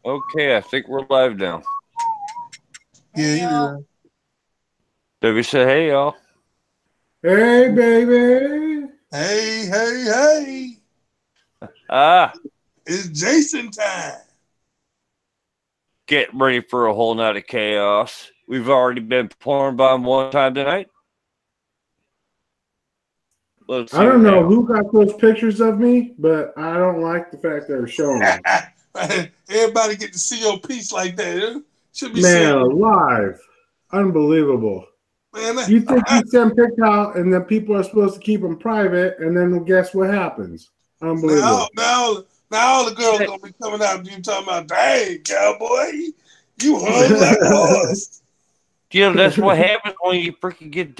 Okay, I think we're live now. Yeah, you do. Debbie said, "Hey, y'all." Hey, baby. Hey, hey, hey. Ah, It's Jason time. get ready for a whole night of chaos. We've already been porn bomb one time tonight. Let's I see don't what know happens. who got those pictures of me, but I don't like the fact they're showing me. Everybody get to see your piece like that. Huh? Should be saying, Man, live. Unbelievable. man, You think you send pics out and then people are supposed to keep them private, and then guess what happens? now, Unbelievable. now, now all the girls Shit. gonna be coming out to you talking about, dang, cowboy, you hung like a horse. That's what happens when you freaking give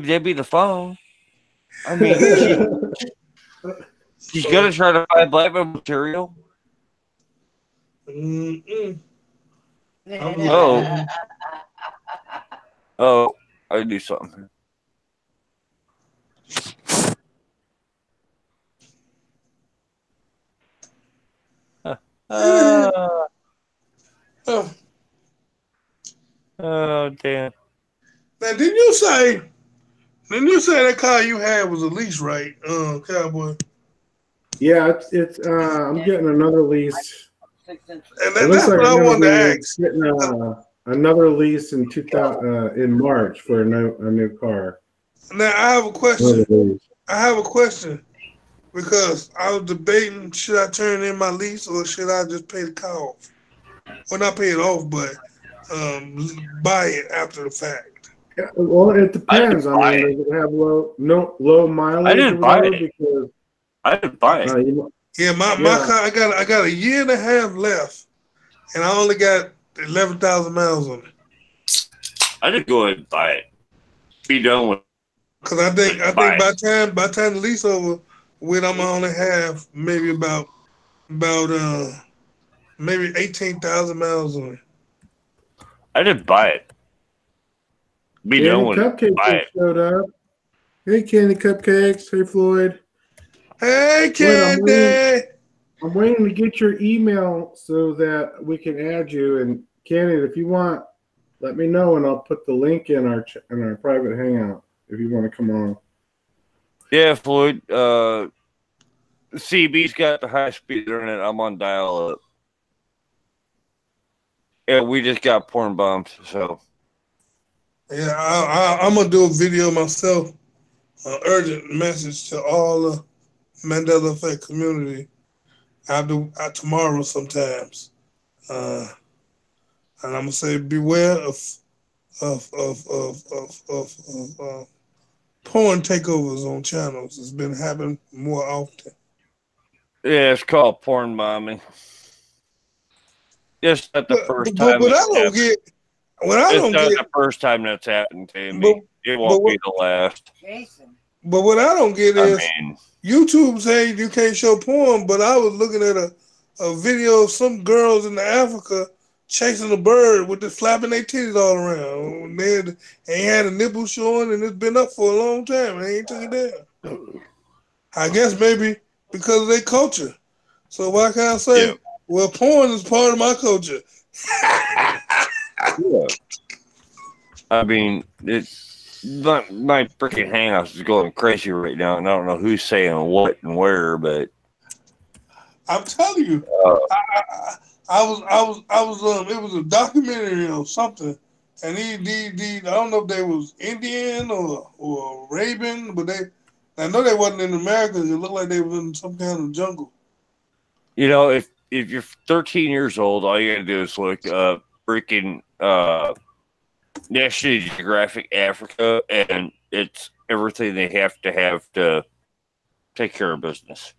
Debbie the phone. I mean, she's So, gonna try to find blackmail material. mm-mm. I'm Oh, looking. oh, I do something. Uh, Oh, oh, damn. now, didn't you say that car you had was a lease, right, cowboy? Yeah, I'm getting another lease. And It looks that's like what I'm I going to wanted to be ask. getting another lease in 2000 in March for a new car. Now I have a Another question. lease. I have a question because I was debating should I turn in my lease or should I just pay the car off? Well, not pay it off, but buy it after the fact. Yeah, well, it I didn't depends. I buy mean, it. does it have low I mileage or didn't buy whatever? it. Because I didn't buy it. Yeah, my yeah, car. I got a year and a half left, and I only got 11,000 miles on it. I didn't go ahead and buy it. Be done with Cause I think buy it. by the time the lease over, with I'm gonna only have maybe about maybe 18,000 miles on it. I didn't buy it. Be done Candy with it. Cupcakes Buy have it. showed up. Hey, Candy Cupcakes. Hey, Floyd. Hey, Floyd, I'm waiting. Candy. I'm waiting to get your email so that we can add you. And Candy, if you want, let me know, and I'll put the link in our private hangout if you want to come on. Yeah, Floyd. CB's got the high speed internet. I'm on dial up. Yeah, we just got porn bombs. So Yeah, I'm gonna do a video myself. An urgent message to all the Mandela Effect community. I'll do tomorrow sometimes, uh, and I'm gonna say beware of porn takeovers on channels. It's been happening more often. yeah, it's called porn bombing. It's not the But first but, but time what I that's don't happened. get, what I It's don't not get, the first time that's happened to but me. It but won't what be the last. but what I don't get I is mean, YouTube saying you can't show porn, but I was looking at a video of some girls in Africa chasing a bird with the flapping their titties all around. They had a nipple showing, and it's been up for a long time, and they ain't took it down. I guess maybe because of their culture. So why can't I yeah, say, well, porn is part of my culture? yeah. I mean, it's my freaking hangout is going crazy right now, and I don't know who's saying what and where, but I'm telling you, uh, I, I, I was. It was a documentary or something, and I don't know if they was Indian or Arabian, but I know they wasn't in America. It looked like they was in some kind of jungle. if you're 13 years old, all you gotta do is look up freaking National Geographic Africa, and it's everything they have to take care of business.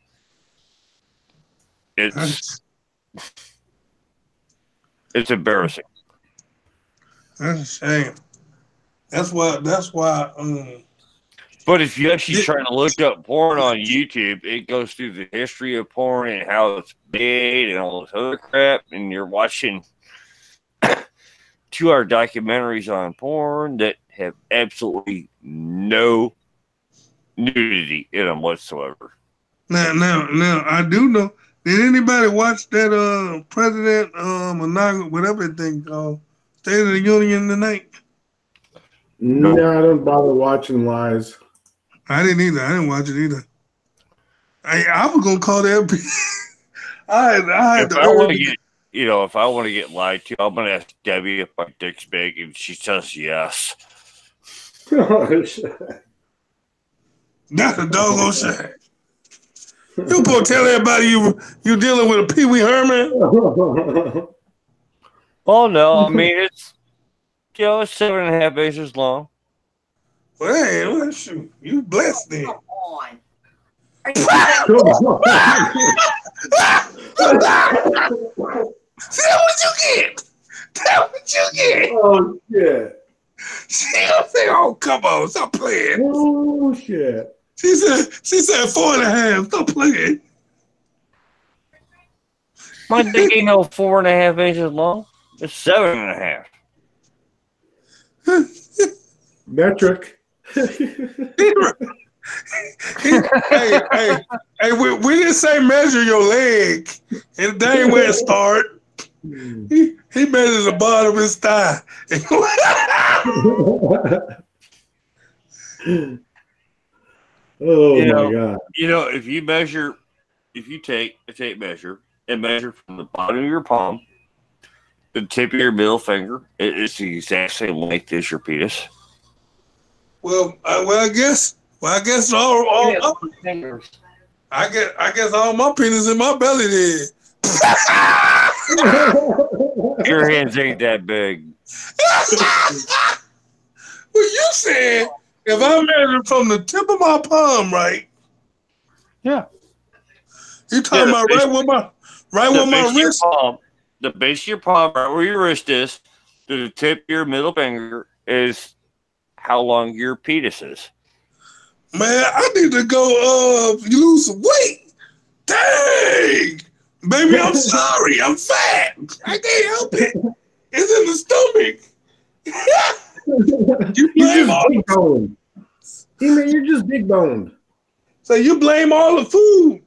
It's That's it's embarrassing. that's a shame. That's why. But if you actually Di- try to look up porn on YouTube, it goes through the history of porn and how it's made and all this other crap, and you're watching 2 hour documentaries on porn that have absolutely no nudity in them whatsoever. now, I do know. Did anybody watch that President whatever that thing called State of the Union tonight? No, I don't bother watching lies. I didn't either. I didn't watch it either. I was gonna call that. I had If the I want to urge. get, if I want to get lied to, I'm gonna ask Debbie if my dick's big, and she says yes. That's a doggone shame. You supposed to tell everybody you dealing with a Pee Wee Herman? Oh no, I mean it's it's 7.5 inches long. Well, hey, well, shoot, you blessed then. Come on. See what you get. That's what you get. Oh shit! She gonna say, "Oh, come on, stop playing." Oh shit! She said 4.5. Stop playing. My dick ain't no 4.5 inches long. It's 7.5. Metric. hey, we didn't say measure your leg. And that ain't where it start. He measured the bottom of his thigh. Oh my god! If you take a tape measure and measure from the bottom of your palm, the tip of your middle finger, it's the exact same length as your penis. I guess all I guess all my penis in my belly then. Your hands ain't that big. Well, you said if I measure from the tip of my palm, right? Yeah. You talking about right where my wrist? The base of your palm, right where your wrist is, to the tip of your middle finger is how long your penis is. Man, I need to go lose some weight. Dang! Baby, I'm sorry. I'm fat. I can't help it. It's in the stomach. You blame all big boned. Man, you're just big boned. So you blame all the food.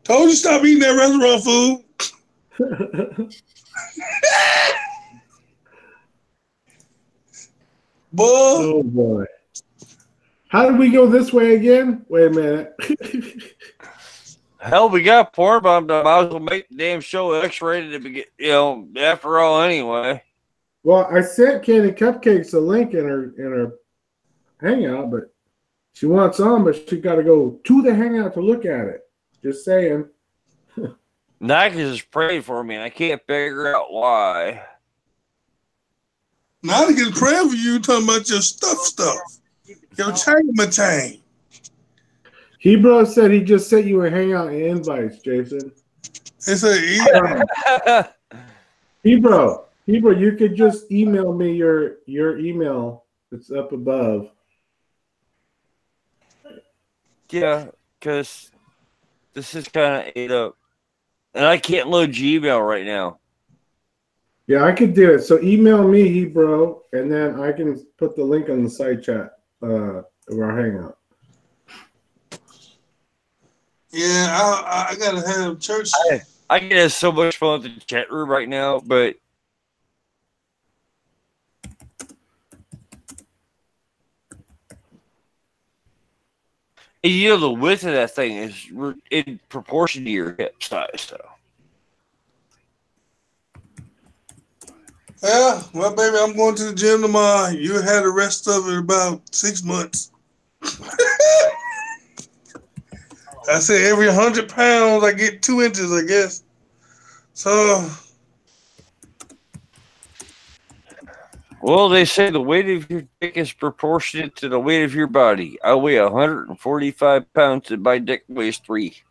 Told you stop eating that restaurant food. Boy. Oh boy. How did we go this way again? Wait a minute. Hell, we got porn, but I might as well make the damn show X-rated after all anyway. Well, I sent Candy Cupcakes a link in her Hangout, but she wants on, but she got to go to the Hangout to look at it. Just saying. Nike is praying for me, and I can't figure out why. Now I get praying for you talking about your stuff. Your chain. Hebrew said he just sent you a Hangout invites, Jason. It's a Hebrew, you could just email me your email. It's up above. Yeah, because this is kind of ate up. And I can't load Gmail right now. Yeah, I could do it. So email me, Hebrew, and then I can put the link on the side chat of our Hangout. Yeah, I gotta have church. I can have so much fun with the chat room right now, but the width of that thing is in proportion to your hip size. So, Yeah, well, baby, I'm going to the gym tomorrow. You had the rest of it about 6 months. I said every 100 pounds, I get 2 inches, I guess. So, well, they say the weight of your dick is proportionate to the weight of your body. I weigh 145 pounds, and my dick weighs 3.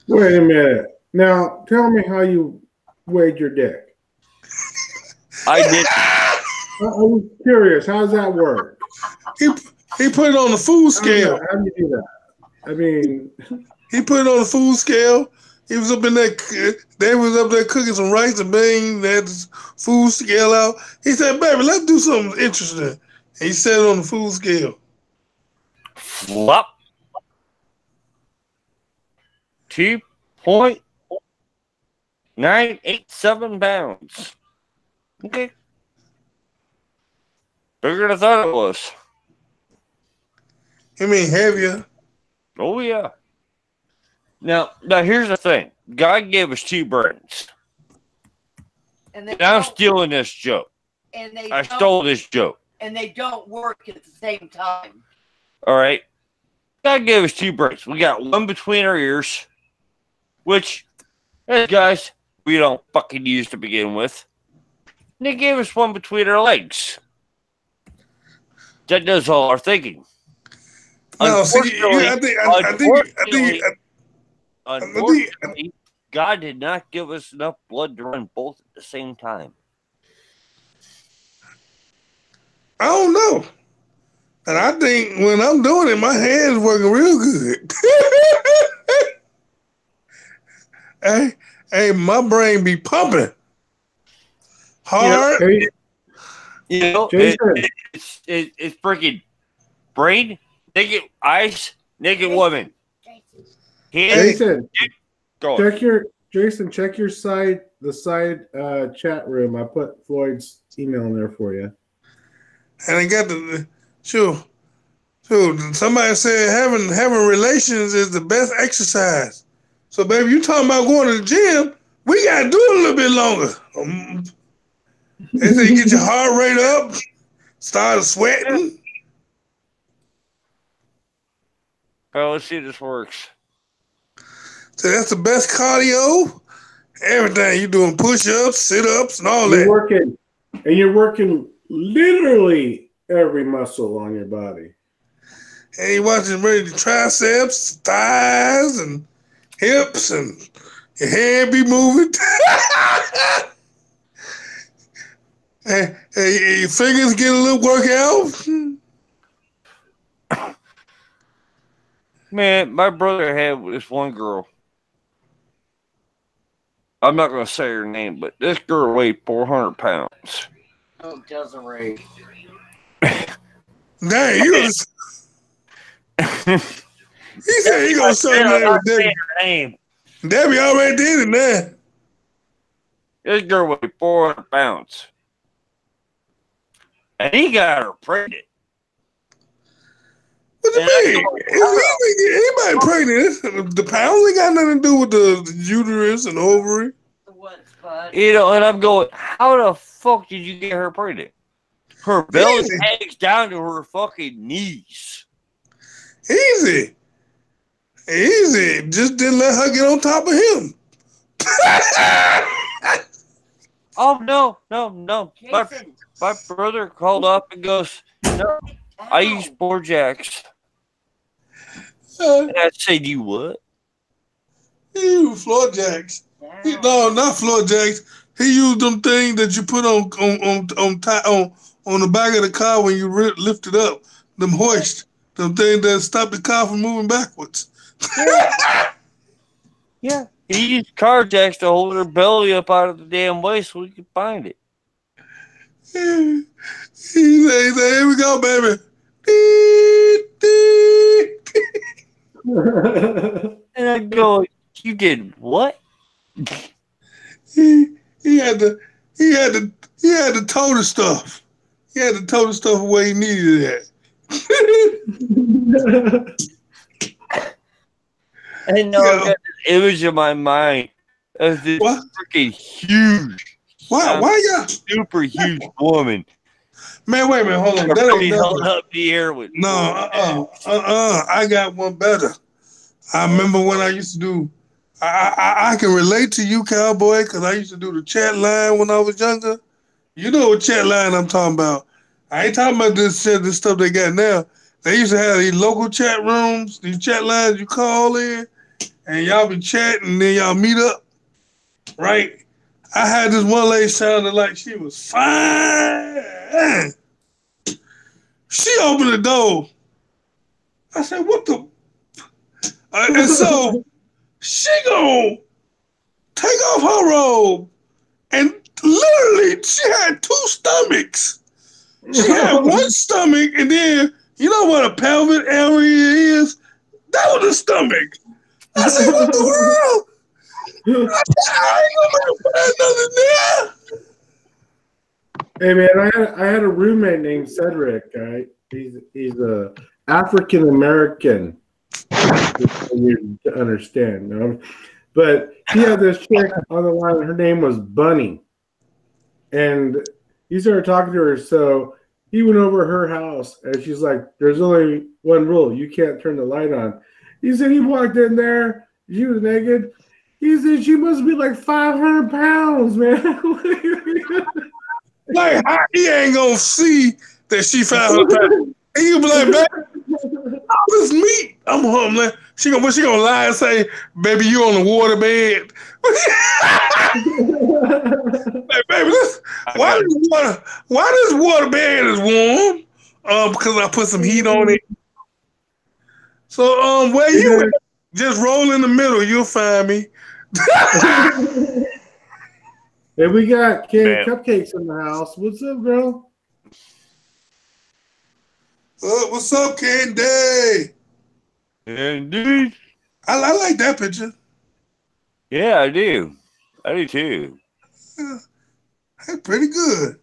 Wait a minute. Now, tell me how you weighed your dick. I did. I'm curious. How does that work? He put it on the food scale. How do you do that? I mean, he put it on the food scale. He was up in there. They was up there cooking some rice and beans. They had the food scale out. He said, "Baby, let's do something interesting." And he set it on the food scale. Flop. 2.987 pounds. Okay. Bigger than I thought it was. You mean heavier? Oh, yeah. Now here's the thing. God gave us two brains. And I'm stealing this joke. I stole this joke. And they don't work at the same time. All right. God gave us two brains. We got one between our ears, which, as guys, we don't fucking use to begin with. And they gave us one between our legs. That does all our thinking. No, see, Unfortunately, God did not give us enough blood to run both at the same time. I don't know. And I think when I'm doing it, my hands working real good. hey, my brain be pumping hard. It's freaking brain, naked eyes, naked woman. Jason, check your side chat room. I put Floyd's email in there for you. And I got sure. Somebody said having relations is the best exercise. So, baby, you talking about going to the gym? We gotta do it a little bit longer. They say get your heart rate up, start sweating. Oh, let's see if this works. So that's the best cardio. Everything you doing push-ups, sit-ups, and all you're that. You're working literally every muscle on your body. And you watching the triceps, thighs, and hips, and your hand be moving. and your fingers get a little workout. Man, my brother had this one girl. I'm not going to say her name, but this girl weighed 400 pounds. Oh, Desiree. Dang, you was... He said he gonna say her name. Debbie already did it, man. This girl weighed 400 pounds. And he got her pregnant. What do you mean? Anybody pregnant? The pounds ain't got nothing to do with the uterus and ovary. And I'm going, how the fuck did you get her pregnant? Her belly hangs down to her fucking knees. Easy. Just didn't let her get on top of him. Oh, no. My brother called up and goes, no, I use Boar Jacks. And I said, you what? He used floor jacks. No, not floor jacks. He used them things that you put on the back of the car when you lift it up. Them hoist. Them things that stop the car from moving backwards. Yeah. He used car jacks to hold her belly up out of the damn way so we could find it. He said, here we go, baby. And I go, you did what? He had to tow the stuff. He had to tow the stuff where he needed it at. I didn't know I got this image in my mind of this freaking huge, super huge woman. Man, wait a minute, hold on. That ain't held up the air with. I got one better. I remember when I used to do. I can relate to you, cowboy, because I used to do the chat line when I was younger. You know what chat line I'm talking about. I ain't talking about this stuff they got now. They used to have these local chat rooms, these chat lines you call in, and y'all be chatting, and then y'all meet up, right? I had this one lady sounding like she was fine. She opened the door. I said, what the? And so she gonna take off her robe, and literally she had two stomachs. She had one stomach, and then you know what a pelvic area is? That was a stomach. I said, what the world? I ain't gonna find nothing there. Hey man, I had a roommate named Cedric. Right? He's a African American. You to understand, but he had this chick on the line. Her name was Bunny, and he started talking to her. So he went over her house, and she's like, "There's only one rule: you can't turn the light on." He said he walked in there. She was naked. He said she must be like 500 pounds, man. Like, how he ain't gonna see that she 500 pounds? He be like, baby, all this meat. I'm home. Like, she gonna lie and say, baby, you on the water bed? Like, baby, why this water bed is warm? Because I put some heat on it. So, where you at? Just roll in the middle. You'll find me. Hey, we got Candy Cupcakes in the house. What's up, girl? What's up, Candy? Indeed. I like that picture. Yeah, I do. I do too. That's pretty good.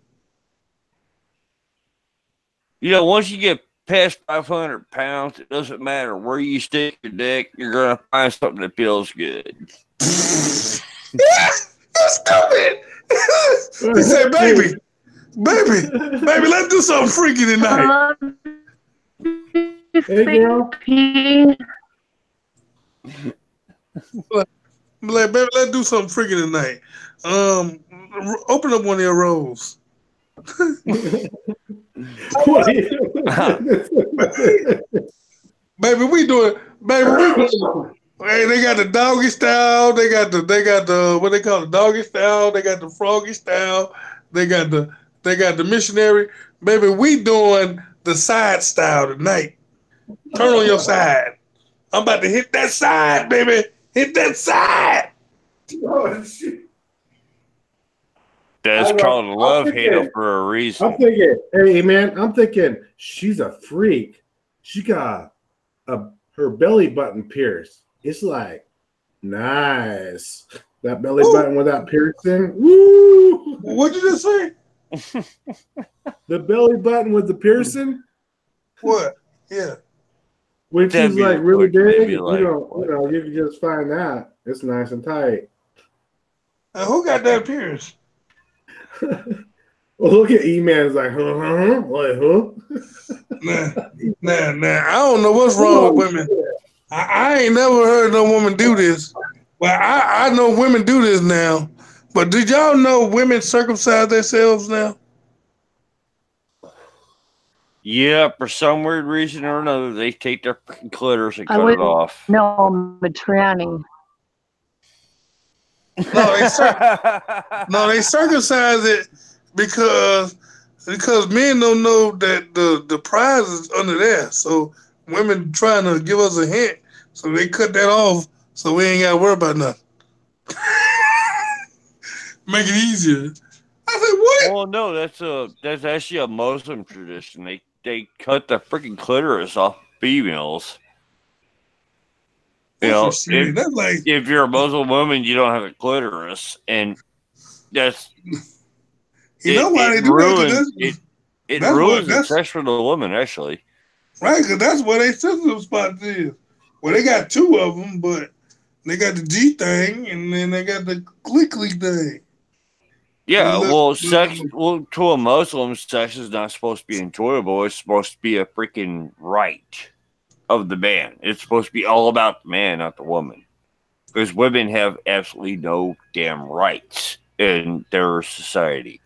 You know, once you get past 500 pounds, it doesn't matter where you stick your dick, you're going to find something that feels good. You're stupid. He said, baby, let's do something freaky tonight. Hey, girl. Like, baby, let's do something freaky tonight. Open up one of your rolls. Baby, we doing. Hey, they got the doggy style. They got the what they call the doggy style. They got the froggy style. They got the missionary. Baby, we doing the side style tonight. Turn on your side. I'm about to hit that side, baby. Hit that side. Oh, shit. That's called a love handle for a reason. I'm thinking, hey man, I'm thinking she's a freak. She got her belly button pierced. It's like nice. That belly button with that piercing. Woo! What'd you just say? The belly button with the piercing. What? Yeah. Which is like really big. You like, know, you can just find that. It's nice and tight. Who got that pierced? Well, look at E-Man. It's like, like, Nah. I don't know what's wrong with women. I ain't never heard no woman do this. Well, I know women do this now. But did y'all know women circumcise themselves now? Yeah, for some weird reason or another, they take their freaking clitoris and cut it off. No, I'm a tranny. No, they circumcise it because men don't know that the prize is under there. So women trying to give us a hint, so they cut that off, so we ain't got to worry about nothing. Make it easier. I said, what? Well, no, that's actually a Muslim tradition. They cut the freaking clitoris off females. You know, that's like, if you're a Muslim woman, you don't have a clitoris, and that's why they do that? It ruins the sex for the woman, actually. Right, because that's where they sensitive spots is. Well, they got two of them, but they got the G thing, and then they got the click thing. Yeah, to a Muslim, sex is not supposed to be enjoyable. It's supposed to be a freaking right of the man. It's supposed to be all about the man, not the woman. Because women have absolutely no damn rights in their society.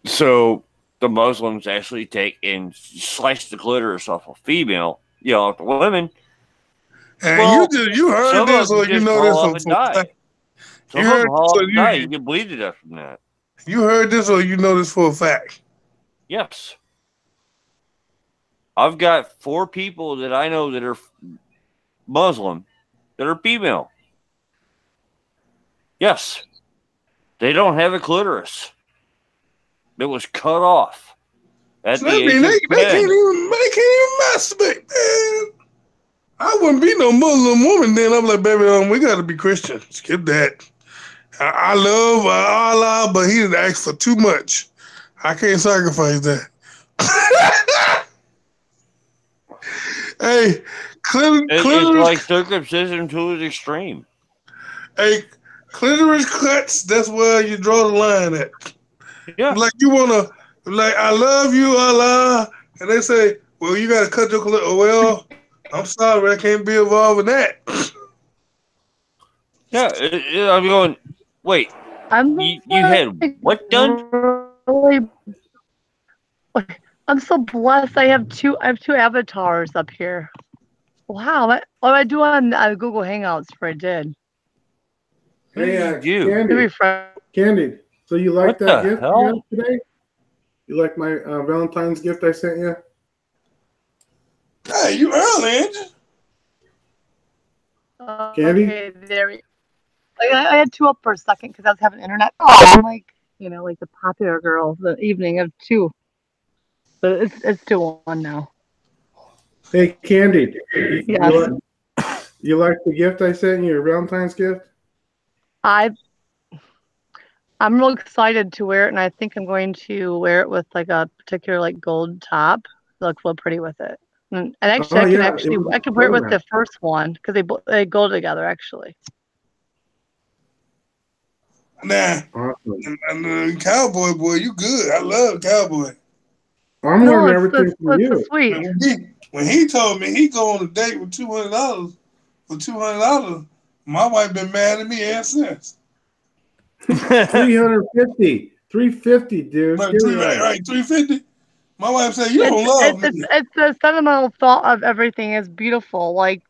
So the Muslims actually take and slice the clitoris off a female, off the women. And you heard this, or you know this from fact. Some of them haul up and die. You get bleed to death from that. You heard this, or you know this for a fact? Yes. I've got 4 people that I know that are Muslim that are female. Yes. They don't have a clitoris. It was cut off. At the age of 10. They can't even masturbate, man. I wouldn't be no Muslim woman, then I'm like, baby, we got to be Christian. Skip that. I love Allah, but he didn't ask for too much. I can't sacrifice that. Hey, It's like clitoris, circumcision to its extreme. hey, clitoris cuts. That's where you draw the line at. Yeah. Like you wanna, like I love you, Allah, and they say, well, you gotta cut your clitoris. Well, I'm sorry, I can't be involved in that. Yeah. I'm going, wait, I'm you had what done? really, I'm so blessed. I have two avatars up here. Wow, what I do on Google Hangouts for I did. What did you do? Let me Candy, refresh. Candy. So you like What that the gift hell? you had today? You like my Valentine's gift I sent you? Hey, you early, ain't you? Candy? Okay, there we I had two up for a second because I was having internet. I'm like, like the popular girl, the evening of two. But it's still one now. Hey, Candy. Yes. You like the gift I sent you, your Valentine's gift? I'm real excited to wear it, and I think I'm going to wear it with like a particular like gold top. It looks real pretty with it. And actually, I can wear it with the first one because they go together actually. Nah, Awesome. and cowboy boy, you good. I love cowboy. I'm No, learning it's everything from the you. sweet. When he told me he go on a date with $200 for $200, my wife been mad at me ever since. 350. 350, dude. Right, Get it right. right, 350. My wife said, "You don't love me." It's the sentimental thought of everything is beautiful. Like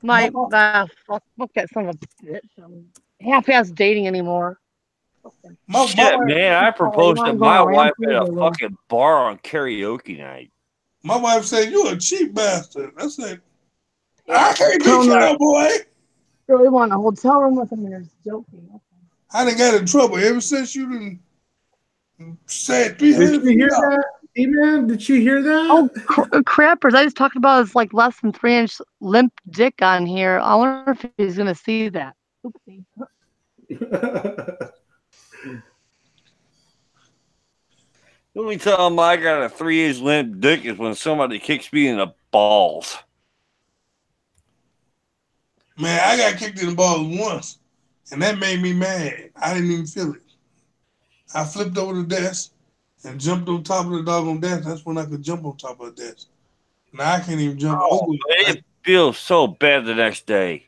fuck that son of a bitch. I'm half-ass dating anymore. Shit, man, I proposed to my wife at a fucking. fucking bar on karaoke night. My wife said, "You a cheap bastard." I said, "I can't Tell be him that cowboy." really want a hotel room with him. You're joking. I done got in trouble ever since you done said Did she hear $350. that? E-Man, did she hear that? Oh, crappers! I just talked about his like less than 3-inch limp dick on here. I wonder if he's gonna see that. Oopsie. The only time I got a 3-inch limp dick is when somebody kicks me in the balls. Man, I got kicked in the balls once, and that made me mad. I didn't even feel it. I flipped over the desk and jumped on top of the doggone desk. That's when I could jump on top of the desk. Now I can't even jump over it. It feels so bad the next day.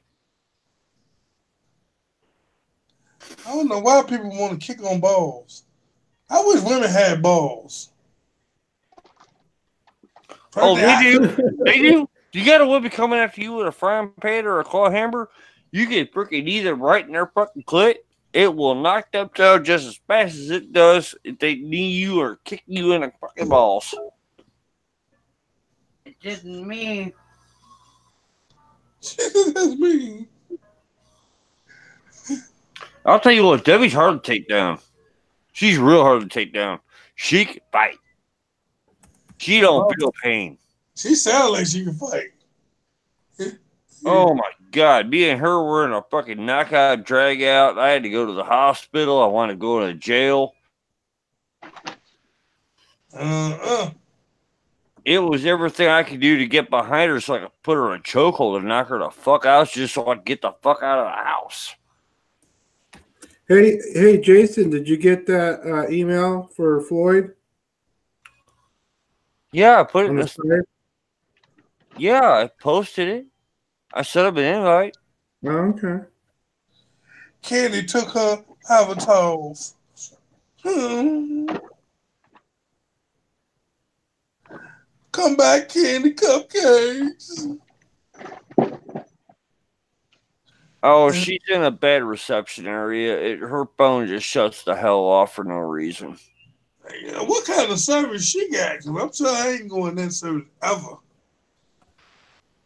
I don't know why people want to kick on balls. I wish women had balls. Oh, they do. They do. You got a woman coming after you with a frying pan or a claw hammer, you get freaking either right in their fucking clit. It will knock them down just as fast as it does if they knee you or kick you in the fucking balls. It didn't mean. That's me. I'll tell you what, Debbie's hard to take down. She's real hard to take down. She can fight. She don't feel pain. She sounds like she can fight. Oh my God. Me and her were in a fucking knockout drag out. I had to go to the hospital. I wanted to go to jail. It was everything I could do to get behind her so I could put her in a chokehold and knock her the fuck out just so I could get the fuck out of the house. Hey, Jason, did you get that email for Floyd? Yeah, I put it On in the side? Yeah, I posted it. I set up an invite. Oh, okay. Candy took her avatars. Come back, Candy Cupcakes. Oh, she's in a bad reception area. Her phone just shuts the hell off for no reason. What kind of service she got? 'Cause I'm sure I ain't going that service ever.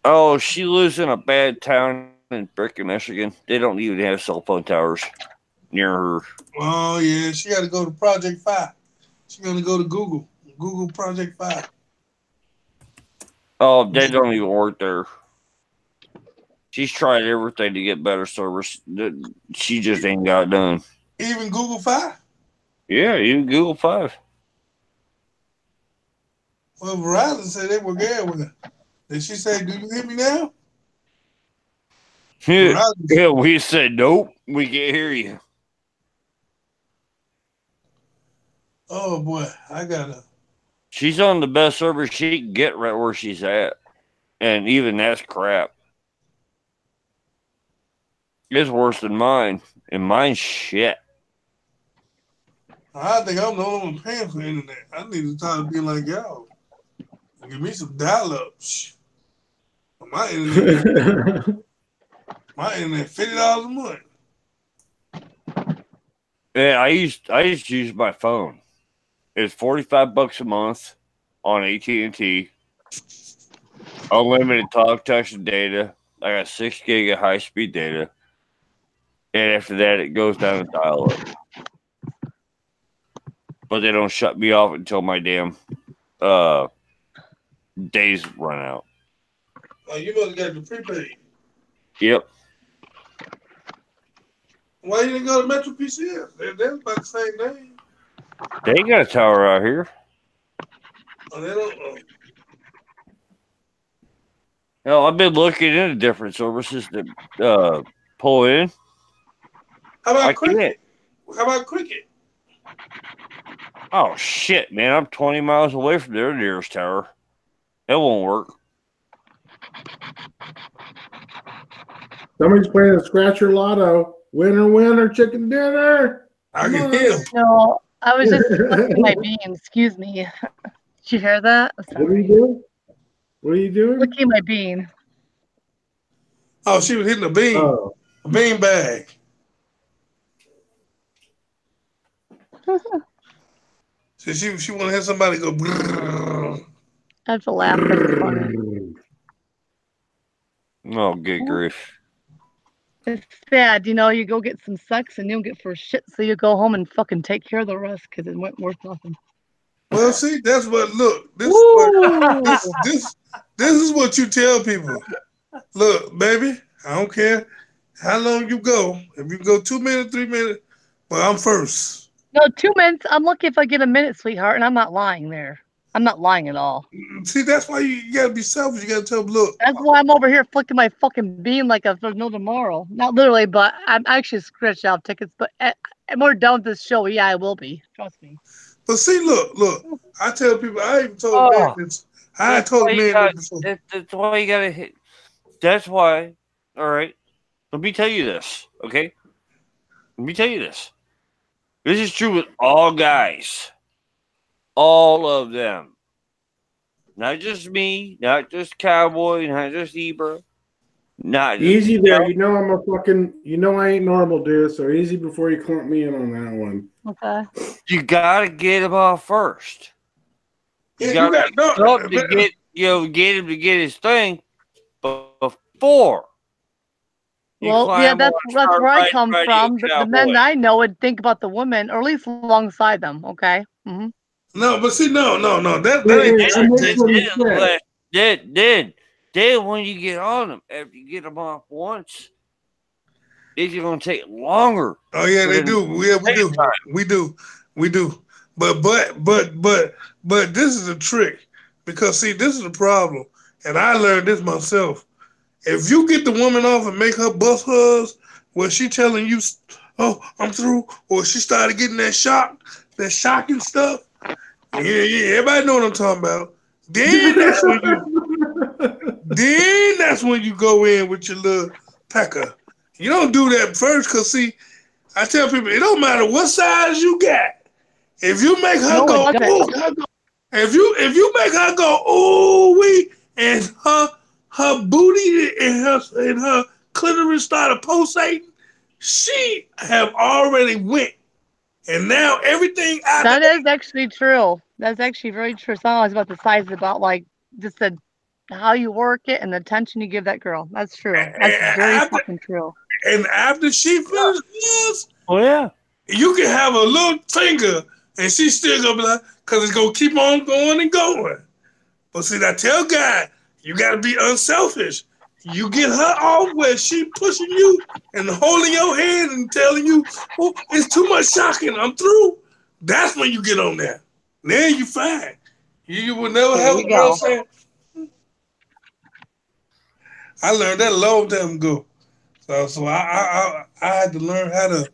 Oh, she lives in a bad town in Bricken, Michigan. They don't even have cell phone towers near her. Oh, yeah. She got to go to Project 5. She's going to go to Google Project 5. Oh, they don't even work there. She's tried everything to get better service. She just ain't got it done. Even Google Fi? Yeah, even Google 5. Well, Verizon said they were good with her. Did she say, "Do you hear me now"? Yeah, we said nope. We can't hear you. Oh boy, I gotta. She's on the best service she can get right where she's at, and even that's crap. It's worse than mine, and mine's shit. I think I'm the only one paying for internet. I need to try to be like y'all. Give me some dial-ups. My internet, $50 a month. Yeah, I used to use my phone. It's $45 a month on AT&T. Unlimited talk, text, and data. I got 6 gig of high speed data, and after that, it goes down to dial up. But they don't shut me off until my damn days run out. Oh, you must have got the prepaid. Yep. Why you didn't go to Metro PCS? They're about the same name. They ain't got a tower out here. Oh, they don't. Oh. No, I've been looking into different services to pull in. How about Cricket? Cricket? How about Cricket? Oh shit, man! I'm 20 miles away from their nearest tower. It won't work. Somebody's playing a scratcher lotto. Winner, winner, chicken dinner. I can hear them. No, I was just flicking my bean. Excuse me. Did you hear that? What are you doing? What are you doing? Flicking my bean. Oh, she was hitting a bean. Oh. A bean bag. So she want to have somebody go. Brrr. That's a laugh. That's funny. Oh, good grief! It's sad, you know. You go get some sex and you don't get for shit, so you go home and fucking take care of the rest because it went worth nothing. Well, see, that's what. Look, this is what you tell people. Look, baby, I don't care how long you go. If you go 2 minutes, 3 minutes, but I'm first. No, 2 minutes. I'm lucky if I get a minute, sweetheart, and I'm not lying there. I'm not lying at all. See, that's why you gotta be selfish. You gotta tell them, look. That's why I'm over here flicking my fucking bean like there's no tomorrow. Not literally, but I'm actually scratched out tickets. But when we're done with this show, yeah, I will be. Trust me. But see, look. I tell people. I even told a man this. I told a man this before. That's why you gotta hit. That's why. All right. Let me tell you this, okay? Let me tell you this. This is true with all guys. All of them. Not just me, not just Cowboy, not just Ebra. Not easy just, there. You know I'm a fucking. You know I ain't normal, dude. So easy before you clump me in on that one. Okay. You gotta get him off first. You Yeah, gotta get him to get his thing before. Well, yeah, that's where I come from. The men I know would think about the women, or at least alongside them. Okay. Mm-hmm. No, but see, no. That ain't Then when you get on them, after you get them off once, it's gonna take longer. Oh yeah, they do. Yeah, we do. But this is a trick because see, this is the problem, and I learned this myself. If you get the woman off and make her bust hers, where she telling you, "Oh, I'm through," or she started getting that shocking stuff. Yeah, everybody know what I'm talking about. Then that's when you go in with your little pecker. You don't do that first, cause see, I tell people it don't matter what size you got. If you make her go, ooh, if you make her go, ooh wee, and her booty and her clitoris started pulsating, she have already went. And now everything out that is actually true. That's actually very true. It's not always about the size, it's about like just how you work it and the attention you give that girl. That's true. That's very fucking true. And after she finishes, oh yeah, you can have a little finger, and she's still gonna be like, cause it's gonna keep on going and going. But see, I tell God, you gotta be unselfish. you get her off where she pushing you and holding your hand and telling you, oh, it's too much shocking, I'm through. That's when you get on there. Then you fine. You will never have a girl saying, I learned that a long time ago. So I had to learn how to.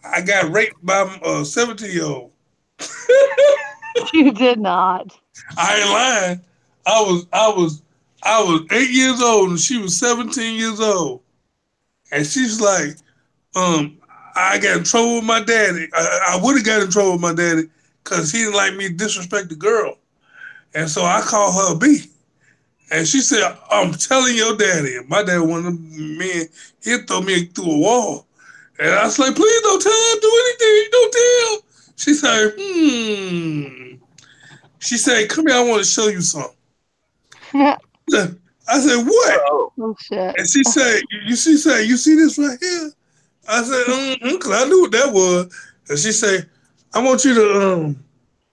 I got raped by a 17-year-old. You did not. I ain't lying. I was 8 years old and she was 17 years old, and she's like, I got in trouble with my daddy. I would have got in trouble with my daddy because he didn't like me to disrespect the girl, and so I called her a B. And she said, I'm telling your daddy. And my dad, one of them men, he'd throw me through a wall. And I was like, please don't tell her, do anything, don't tell. She said, She said, come here, I want to show you something. I said, what? Oh, shit. And she said, you see this right here? I said, because I knew what that was. And she said, I want you to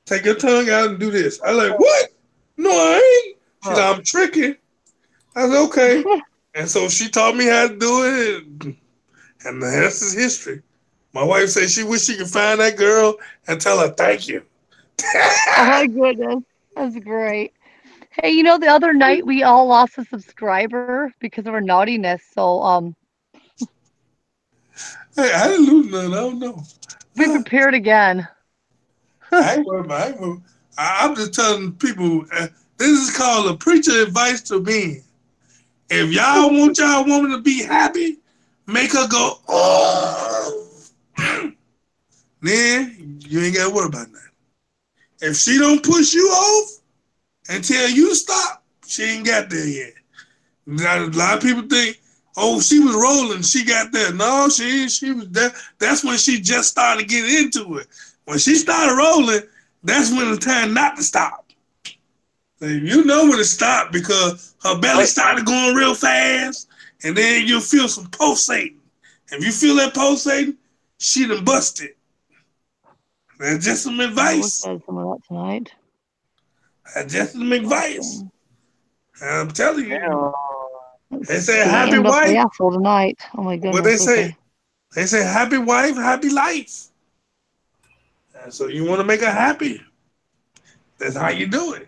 take your tongue out and do this. I was like, what? No, I ain't. She said, I'm tricking. I said, okay. And so she taught me how to do it, and the rest is history. My wife said she wished she could find that girl and tell her thank you. Oh my goodness. That's great. Hey, you know, the other night we all lost a subscriber because of our naughtiness. So Hey, I didn't lose none. I don't know. be prepared again. I ain't worried about it. I'm just telling people, this is called a preacher advice to men. If y'all want y'all woman to be happy, make her go, oh. Then you ain't got to worry about that. If she don't push you off and tell you to stop, she ain't got there yet. Now, a lot of people think, oh, she was rolling, she got there. No, she was there. That's when she just started getting into it. When she started rolling, that's when it's time not to stop. You know when to stop because her belly started going real fast, and then you'll feel some pulsating. If you feel that pulsating, she done busted. That's just some advice. We'll some of that tonight. That's just some advice. I'm telling you. They say Stand happy up wife. the asshole tonight. Oh my goodness. What they say? Okay. They say happy wife, happy life. And so you want to make her happy. That's how you do it.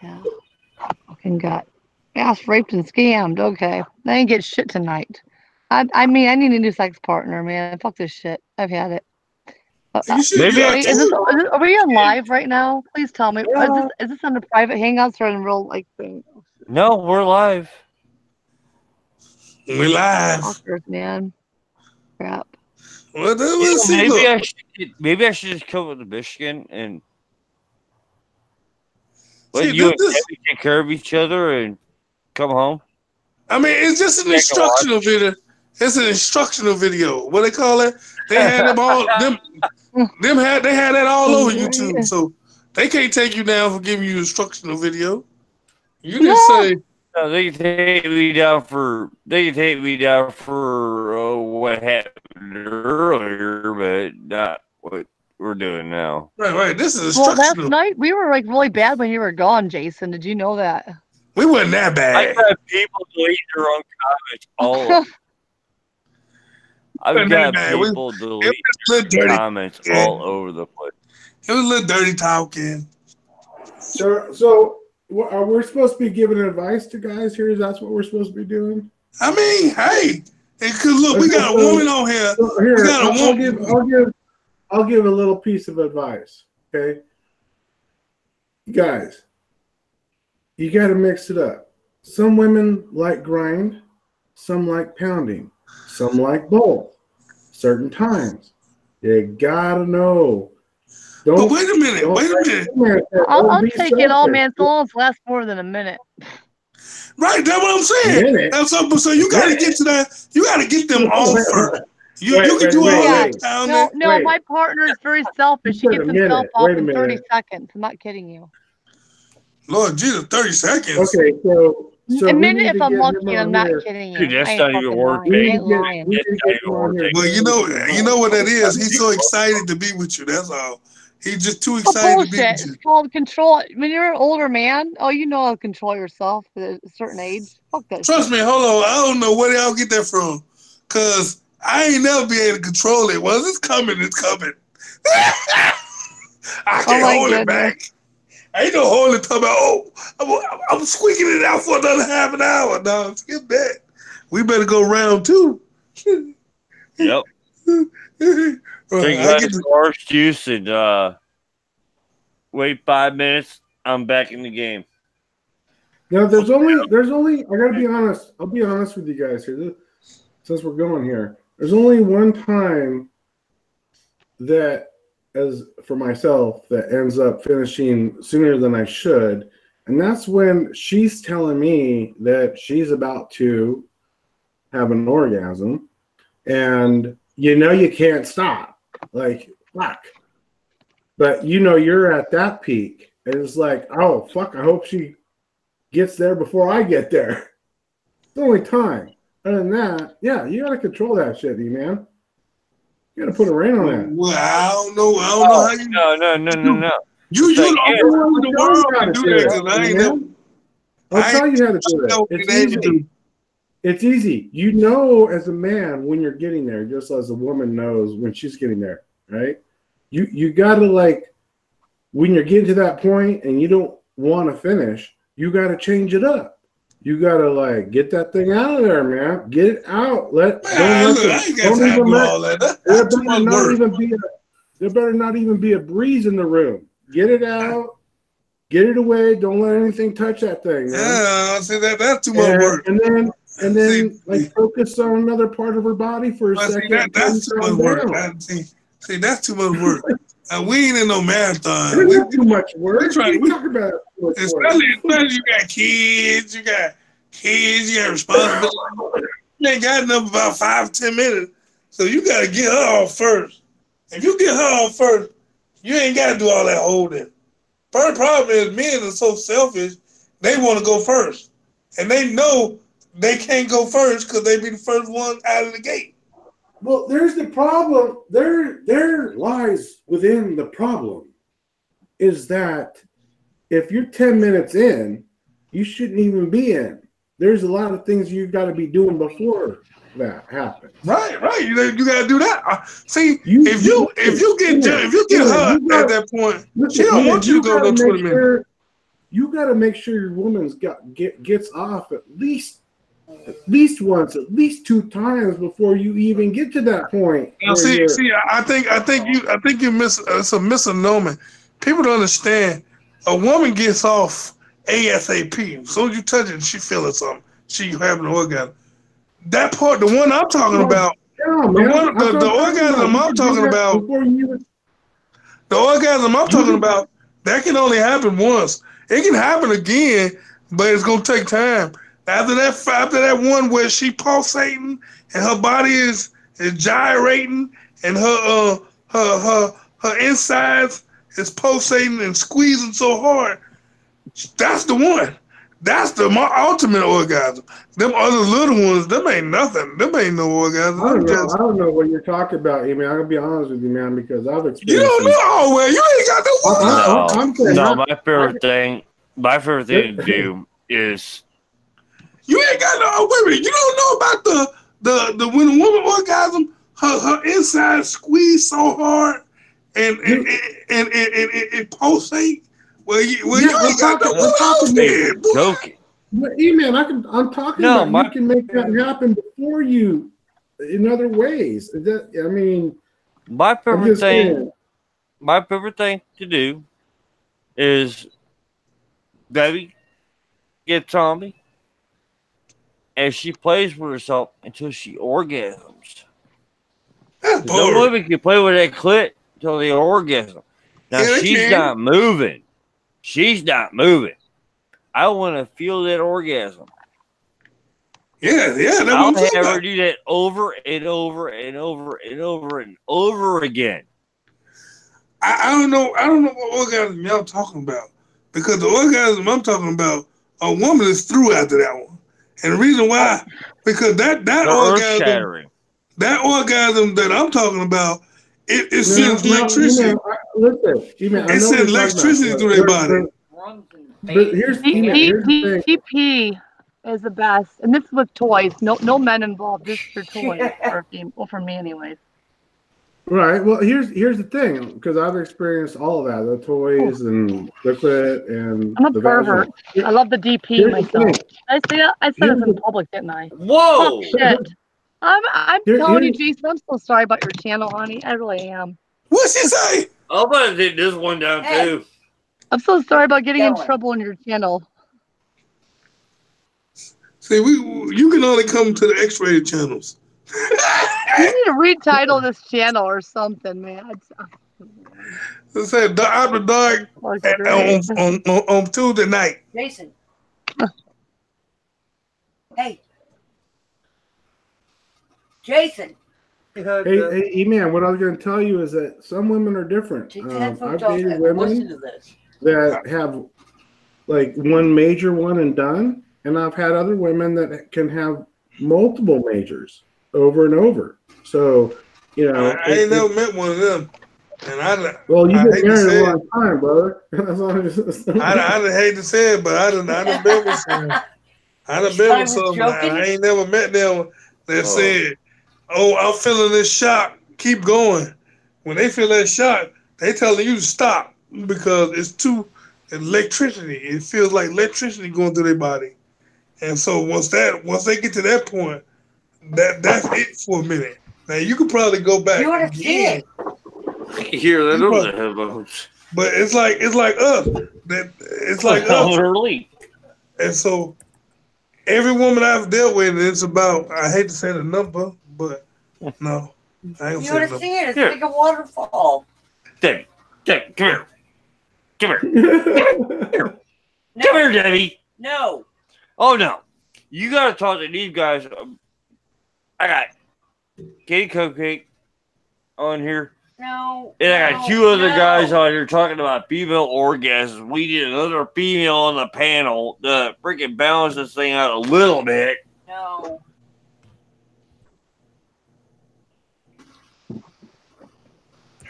Yeah. Fucking got ass raped and scammed. Okay. I didn't get shit tonight. I mean, I need a new sex partner, man. Fuck this shit. I've had it. Maybe are we on live right now? Please tell me. Is this on the private Hangouts or in real like thing? No, we're live. We're live. Fuckers, man. Crap. Well, let's see. Maybe I should just come with the Michigan and let See, you and Debbie take care of each other and come home. I mean, it's just an instructional video. It's an instructional video. What they call it? They had them all. They had that all over YouTube. So they can't take you down for giving you instructional video. You just say. No, they can take me down for. They can take me down for what happened earlier, but not what we're doing now. Right. This is instructional. Last night we were like really bad when you were gone, Jason. Did you know that? We wasn't that bad. I've got people delete their own comments all. I've got people delete their comments all over the place. It was a little dirty talking. So are we supposed to be giving advice to guys here? Is that what we're supposed to be doing? I mean, hey, because look, we got a woman on here. Here, we got a woman. I'll give a little piece of advice. Okay, guys, you got to mix it up. Some women like grind, some like pounding, some like both. Certain times, you gotta know. But wait a minute. I'll take it all, man. So long as it lasts more than a minute. Right, that's what I'm saying. So you got to get to that. You got to get them all first. You can do all that down there. No, my partner is very selfish. She gets himself off in 30 seconds. I'm not kidding you. Lord Jesus, 30 seconds. Okay, so a minute if I'm lucky. I'm not kidding you. Dude, that's not even working. Well, you know what that is. He's so excited to be with you. That's all. He's just too Oh, excited to be bullshit. with you. It's called control. When you're an older man, oh, you know how to control yourself at a certain age. Fuck that Trust shit. me, hold on. I don't know where y'all get that from. Cause I ain't never be able to control it. Once it's coming, it's coming. I can't my hold it goodness. back. Ain't no holding talking about, I'm squeaking it out for another half an hour. No, skip that. We better go round two. Yep. Drink I less get the, orange juice and wait 5 minutes. I'm back in the game. Now, there's only. I gotta be honest. I'll be honest with you guys here. Since we're going here, there's only one time that, as for myself, that ends up finishing sooner than I should, and that's when she's telling me that she's about to have an orgasm, and you can't stop. Like, fuck. But you're at that peak, and it's like, oh fuck, I hope she gets there before I get there. It's the only time. Other than that, yeah, you gotta control that shit, man. You gotta put a rein on that. well, I don't know how you. No. You It's like, the only one in the world can do that because I ain't never. I'll tell you how to do it. It's easy. It's easy. You know, as a man, when you're getting there, just as a woman knows when she's getting there, right? You gotta, like, when you're getting to that point and you don't want to finish, you gotta change it up. You gotta, like, get that thing out of there, man. Get it out. I ain't got time to do all that. That's too much work. There better not even be a breeze in the room. Get it out. Get it away. Don't let anything touch that thing, man. Yeah, see that's too much work. And then like focus on another part of her body for a second. That's too much work. See, that's too much work. We ain't in no marathon. It's not too much work. We talk about it. Especially you got kids, you got responsibility. You ain't got enough about 5-10 minutes. So you gotta get her off first. If you get her off first, you ain't gotta do all that holding. First problem is men are so selfish, they want to go first. And they know they can't go first because they be the first one out of the gate. Well, there's the problem. There lies within the problem is that if you're 10 minutes in, you shouldn't even be in. There's a lot of things you've got to be doing before that happens. Right. You got to do that. See, if you get her at that point, she don't want you to go to 20 minutes. You got to make sure your woman's gets off at least once, at least 2 times before you even get to that point. Now, I think you miss. It's a misnomer. People don't understand. A woman gets off ASAP. As soon as you touch it, she feeling something. She having an orgasm. That part, the one I'm talking about, the orgasm I'm talking about, the orgasm I'm talking about, that can only happen once. It can happen again, but it's gonna take time. After that one where she pulsating and her body is gyrating and her insides is pulsating and squeezing so hard, that's the one. That's the ultimate orgasm. Them other little ones, them ain't nothing. Them ain't no orgasm. I don't know what you're talking about. I mean, I'm gonna be honest with you, man, because I've experienced. You don't know. Oh well, you ain't got no. My favorite thing to do is. You ain't got no. Wait a minute. You don't know about the when a woman orgasm, her inside squeeze so hard and it pulsate. You ain't got no. Joking. But, man, I'm talking about you can make that happen before you in other ways. My favorite thing to do is Debbie gets on me and she plays with herself until she orgasms. No woman can play with that clit until they orgasm. Now she's not moving. She's not moving. I want to feel that orgasm. Yeah. I'll have her do that over and over and over and over and over again. I don't know what orgasm y'all talking about, because the orgasm I'm talking about, a woman is through after that one, and the reason why, because that orgasm that I'm talking about, it sends electricity. listen, E-Man, I It know sends what you're talking electricity about. through their body. But here's the thing. DP is the best, and this is with toys. No men involved. This is for toys for me, anyways. Right. Well, here's the thing, because I've experienced all of that, the toys and liquid and I'm a the pervert. vaginal. I love the DP Here's the myself. thing. Did I say that? I said Here's this in the- public, didn't I? Whoa! Oh, shit. I'm telling you, here's- Jason, I'm so sorry about your channel, honey. I really am. What'd she say? I'm gonna take this one down too. I'm so sorry about getting in Going. trouble on your channel. See, you can only come to the X-rated channels. You need to retitle this channel or something, man. It said After Dark on Tuesday night. Jason. Hey. Jason. Hey, E-Man, what I was going to tell you is that some women are different. Take the headphones I've off dated and listen women to this. that have like one major one and done, and I've had other women that can have multiple majors over and over. So, you know, I ain't never met one of them. And well, you've been hate to married say a long time, brother. I done hate to say it, but I done been with some. I done been with some. And I ain't never met them that said, "Oh, I'm feeling this shock. Keep going." When they feel that shock, they telling you to stop because it's too electricity. It feels like electricity going through their body. And so once they get to that point, that's it for a minute. Now you could probably go back You want to see again. it? I can hear that over the headphones. But it's like us. It's like us. Literally. And so every woman I've dealt with, it's about, I hate to say the number, but no. I ain't You gonna want say to the see it? It's Here. like a waterfall. Debbie, come here. Come here. Come here, Debbie. No. Oh, no. You got to talk to these guys. I got Katie Cupcake on here. No. And I got no, two other no. guys on here talking about female orgasms. We need another female on the panel to freaking balance this thing out a little bit. No.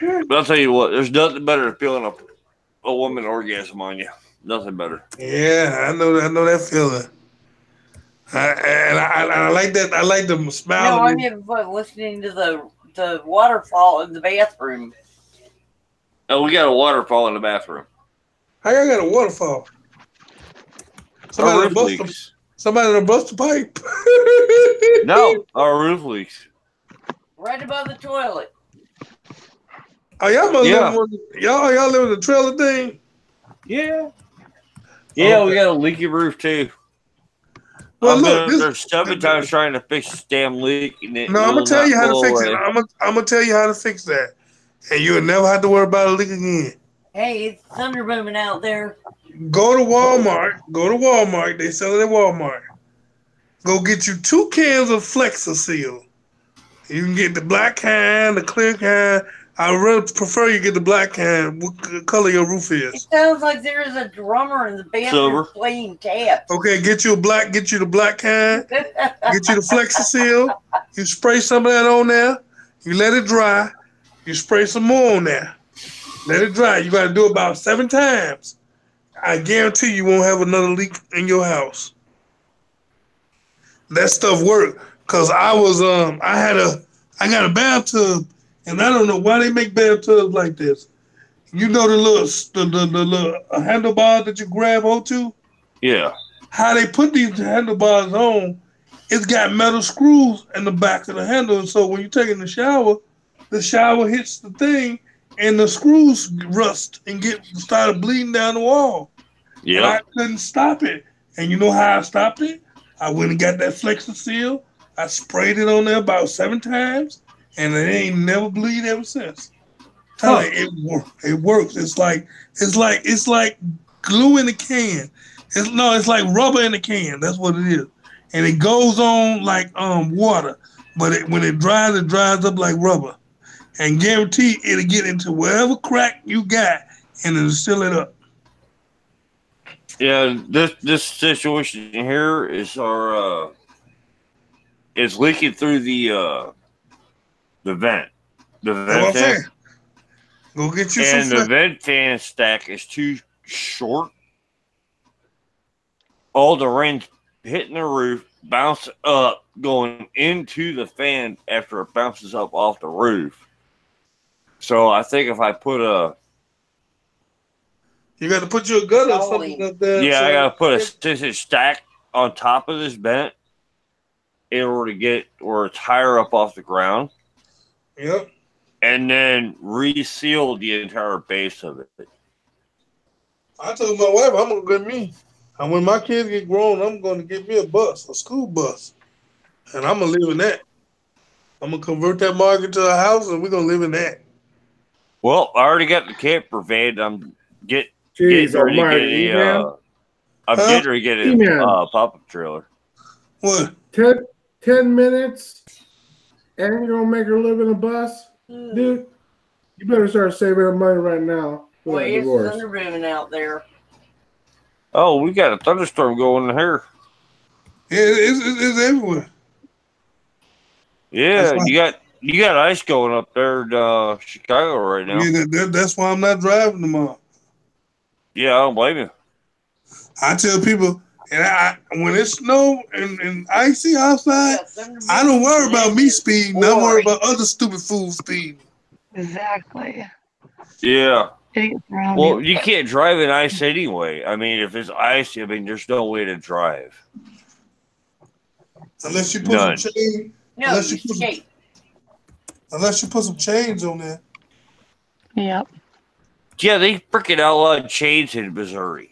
But I'll tell you what, there's nothing better than feeling a woman orgasm on you. Nothing better. Yeah, I know that feeling. I like that. I like the smile. No, I'm having fun listening to the waterfall in the bathroom. Oh, we got a waterfall in the bathroom. How y'all got a waterfall? Our roof leaks. Somebody done bust the pipe. No, our roof leaks. Right above the toilet. Oh, y'all must Yeah. live on y'all live in the trailer thing? Yeah. Yeah, Okay. we got a leaky roof too. Well, I've look, been there 7 times trying to fix this damn leak. And I'm gonna tell you how to fix it. I'm gonna tell you how to fix that, and you'll never have to worry about a leak again. Hey, it's thunder booming out there. Go to Walmart. They sell it at Walmart. Go get you 2 cans of Flexaseal. You can get the black kind, the clear kind. I really prefer you get the black kind. What color your roof It is? sounds like there is a drummer in the bathroom Silver. playing taps. Okay, get you the black kind. Get you the Flexaseal. You spray some of that on there. You let it dry. You spray some more on there. Let it dry. You got to do it about 7 times. I guarantee you won't have another leak in your house. That stuff worked. Cause I got a bathtub, and I don't know why they make bathtubs like this. You know the little handlebar that you grab onto? Yeah. How they put these handlebars on, it's got metal screws in the back of the handle. And so when you're taking the shower hits the thing and the screws rust and started bleeding down the wall. And I Yeah. couldn't stop it. And you know how I stopped it? I went and got that Flexaseal. I sprayed it on there about 7 times, and it ain't never bleed ever since. Tell you, it works. It's like glue in a can. It's like rubber in a can. That's what it is. And it goes on like water, but when it dries up like rubber. And guarantee it'll get into wherever crack you got, and it'll seal it up. Yeah, this situation here is it's leaking through the vent. The That's what vent I'm saying. tank. Go get you and some the flat. vent fan stack is too short. All the rain's hitting the roof, bounce up, going into the fan after it bounces up off the roof. So I think if I put You got to put your gutter or something Solid. up there. I So gotta put a 6-inch stack on top of this vent in order to get where it's higher up off the ground, yep. and then reseal the entire base of it. I told my wife I'm gonna get me. And when my kids get grown, I'm gonna get me a bus, a school bus, and I'm gonna live in that. I'm gonna convert that market to a house, and we're gonna live in that. Well, I already got the camper van. I'm getting Jeez ready to get almighty, man. I'm Huh? getting ready to get a E-Man. pop-up trailer. What? 10 minutes, and you're gonna make her live in a bus? Dude, you better start saving up money right now for Boy, that it's divorce. thunder booming out there. Oh, we got a thunderstorm going here. Yeah, it's everywhere. Yeah, That's why, you got ice going up there in Chicago right now. yeah, that's why I'm not driving tomorrow. Yeah, I don't blame you. I tell people, and when it snow and icy outside, Yeah, thunder I don't booming worry about me is speeding. I worry boring. about other stupid fools speeding. Exactly. Yeah. Idiots around Well, you. you can't drive in ice anyway. I mean, if it's ice, I mean, there's no way to drive. Unless you put None. some chain, No, unless you you put skate. unless you put some chains on there. Yep. Yeah, they freaking outlawed chains in Missouri.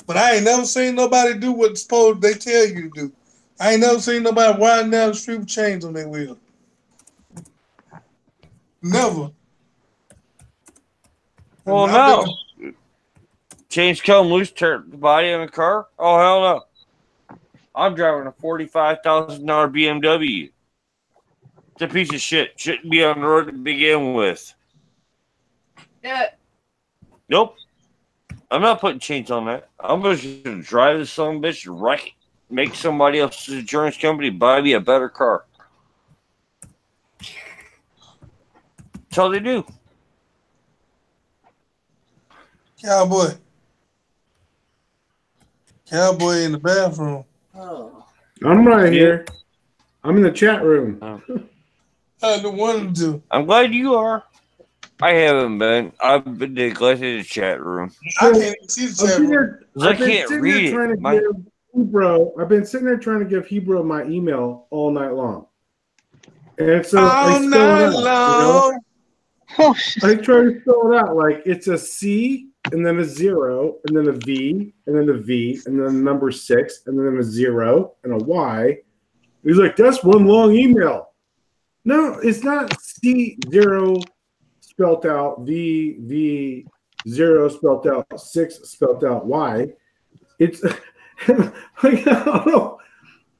But I ain't never seen nobody do what supposed they tell you to do. I ain't never seen nobody riding down the street with chains on their wheel. Never. Well, I've been no. Chains come loose, turn the body on the car? Oh, hell no. I'm driving a $45,000 BMW. It's a piece of shit. Shouldn't be on the road to begin with. Yeah. Nope. I'm not putting chains on that. I'm just going to drive this son of a bitch and wreck it. Make somebody else's insurance company buy me a better car. That's all they do. Cowboy in the bathroom. Oh. I'm right here. I'm in the chat room. I don't want to. I'm glad you are. I haven't been. I've been neglecting the chat room. I can't even see the chat room. I can't read it. I've been sitting there trying to give Hebrew my email all night long. And so All night long. Oh, shit. I try to spell it out like it's a C and then a 0 and then a V and then a V and then number 6 and then a 0 and a Y. He's like, that's one long email. No, it's not C0 spelled out, V 0 spelled out, 6 spelled out, Y. It's like, I don't know.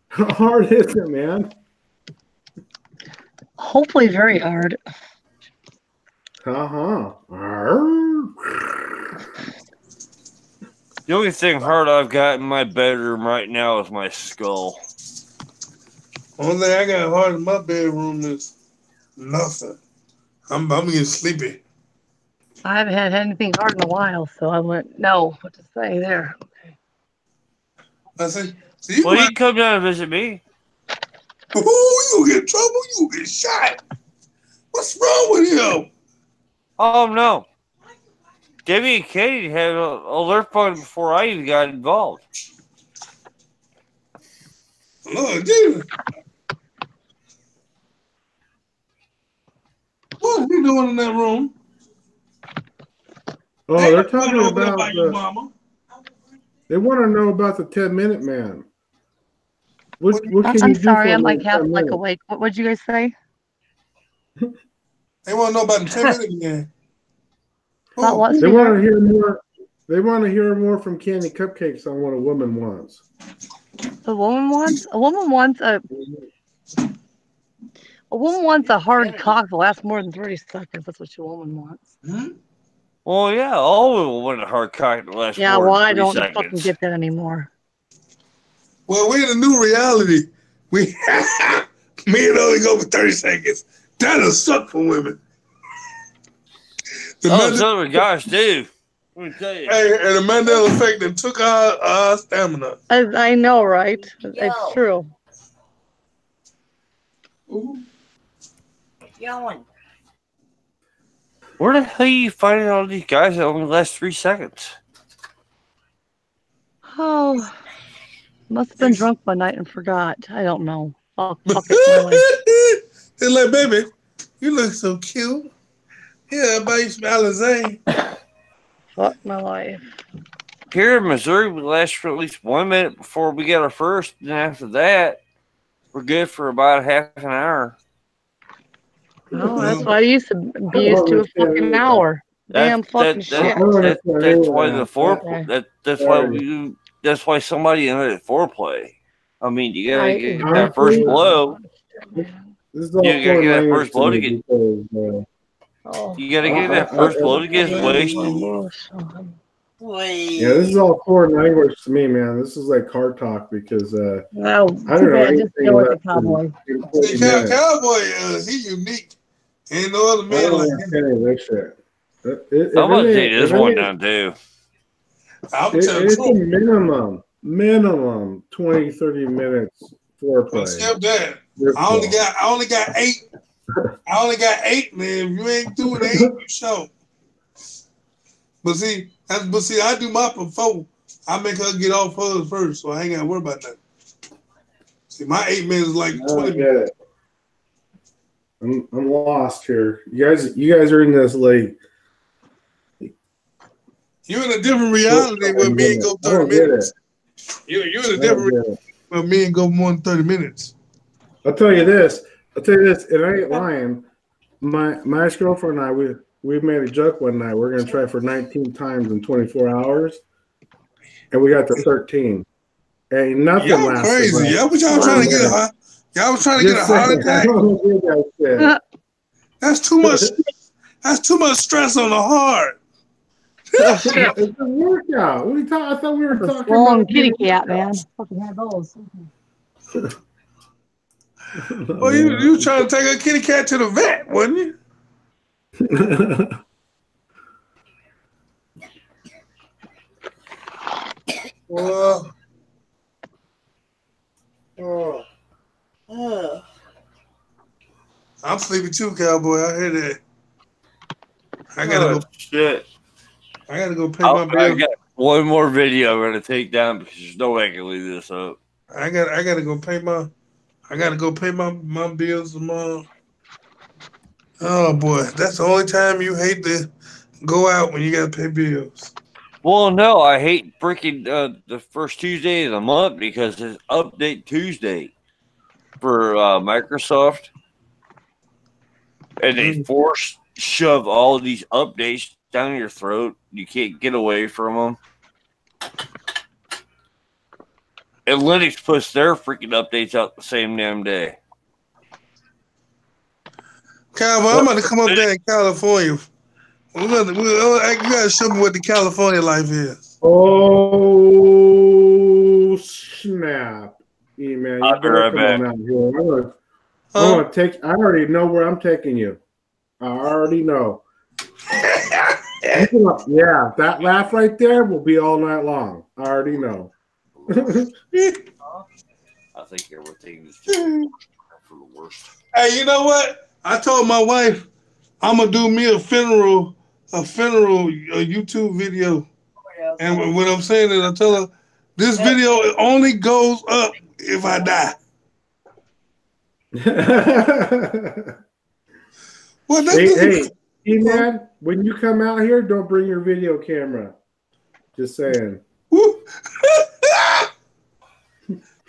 How hard is it, man? Hopefully very hard. Uh-huh. The only thing hard I've got in my bedroom right now is my skull. Only thing I got hard in my bedroom is nothing. I'm getting sleepy. I haven't had anything hard in a while, so I wouldn't know what to say there. Okay. I say, so you Well, you can come down and visit me. Ooh, you gonna get in trouble? You gonna get shot? What's wrong with him? Oh, no. Debbie and Katie had all their fun before I even got involved. Lord Jesus. What are you doing in that room? Oh, They they're don't wanna talking know about your mama. they want to know about the 10-minute man. What can I'm you do sorry, for I'm them like in half 10 like minutes? awake. What would you guys say? They want to know about the 10-minute game. About what, They want sweetheart? to hear more. They want to hear more from Candy Cupcakes on what a woman wants. A woman wants a hard cock that lasts more than 30 seconds. That's what your woman wants. Hmm? Well, yeah, all women want a hard cock that lasts Yeah, more well, than I 3 don't seconds. fucking get that anymore. Well, we're in a new reality. Me and only go for 30 seconds. That'll suck for women. So do guys too. Let me tell you. Hey, and the Mandela effect that took our stamina. I know, right? Yo. It's true. Ooh. Going. Where the hell are you finding all these guys that only last 3 seconds? Oh, must have been drunk one night and forgot. I don't know. Oh, fuck it, my life. They're like, baby, you look so cute. Yeah, I buy you some Alizé. Fuck my life. Here in Missouri, we last for at least 1 minute before we get our first, and after that, we're good for about half an hour. Oh, that's why I used to be used to a fucking hour. Damn fucking shit. That's why the Okay. that's why somebody ended foreplay. I mean, you gotta I- get that first blow. This is all You gotta foreign get that language first blow to me get. because, Oh, You gotta get that first blow to get wasted. Wait. yeah, this is all foreign language to me, man. This is like car talk because Well, I don't too know bad. Just anything deal with the less cowboy. than 40 See, minutes. Cowboy, he unique. Ain't no other I man don't like want him. any of this shit. I'm gonna take this one down too. I'm telling It's a you. minimum 20, 30 minutes foreplay. Skip that. I only got 8. I only got 8, man. If you ain't doing 8, you show. But see, I do my before. I make her get off hers first, so I ain't gotta worry about that. See, my 8 minutes is like 20 minutes. I'm lost here. You guys are in this like You're in a different reality where me and go 30 minutes. You're in a different reality where me and go more than 30 minutes. I'll tell you this, and I ain't lying. My ex-girlfriend and I, we made a joke one night. We're gonna try for 19 times in 24 hours, and we got to 13. Ain't nothing Y'all lasted. crazy. Y'all was trying to get a y'all was trying to get a heart attack. That's too much. That's too much stress on the heart. It's a workout. What are you talking? I thought we were talking Long about kitty cat, man. Fucking had those. Well, you trying to take a kitty cat to the vet, wasn't you? Well, I'm sleepy too, cowboy. I hear that. I gotta go. Shit. I gotta go pay my I bills. got one more video I'm gonna take down because there's no way I can leave this up. I gotta go pay my. I gotta go pay my bills tomorrow. Oh boy, that's the only time you hate to go out when you gotta pay bills. Well, no, I hate freaking the first Tuesday of the month because it's Update Tuesday for Microsoft, and they shove all of these updates down your throat. You can't get away from them. And Linux puts their freaking updates out the same damn day. Cowboy, I'm about to come up there in California. You gotta show me what the California life is. Oh snap! E-man, I'll be right back. out here. I'm gonna take. I already know where I'm taking you. I already know. Yeah, that laugh right there will be all night long. I already know. I think everything is just for the worst. Hey, you know what? I told my wife I'm gonna do me a funeral YouTube video. And what I'm saying is I tell her this video only goes up if I die. Well, hey, E-man, when you come out here, don't bring your video camera. Just saying.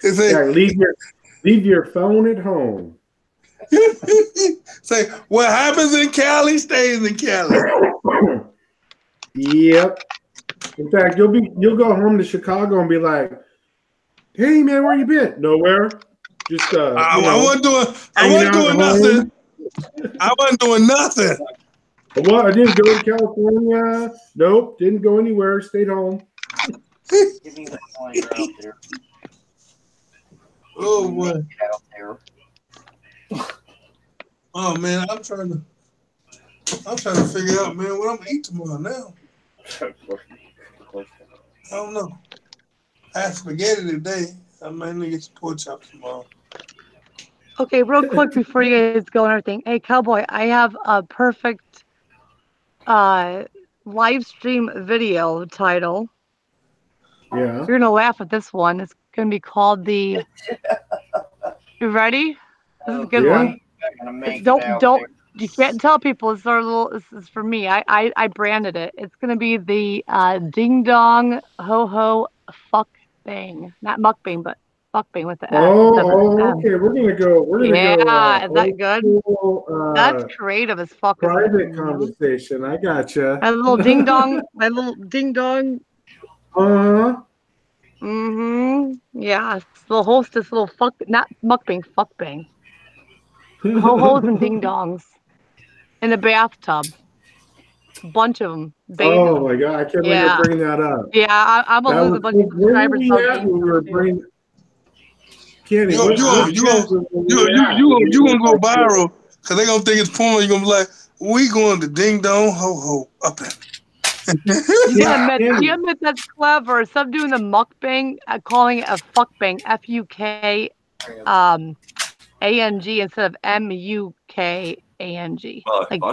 Leave your phone at home. Say what happens in Cali stays in Cali. Yep. In fact, you'll go home to Chicago and be like, "Hey man, where you been? Nowhere. Just I wasn't doing nothing. I wasn't doing nothing. What? I didn't go to California. Nope, didn't go anywhere. Stayed home. Give me that while you're out there. Oh boy. Out there. Oh man, I'm trying to figure out, man, what I'm gonna eat tomorrow now. I don't know. I had spaghetti today. I might need to get some pork chops tomorrow. Okay, real quick before you guys go and everything. Hey, Cowboy, I have a perfect live stream video title. Yeah. You're gonna laugh at this one. It's gonna be called the. You ready? This is a good Yeah. one. Don't you can't tell people it's our little. This is for me. I branded it. It's gonna be the ding dong ho ho fuck bang, not mukbang, but fuck bang with the S. Okay. We're gonna go. Yeah, is that Old good? school, That's creative as fuck, isn't it? private conversation. I gotcha. My little ding dong. My little ding dong. Uh-huh. Yeah, the hostess little fuck, not mukbang, fuck bang. Ho hos and ding dongs in a bathtub. Bunch of them. Bathing. Oh my god! I can't believe you're bringing that up. Yeah, I'm gonna lose a bunch of Where were subscribers. we at when we were bringing? Kenny, You gonna go viral because they gonna think it's porn. You gonna be like, we going to ding dong ho ho up there. You gotta admit that's clever. Stop doing the mukbang, calling it a fuckbang, FUK ANG instead of MUKANG. Like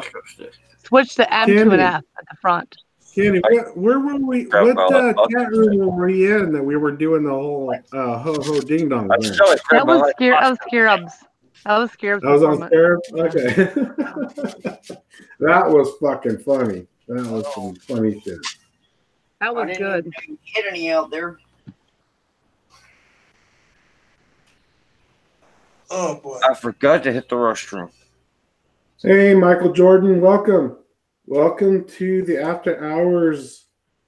switch the M to an F at the front. Kenny, where were we? What chat room were we in that we were doing the whole ho ho ding dong thing? That was scare. That was Scarabs. That was Scarabs. That was on Scarab. Okay, that was fucking funny. That was some funny shit. That was good. Get any out there? Oh boy! I forgot to hit the restroom. Hey, Michael Jordan, welcome. Welcome to the After Hours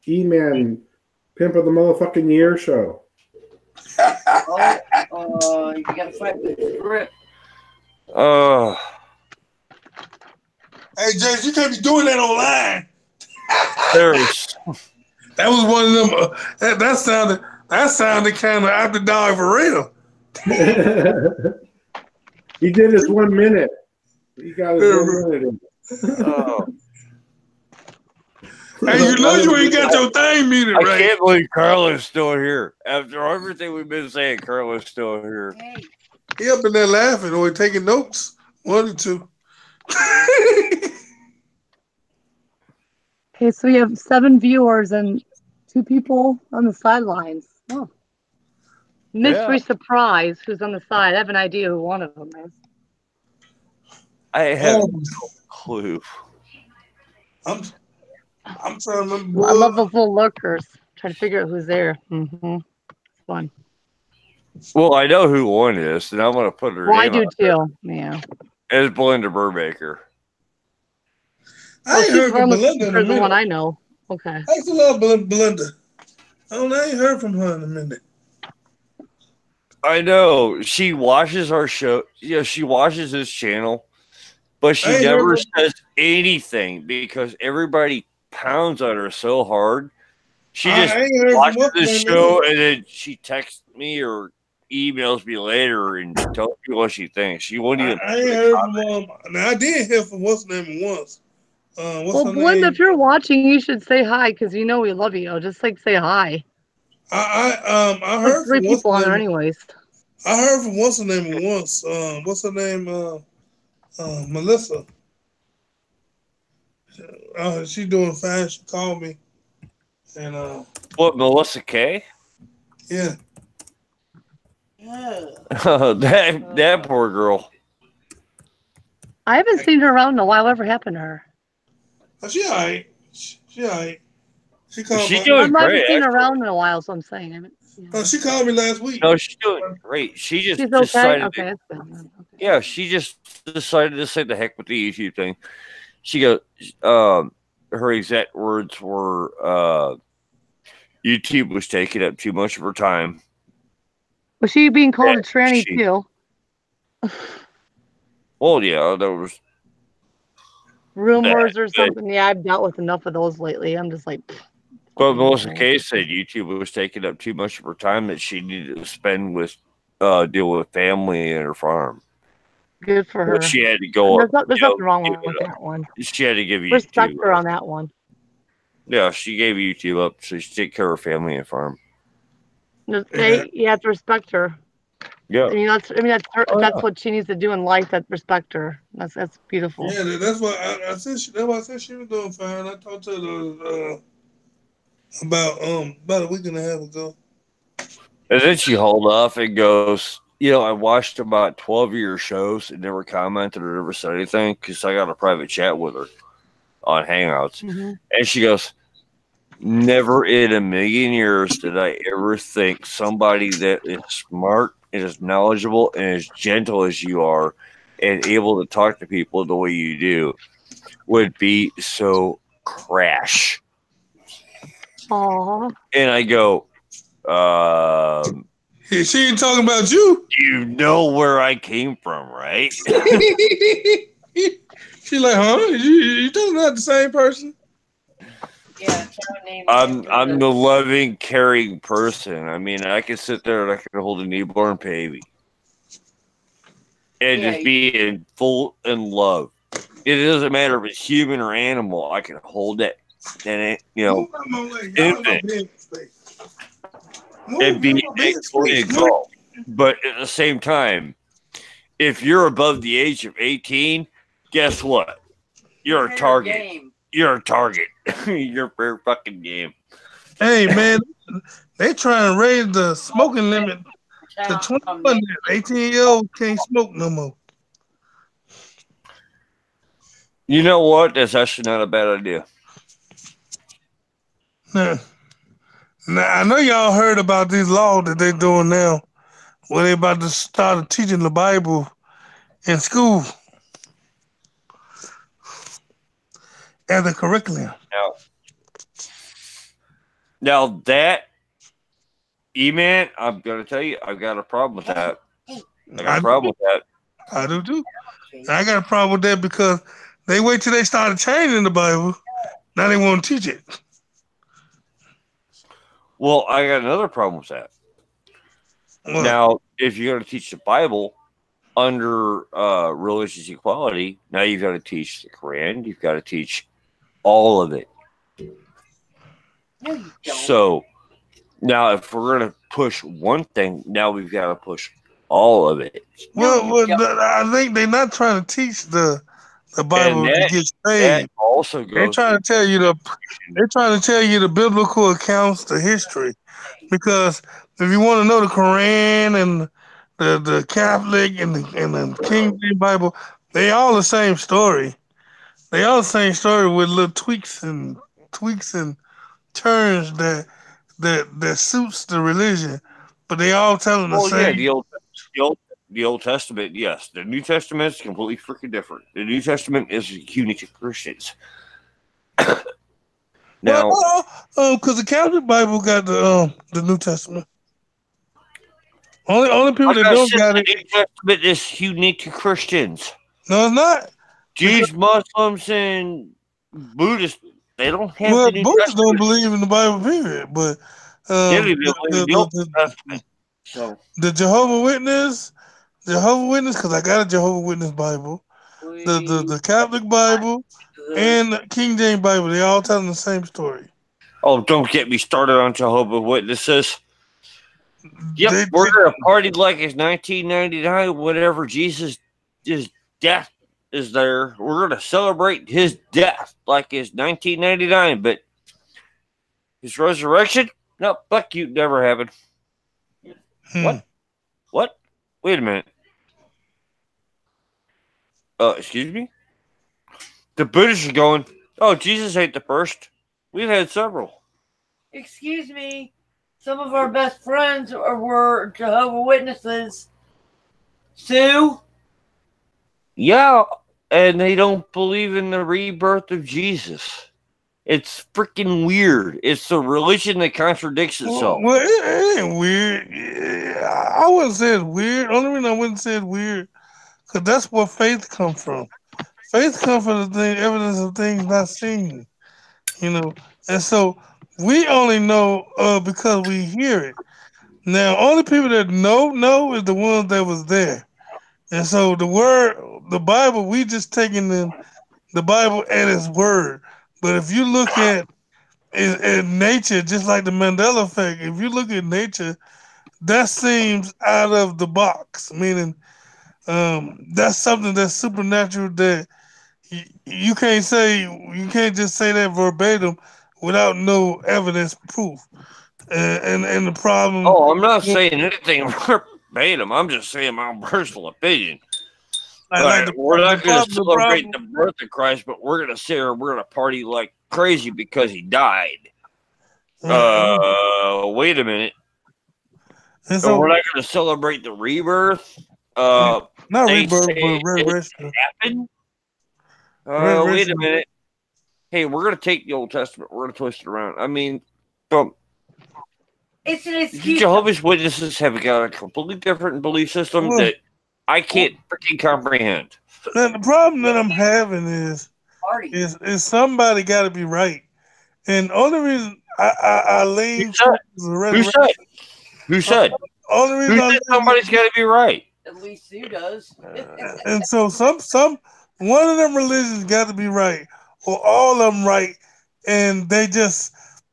E-Man Pimp of the Motherfucking Year show. You got to fight with the grip. Hey, James, you can't be doing that online. That was one of them. That sounded kind of after dog for real. He did his 1 minute. He got his 1 minute in. Hey, you know you ain't got your thing muted, right? I can't believe Carla's still here. After everything we've been saying, Carla's still here. He up in there laughing or taking notes. One or two. Okay, so we have 7 viewers and 2 people on the sidelines. Oh. Mystery surprise who's on the side. I have an idea who one of them is. I have no clue. I'm trying to remember. I love those little lurkers. Trying to figure out who's there. It's fun. Well, I know who one is, and I'm going to put her name I do too. Yeah. It's Belinda Burbaker. I ain't heard from Belinda in a minute. The one I know. Okay. I used to love Belinda. I ain't heard from her in a minute. I know. She watches our show. Yeah, she watches this channel, but she never says anything because everybody pounds on her so hard. She just watches the show and then she texts me or emails me later and tells me what she thinks. She won't even. I ain't heard from now I did hear from what's her name once. Well, Belinda, if you're watching, you should say hi because you know we love you. Just like say hi. I heard 3 people on there anyways. I heard from what's her name once. What's her name? Melissa. She doing fine. She called me. And what, Melissa K? Yeah. that poor girl. I haven't seen her around in a while. Whatever happened to her? She all right. She all right. She called me. I haven't seen her around in a while, so I'm saying. She called me last week. No, she's doing great. She's okay? decided. Okay. Yeah, she just decided to say the heck with the YouTube thing. She goes, her exact words were, YouTube was taking up too much of her time. Was she being called a tranny too? Well, yeah, there was rumors or something. Yeah, I've dealt with enough of those lately. I'm just like. But Melissa K said YouTube was taking up too much of her time that she needed to spend with deal with family and her farm. Good for her. She had to go up. There's nothing wrong with that one. She had to give Respect YouTube her up. on that one. Yeah, she gave YouTube up so she take care of her family and farm. Hey, you have to respect her. Yeah. That's her. Oh, That's yeah. what she needs to do in life. That respect her. That's beautiful. Yeah, that's why I said. That's why I said she was doing fine. I talked to her about a week and a half ago. And then she hauled off and goes, I watched about 12 of your shows and never commented or never said anything because I got a private chat with her on Hangouts. Mm-hmm. And she goes, never in a million years did I ever think somebody that is smart and as knowledgeable and as gentle as you are and able to talk to people the way you do would be so crash. Aww. And I go, Hey, she ain't talking about you. you know where I came from, right? She like, huh? You talking about the same person? Yeah, I'm the loving, caring person. I mean, I can sit there and I can hold a newborn baby and just be in full in love. It doesn't matter if it's human or animal. I can hold it, and it, infant, and be fully engulfed. But at the same time, if you're above the age of 18, guess what? You're a target. Game. You're a target. You're fair fucking game. Hey man, they trying to raise the smoking limit to 21. 18-year-olds can't smoke no more. You know what? That's actually not a bad idea. Now, I know y'all heard about this law that they're doing now, where they about to start teaching the Bible in school as a curriculum. Now that, E-Man, I'm going to tell you, I've got a problem with that. I got a problem with that. I do too. I got a problem with that because they wait till they started changing the Bible. Now they want to teach it. Well, I got another problem with that. What? Now, if you're going to teach the Bible under religious equality, now you've got to teach the Quran. You've got to teach all of it. No, you don't. So now, if we're going to push one thing, now we've got to push all of it. I think they're not trying to teach the Bible to get saved. That also goes. They're trying to tell you the biblical accounts, the history, because if you want to know the Quran and the Catholic and the King James Bible, they all the same story. They all the same story with little tweaks and turns that suits the religion, but they all telling the same. Yeah, the Old Testament, yes. The New Testament is completely freaking different. The New Testament is unique to Christians. Now, because the Catholic Bible got the New Testament. Only people that don't got it. The New Testament is unique to Christians. No, it's not. Jews, Muslims, and Buddhists, they don't have Well, the New Buddhists Testament. don't believe in the Bible, period. But the Jehovah Witness, because I got a Jehovah Witness Bible, the Catholic Bible, and the King James Bible, they all telling the same story. Oh, don't get me started on Jehovah Witnesses. Yep, we're going to party like it's 1999, whenever Jesus' death is there. We're going to celebrate his death like it's 1999, but his resurrection? No, fuck you, never happened. What? Wait a minute. Excuse me? The Buddhists are going, oh, Jesus ain't the first. We've had several. Excuse me. Some of our best friends were Jehovah Witnesses. Sue? Yeah, and they don't believe in the rebirth of Jesus. It's freaking weird. It's a religion that contradicts itself. Well, it ain't weird. Yeah, I wouldn't say it's weird. Only reason I wouldn't say it's weird, because that's where faith comes from. Faith comes from the evidence of things not seen. And so we only know because we hear it. Now, only people that know is the ones that was there. And so the Bible, we just taking the Bible at its word. But if you look at nature, just like the Mandela effect, if you look at nature, that seems out of the box. Meaning, that's something that's supernatural that you can't say. You can't just say that verbatim without no evidence proof. And the problem, Oh, I'm not saying anything verbatim. I'm just saying my own personal opinion. like We're not going to the celebrate problem, the birth of Christ, but we're going to sit here, we're going to party like crazy because he died. Wait a minute. and And we're so not going to celebrate the rebirth. not They rebirth, say but it resurrection. happened. Wait a Resurrection. minute. Hey, we're going to take the Old Testament. We're going to twist it around. I mean, It's an excuse. Jehovah's Witnesses have got a completely different belief system that I can't freaking comprehend. Now the problem that I'm having Party. is somebody got to be right, and the only reason I lean towards the Who resurrection. said? Who said? Only reason Who I said somebody's got to be right? At least Sue does. and so some one of them religions got to be right, or all of them right, and they just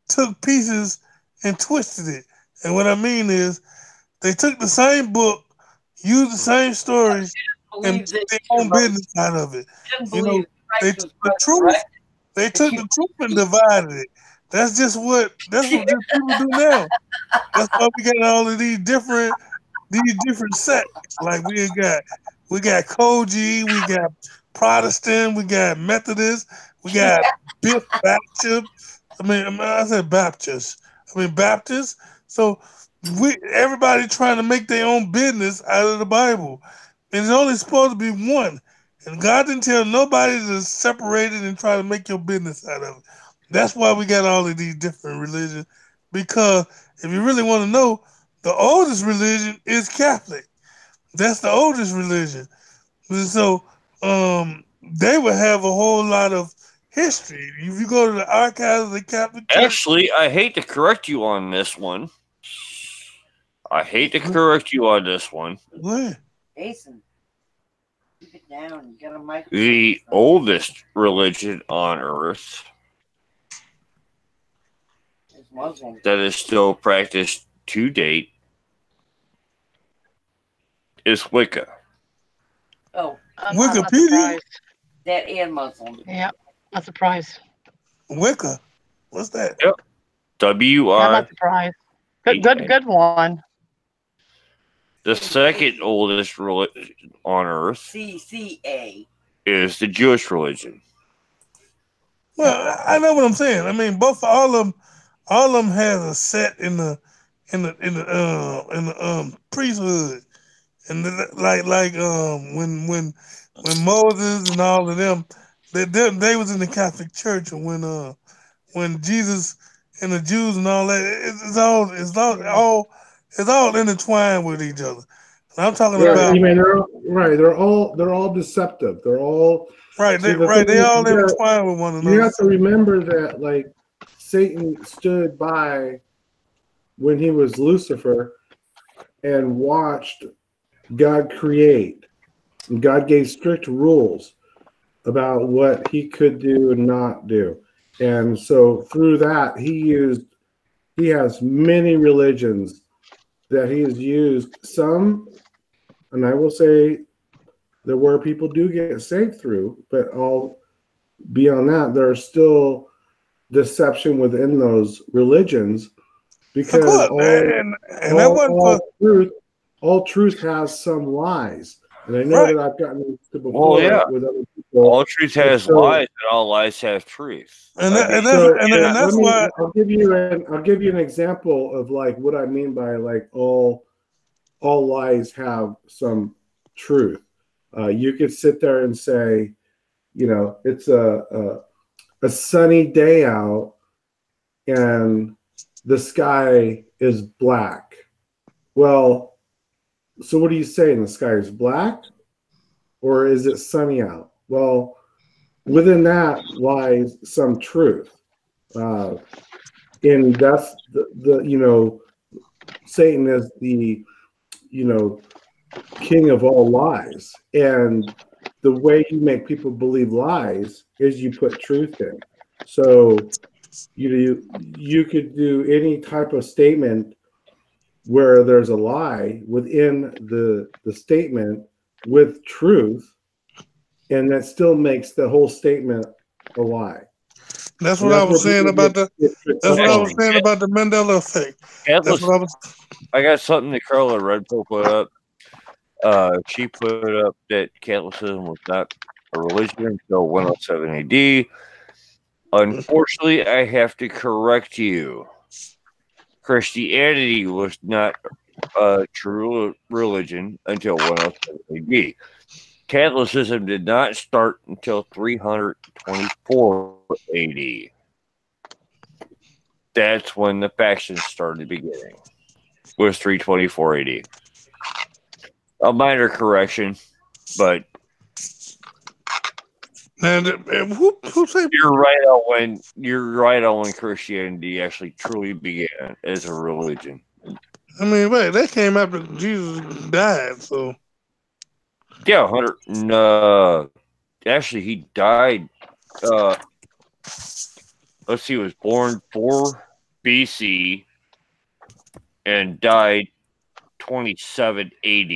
took pieces and twisted it. And what I mean is, they took the same book, used the same stories, and Believe took that their own business out of it. didn't You know, believe they Christ took was the truth. resurrected. They took the truth and divided it. That's what just people do now. That's why we got all of these different sects. Like we got Koji, we got Protestant, we got Methodist, we got Baptist. I said Baptist. Baptist. So everybody trying to make their own business out of the Bible, and it's only supposed to be one. And God didn't tell nobody to separate it and try to make your business out of it. That's why we got all of these different religions. Because if you really want to know, the oldest religion is Catholic. That's the oldest religion. And so they would have a whole lot of history. If you go to the archives of the Catholic Church. Actually, I hate to correct you on this one. Jason, keep it down. You got a microphone. The oldest religion on earth is Muslim. that is still practiced to date is Wicca. Oh, Wikipedia? That and Muslim. Yeah, I'm surprised. Wicca? What's that? Yep. W-I. I'm not surprised. Good one. The second oldest religion on earth CCA is the Jewish religion. Well, I know what I'm saying. I mean, all of them has a set in the priesthood, and when Moses and all of them, they was in the Catholic Church, and when Jesus and the Jews and all that, it's all intertwined with each other. And I'm talking about. I mean, they're all deceptive. They're all right. They all intertwined with one another. You have to remember that, like, Satan stood by when he was Lucifer and watched God create. And God gave strict rules about what he could do and not do. And so through that, he has many religions that he has used. Some, and I will say that where people do get saved through, but all beyond that, there's still deception within those religions, because all truth has some lies. And I know that I've gotten to before with other people. All truth has lies, and all lies have truth. And that's why I'll give you an example of like what I mean by like all lies have some truth. You could sit there and say, you know, it's a sunny day out and the sky is black. Well, so what are you saying? The sky is black, or is it sunny out? Well, within that lies some truth. And that's the Satan is the, king of all lies. And the way you make people believe lies is you put truth in. So you could do any type of statement where there's a lie within the statement with truth, and that still makes the whole statement a lie. That's And what I that's where was saying people about the. get tricked That's up what I was on. saying about the Mandela effect. That's what I was. I got something that Carla Redpool put up. She put up that Catholicism was not a religion until 107 AD. Unfortunately, I have to correct you. Christianity was not a true religion until 107 AD. Catholicism did not start until 324 AD. That's when the factions started beginning. Was 324 AD. A minor correction, but And who said? you're right on when Christianity actually truly began as a religion. I mean, wait, that came after Jesus died. So Yeah, 100. Actually, he died. Uh, let's see, he was born 4 BC and died 27 AD.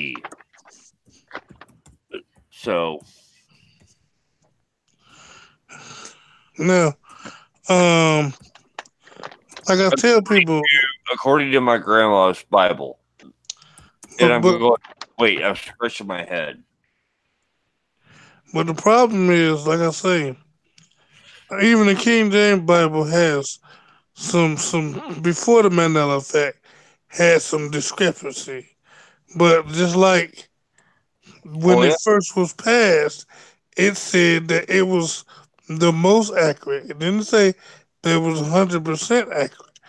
So now, like I tell people, according to my grandma's Bible, and I'm but going. Wait, I'm scratching my head. the problem is, like I say, even the King James Bible has some before the Mandela effect had some discrepancy. But just like when Oh it yeah. first was passed, it said that it was the most accurate. It didn't say that it was 100% accurate.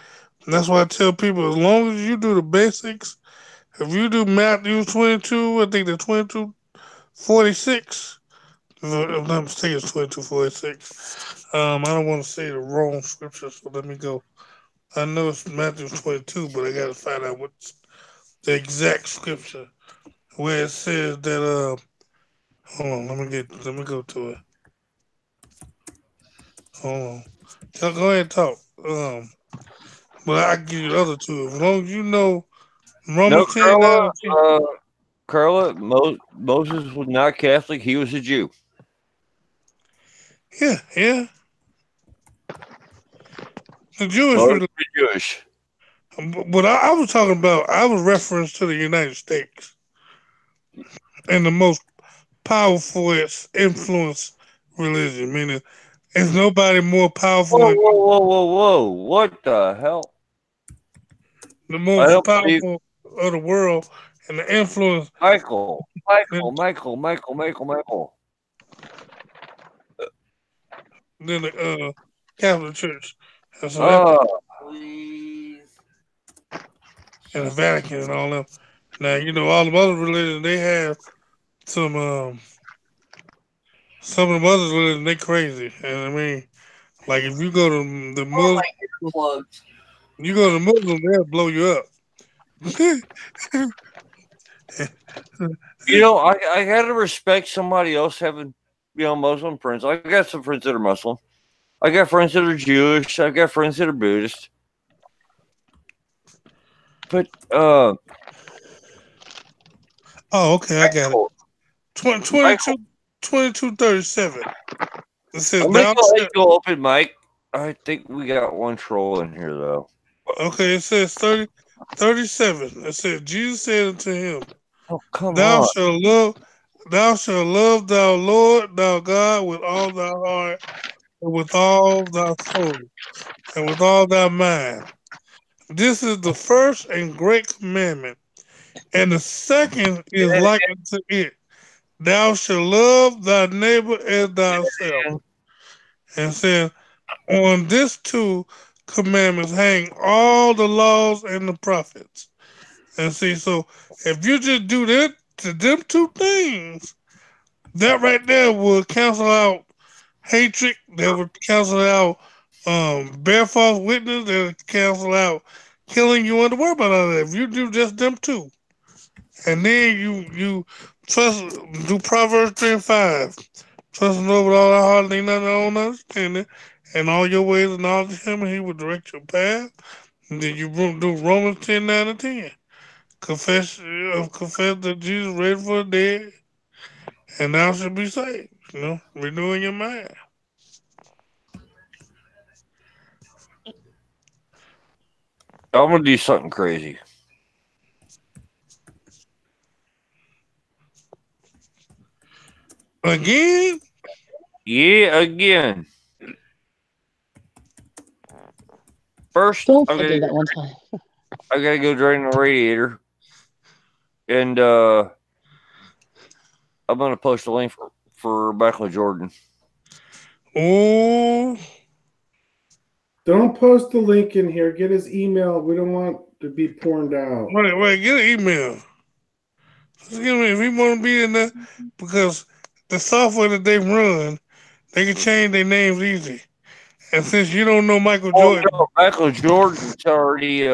And that's why I tell people, as long as you do the basics, if you do Matthew 22, I think the 22:46, if I'm not mistaken, it's 22:46. I don't want to say the wrong scripture, so let me go. I know it's Matthew 22, but I got to find out what's the exact scripture where it says that. Hold on, let me go to it. Hold on, go ahead and talk. But I give you the other two. As long as you know No, Romans 10 9 Carla. and 10. Carla. Moses was not Catholic. He was a Jew. Yeah, yeah. The Jewish Moses religion. was Jewish. But I was talking about, I was reference to the United States and the most powerful influence religion, meaning there's nobody more powerful Whoa, than whoa, whoa, whoa, whoa! What the hell? the I most don't believe powerful of the world and the influence Michael. than, Michael. Michael. Michael. Michael. Michael. than the Catholic Church. And so that Oh, Please. and the Vatican and all them. Now you know all the other religions they have some some of the other religions they crazy. And I mean, like if you go to the Or Muslim, my earplugs. you go to Muslim, they'll blow you up. I gotta respect somebody else having Muslim friends. I got some friends that are Muslim. I got friends that are Jewish. I got friends that are Buddhist. But Oh, okay, I got it. Michael, 22, 22:37. It says, I'm gonna thou go ahead shalt. and go open mic. I think we got one troll in here though. Okay, it says 37. It says, Jesus said unto him, Oh come Thou on! shalt love, thou shalt love thy Lord, thy God, with all thy heart, and with all thy soul, and with all thy mind. This is the first and great commandment. And the second is like unto it. Thou shalt love thy neighbor as thyself. And said, on this two commandments hang all the laws and the prophets. And see, so if you just do that to them two things, that right there will cancel out hatred, that would cancel out bear false witness, that would cancel out killing. You want to worry about all that. If you do just them two, and then you trust do Proverbs 3 and 5. Trust in the Lord with all our heart, and lean not on our own understanding, and all your ways acknowledge Him, and He will direct your path. And then you do Romans 10:9 and 10. Confess that Jesus raised for the dead, and thou shalt be saved. Renewing your mind. I'm gonna do something crazy. Again? Yeah, again. First, Don't I did that one time. I gotta go drain the radiator, and I'm gonna post a link for Michael Jordan. Oh, Don't post the link in here. Get his email. We don't want to be porned out. wait, get an email. Just give me if he want to be in there, because the software that they run, they can change their names easy. And since you don't know Michael Oh Jordan, no, Michael Jordan's already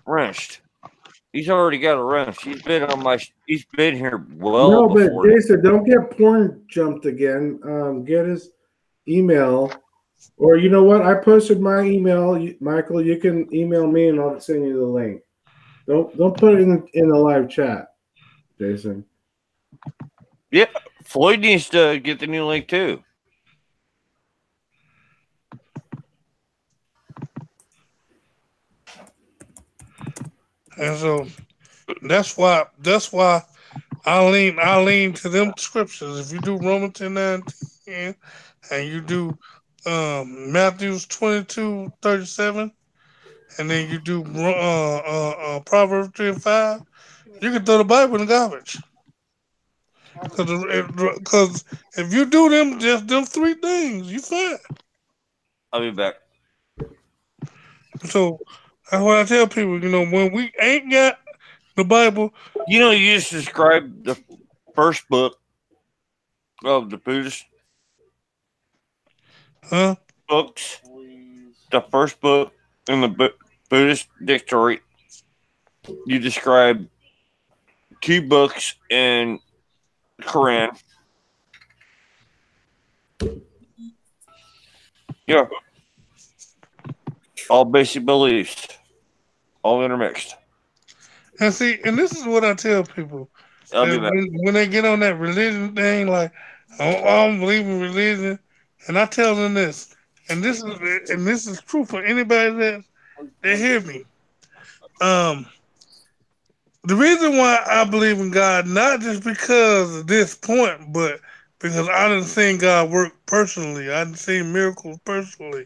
wrenched. He's already got a wrench. He's been on my. He's been here well No, but before. Jason, don't get porn jumped again. Get his email. Or you know what? I posted my email, Michael. You can email me, and I'll send you the link. Don't put it in the live chat, Jason. Yeah, Floyd needs to get the new link too. and so that's why I lean to them scriptures. If you do Romans 10:9 and 10, and you do Matthew 22:37, and then you do Proverbs 3 and 5, you can throw the Bible in the garbage. Because if you do just them three things, you fine. I'll be back. So that's what I tell people. When we ain't got the Bible, You just described the first book of the Buddhist huh? books. The first book in the Buddhist dictionary. You describe two books in the Quran. Yeah, all basic beliefs, all intermixed. And see, and this is what I tell people I'll that be back. when they get on that religion thing, like I don't believe in religion, and I tell them this, and this is true for anybody that hear me. Um, the reason why I believe in God, not just because of this point, but because I done seen God work personally. I done seen miracles personally.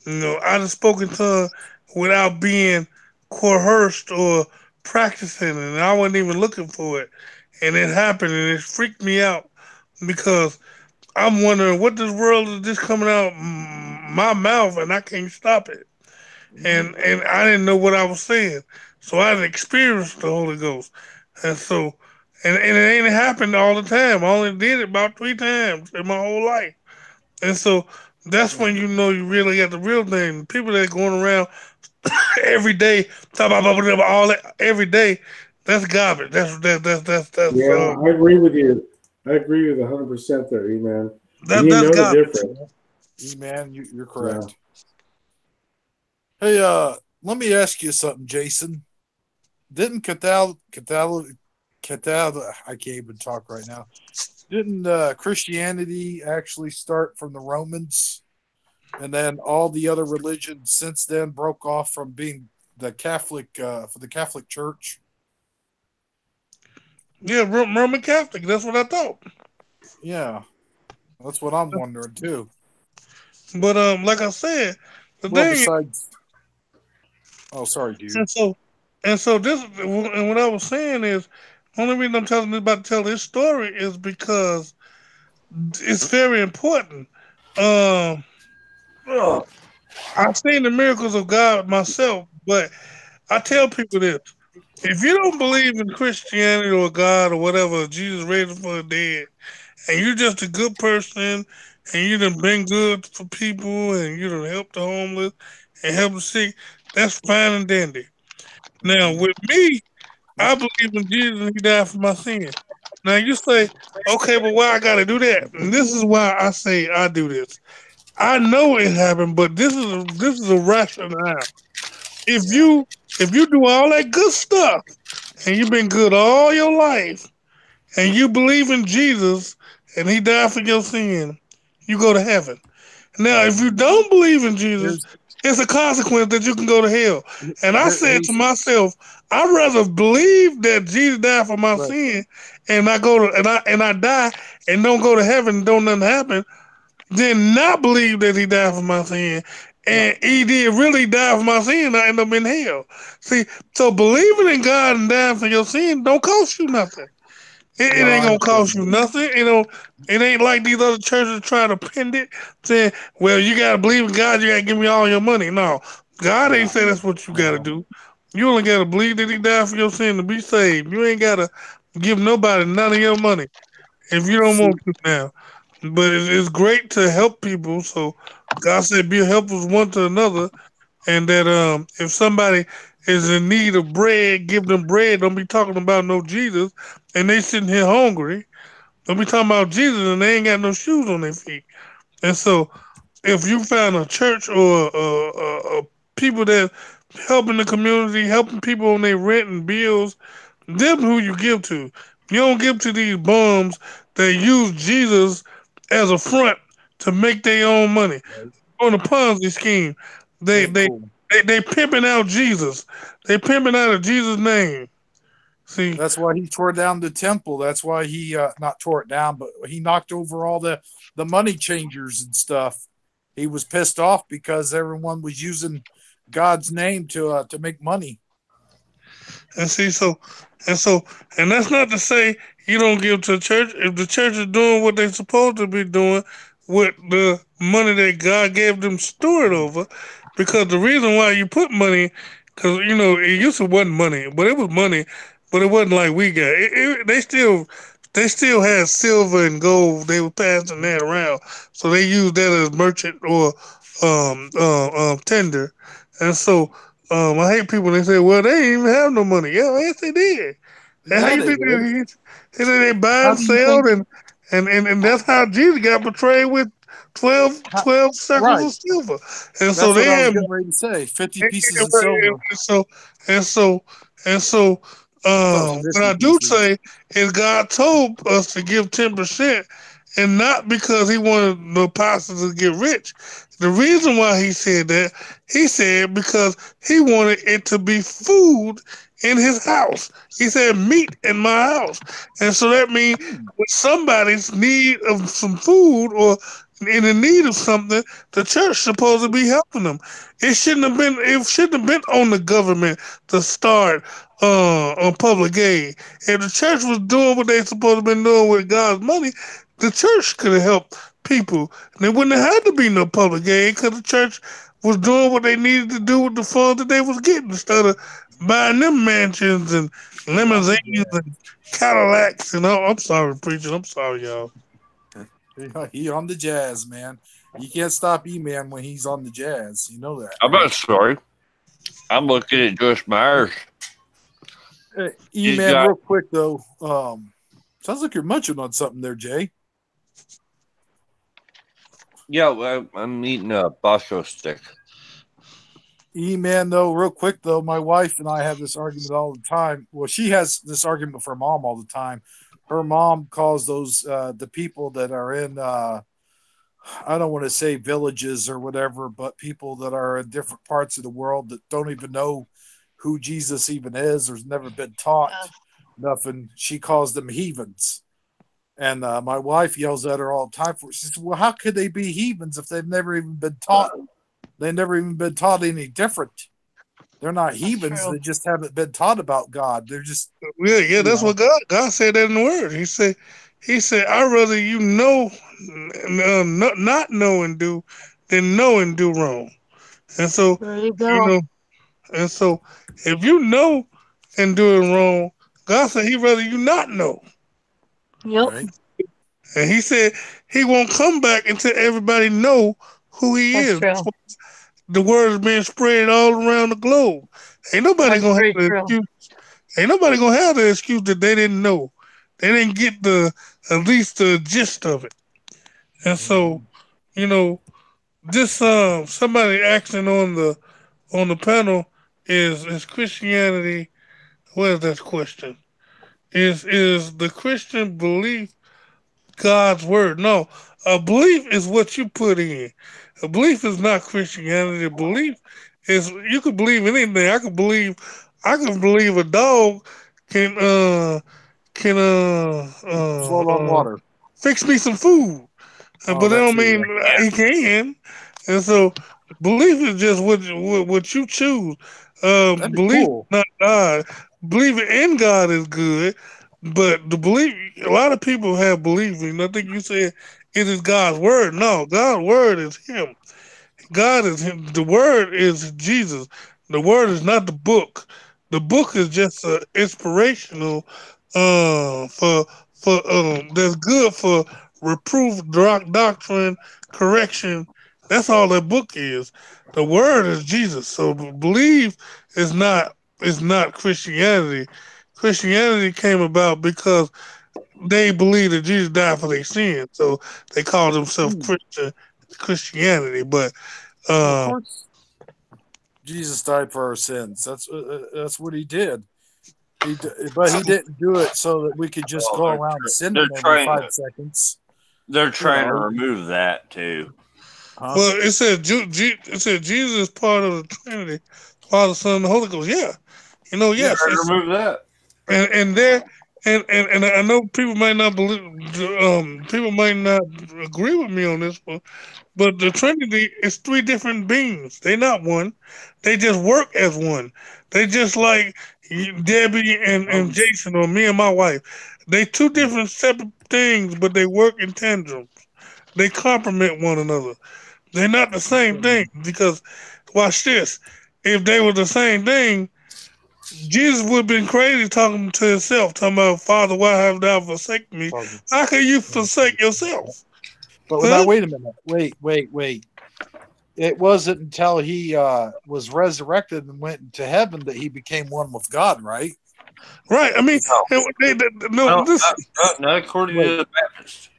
I done spoken tongue without being coerced or practicing, and I wasn't even looking for it. And it happened, and it freaked me out because I'm wondering what this world is just coming out my mouth, and I can't stop it. And I didn't know what I was saying, so I didn't experience the Holy Ghost, and so and it ain't happened all the time. I only did it about 3 times in my whole life, and so that's when you know you really got the real thing. People that going around every day talking about all that every day, that's garbage. That's Yeah, I agree with you. I agree with 100% there, man. And you that's know the garbage. difference. Man, you're Yeah. correct. Hey, let me ask you something, Jason. Didn't Cathal, I can't even talk right now. Didn't Christianity actually start from the Romans, and then all the other religions since then broke off from being the Catholic for the Catholic Church? Yeah, Roman Catholic. That's what I thought. Yeah, that's what I'm wondering too. But like I said, the Well, thing is, besides, oh, sorry, dude. and so and so this and what I was saying is, only reason I'm telling you about to tell this story is because it's very important. Um, Ugh. I've seen the miracles of God myself, but I tell people this: if you don't believe in Christianity or God or whatever, Jesus raised from the dead, and you're just a good person, and you done been good for people, and you done helped the homeless and help the sick, that's fine and dandy. Now with me, I believe in Jesus and he died for my sin. Now you say, okay, but why I gotta do that? And this is why I say I do this. I know it happened, but this is a rationale. If you if you do all that good stuff and you've been good all your life and you believe in Jesus and he died for your sin, you go to heaven. Now, if you don't believe in Jesus, Here's it's a consequence that you can go to hell. And I here, said to here's myself, I'd rather believe that Jesus died for my right. sin and I go to and I die and don't go to heaven and don't nothing happen than not believe that he died for my sin. No, And he did really die for my sin, I end up in hell. See, so believing in God and dying for your sin don't cost you nothing. It no, ain't I gonna understand cost you that. nothing. It ain't like these other churches trying to pin it, saying, "Well, you gotta believe in God. You gotta give me all your money." No, God ain't No, saying that's what you gotta no, do. You only gotta believe that He died for your sin to be saved. You ain't gotta give nobody none of your money if you don't see, want to now. But it's great to help people. So God said, "Be helpers one to another." And that if somebody is in need of bread, give them bread. Don't be talking about no Jesus, and they sitting here hungry. Don't be talking about Jesus and they ain't got no shoes on their feet. And so, if you find a church or people that helping the community, helping people on their rent and bills, them who you give to. You don't give to these bums that use Jesus as a front to make their own money right? on a Ponzi scheme. They Ain't they cool. they pimping out Jesus. They pimping out of Jesus' name. See, That's why he tore down the temple. That's why he not tore it down, but he knocked over all the money changers and stuff. He was pissed off because everyone was using God's name to make money. and see, so, and that's not to say you don't give to the church. If the church is doing what they're supposed to be doing with the money that God gave them steward over, because the reason why you put money, because it used to wasn't money, but it was money, but it wasn't like we got. They still had silver and gold. They were passing that around, so they used that as merchant or tender, and so. I hate people. They say, "Well, they didn't even have no money." Yeah, yes, they did. That's how Yeah, you they think did. they buy How and do you sell, think? and that's how Jesus got betrayed with 12, How, 12 shekels right. of silver, and so That's they what I was had getting ready to say. 50 and, pieces of silver. so and so and so I thought it was what 50 I do pieces. say is God told us to give 10%, and not because he wanted the apostles to get rich. The reason why he said that, he said because he wanted it to be food in his house. He said meat in my house. And so that means Hmm. when somebody's need of some food or in the need of something, the church supposed to be helping them. It shouldn't have been on the government to start on public aid. If the church was doing what they supposed to been doing with God's money, the church could have helped people. And there wouldn't have had to be no public aid because the church was doing what they needed to do with the funds that they was getting instead of buying them mansions and He on limousines the jazz. and Cadillacs and all. I'm sorry, preacher. I'm sorry, y'all. He on the jazz, man. You can't stop E-Man when he's on the jazz. You know that, I'm right? not sorry. I'm looking at Joyce Myers. She's E-Man, got real quick though. Sounds like you're munching on something there, Jay. yeah. I'm eating a Bosco stick. E-Man, though, real quick though, my wife and I have this argument all the time. Well, she has this argument with her mom all the time. Her mom calls those the people that are in I don't want to say villages or whatever, but people that are in different parts of the world that don't even know who Jesus even is or has never been taught Yeah. nothing. She calls them heathens. And my wife yells at her all the time for it. She says, "Well, how could they be heathens if they've never even been taught? They've never even been taught any different. They're not That's heathens. true. They just haven't been taught about God. They're just, Yeah, you that's know, what God said that in the word. He said, I'd rather you know, not know and do, than know and do wrong. And so, There you you go. know, and so if you know and doing wrong, God said He'd rather you not know. Yep. right? And He said He won't come back until everybody know who He That's is. That's true. why the word is being spread all around the globe. Ain't nobody That's gonna have very an true. excuse. Ain't nobody gonna have the excuse that they didn't know. They didn't get the at least the gist of it. And so, Mhm. you know, this somebody asking on the panel is Christianity. What is that question? Is the Christian belief God's word? No, a belief is what you put in. A belief is not Christianity. A belief is you can believe anything. I can believe a dog can can Float on water. fix me some food. Oh, But that that don't too. mean Yeah. he can. And so belief is just what you choose. That'd be Belief is cool. not God. Believing in God is good, but the belief a lot of people have belief, and I think you said it is God's word. No, God's word is Him. God is him. The word is Jesus. The word is not the book. The book is just inspirational for that's good for reproof, doctrine, correction. That's all that book is. The word is Jesus. So believe is not Christianity. Christianity came about because they believe that Jesus died for their sins. So they call themselves Hmm. Christianity. But Well, of uh, course, Jesus died for our sins. That's what he did. But he didn't do it so that we could just Well, go around they're sinning every trying 5 seconds. they're You trying to know, remove that too. huh? well, it said Jesus is part of the Trinity, Father, Son, and the Holy Ghost. Yeah, They're yes, trying to remove that. and there, and I know people might not believe, people might not agree with me on this one, but the Trinity is three different beings. They not one. They just work as one. They just like Debbie and Um, Jason or me and my wife. They two different separate things, but they work in tandem. They complement one another. They're not the same thing because watch this. If they were the same thing, Jesus would have been crazy talking to himself, talking about Father, why have thou forsaken me? How can you forsake yourself? but now, Huh? wait a minute. Wait. It wasn't until he was resurrected and went into heaven that he became one with God, right? Right. I mean, No, no, no, this, not according to Wait, the Baptist.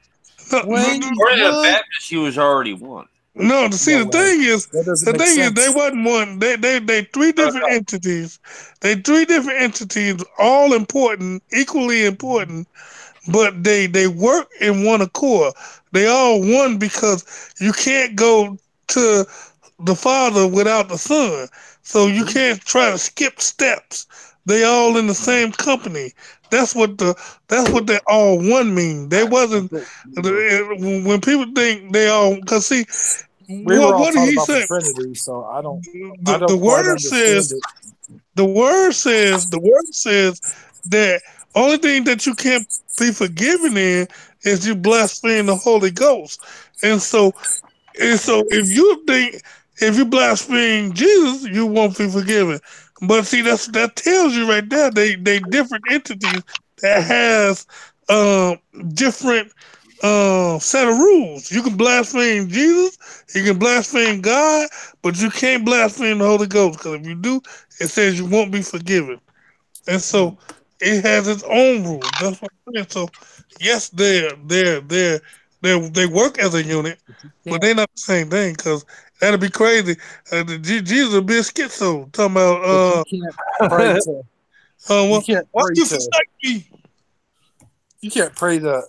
no, when According to the what? Baptist, he was already one. no. See, No the way. thing is, That doesn't the make thing is, they sense. wasn't one. They three No, different entities. They three different entities, all important, equally important, but they work in one accord. They all one because you can't go to the Father without the Son. So you True. can't try to skip steps. They all in the same company. That's what the that's what they all one mean. They wasn't when people think they all because see We were all what did taught he about the say? Trinity, so I The don't quite word understand says it. the word says that only thing that you can't be forgiven in is you blaspheme the Holy Ghost. And so if you blaspheme Jesus, you won't be forgiven. But see, that tells you right there they different entities that has um different set of rules. You can blaspheme Jesus, you can blaspheme God, but you can't blaspheme the Holy Ghost because if you do, it says you won't be forgiven. And Hmm. so it has its own rules. That's what I'm saying. So yes, they work as a unit, But you but can't. they're not the same thing because that'd be crazy. Jesus would be a schizo talking about But you can't pray no. to. You well, can't why pray you to. forsake me? You can't pray to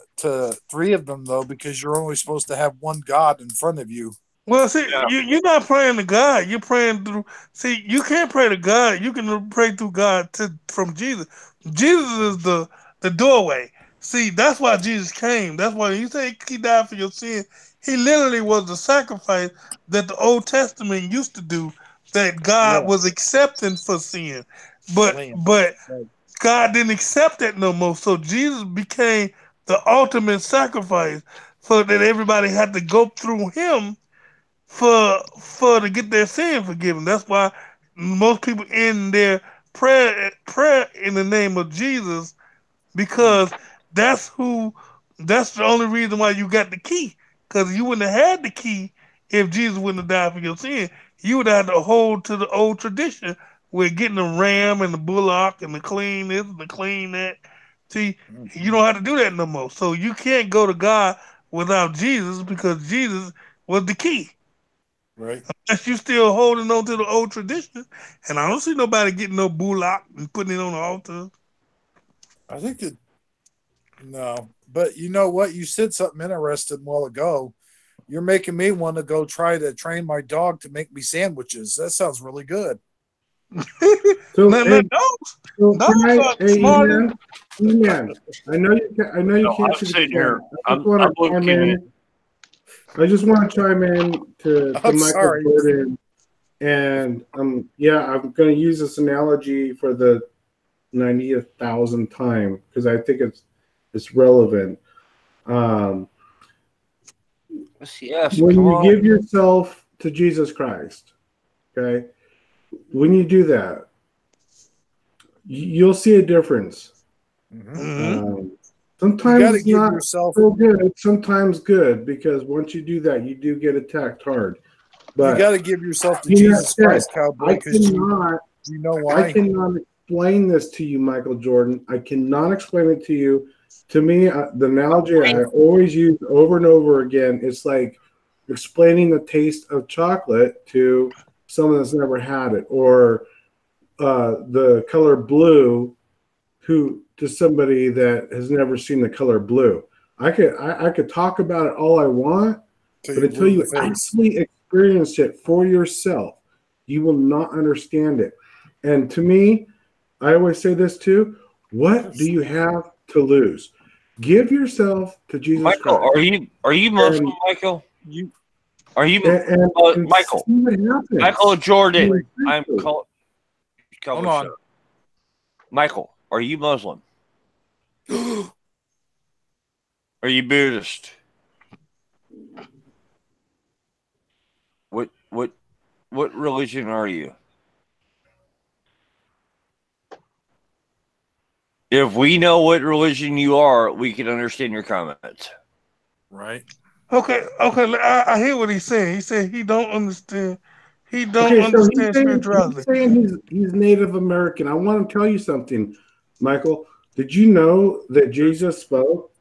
three of them though, because you're only supposed to have one God in front of you. Well, see, Yeah. you're not praying to God. You're praying through. See, you can't pray to God. You can pray through God from Jesus. Jesus is the doorway. See, that's why Jesus came. That's why he said he died for your sin. He literally was the sacrifice that the Old Testament used to do. That God Yeah, was accepting for sin, the but Lamb. but Right. God didn't accept that no more. So Jesus became the ultimate sacrifice, so that everybody had to go through Him for to get their sin forgiven. That's why most people end their prayer in the name of Jesus Hmm. because that's who that's the only reason why you got the key. Because you wouldn't have had the key if Jesus wouldn't have died for your sin. You would have had to hold to the old tradition with getting the ram and the bullock and the clean this and the clean that. See, you don't have to do that no more. So you can't go to God without Jesus because Jesus was the key. Right. Unless you still holding on to the old tradition, and I don't see nobody getting no bullock and putting it on the altar. I think that no, but you know what? You said something interesting a while ago. You're making me want to go try to train my dog to make me sandwiches. That sounds really good. So, No, hey, so dogs can I, are hey, smart. man, I know you can, I know you No, can't I'm see the sitting chat. here. I just I'm want to chime looking at. in. I just want to chime in to I'm Michael sorry. Jordan, and yeah, I'm going to use this analogy for the 90,000th time because I think it's relevant. Yes, When come you on. give yourself to Jesus Christ, okay, when you do that, you'll see a difference. Mm-hmm. Sometimes You got to it's give not yourself. so good. It's sometimes good because once you do that, you do get attacked hard. You got But to give yourself to you know, Jesus Christ, cowboy, I because cannot. you know I why. cannot explain this to you, Michael Jordan. I cannot explain it to you. To me, the analogy I always use over and over again is like explaining the taste of chocolate to someone that's never had it, or the color blue who to somebody that has never seen the color blue. I could talk about it all I want, Till but you until blue in you the face. actually experience it for yourself, you will not understand it. And to me, I always say this too: what do you have to lose? Give yourself to Jesus Michael, Christ, are you Muslim, Michael? You Are you and see Michael? what happens. Michael Jordan. I'm Seriously. calling. hold on. Michael, are you Muslim? Are you Buddhist? What what what religion are you? If we know what religion you are, we can understand your comments. Right. Okay. I hear what he's saying. He said he don't understand. He don't Okay, so understand he's spirituality. saying he's Native American. I want to tell you something, Michael. Did you know that Jesus spoke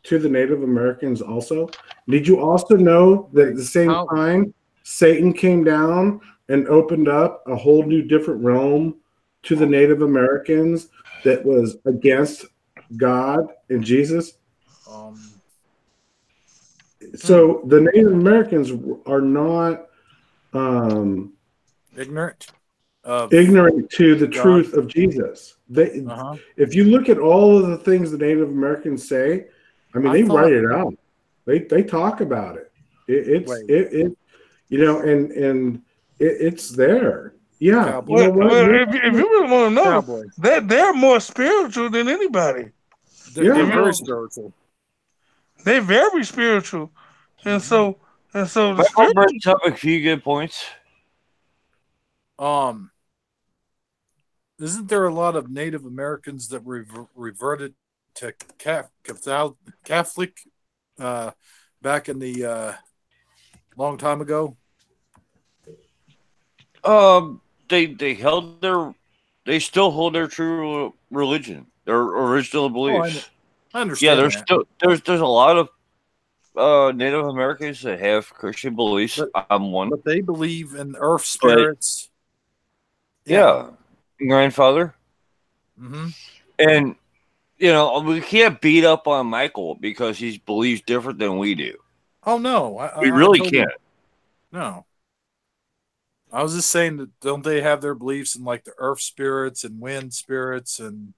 to the Native Americans also? Did you also know that at the same How time Satan came down and opened up a whole new different realm to the Native Americans that was against God and Jesus? um So the Native Americans are not um, ignorant of ignorant to the God. truth of Jesus. Uh-huh. If you look at all of the things the Native Americans say, I mean, I they thought write it out. They talk about it. It's wait, it you know, and it's there. Yeah, you cowboy. know what? If you really want to know, Cowboy. they're more spiritual than anybody. They're If Yeah, very you, spiritual. they're very spiritual, and Hmm. so the Michael spiritual. brings up a few good points. Um isn't there a lot of Native Americans that reverted to Catholic uh back in the long time ago? Um, they still hold their true religion, their original Oh, beliefs. I Yeah, understand that. there's a lot of Native Americans that have Christian beliefs. But I'm one, but they believe in earth but spirits. Yeah. yeah, grandfather, Hmm. and we can't beat up on Michael because he believes different than we do. Oh no, We I really totally can't. no. I was just saying that don't they have their beliefs in like the earth spirits and wind spirits and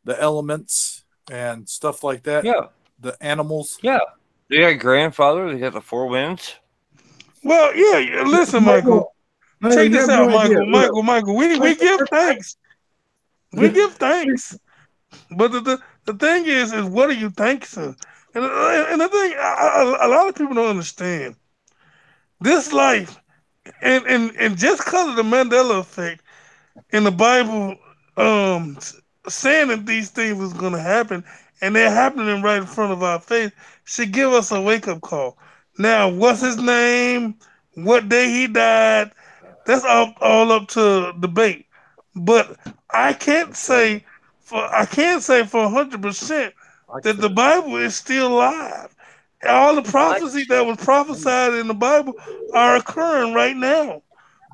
the elements and stuff like that? Yeah, The animals. yeah. They got grandfather. They got the four winds. Well, yeah. Listen, Michael. Michael, Check you this have out, no idea. Look, Michael. We give thanks. We give thanks. But the thing is what are you thankful? And the thing, a lot of people don't understand this life, and just because of the Mandela effect in the Bible, saying that these things was going to happen, and they're happening right in front of our face, should give us a wake up call. Now, what's his name? What day he died? That's all up to debate. but I can't say for 100% that the Bible is still alive. All the prophecy that was prophesied in the Bible are occurring right now,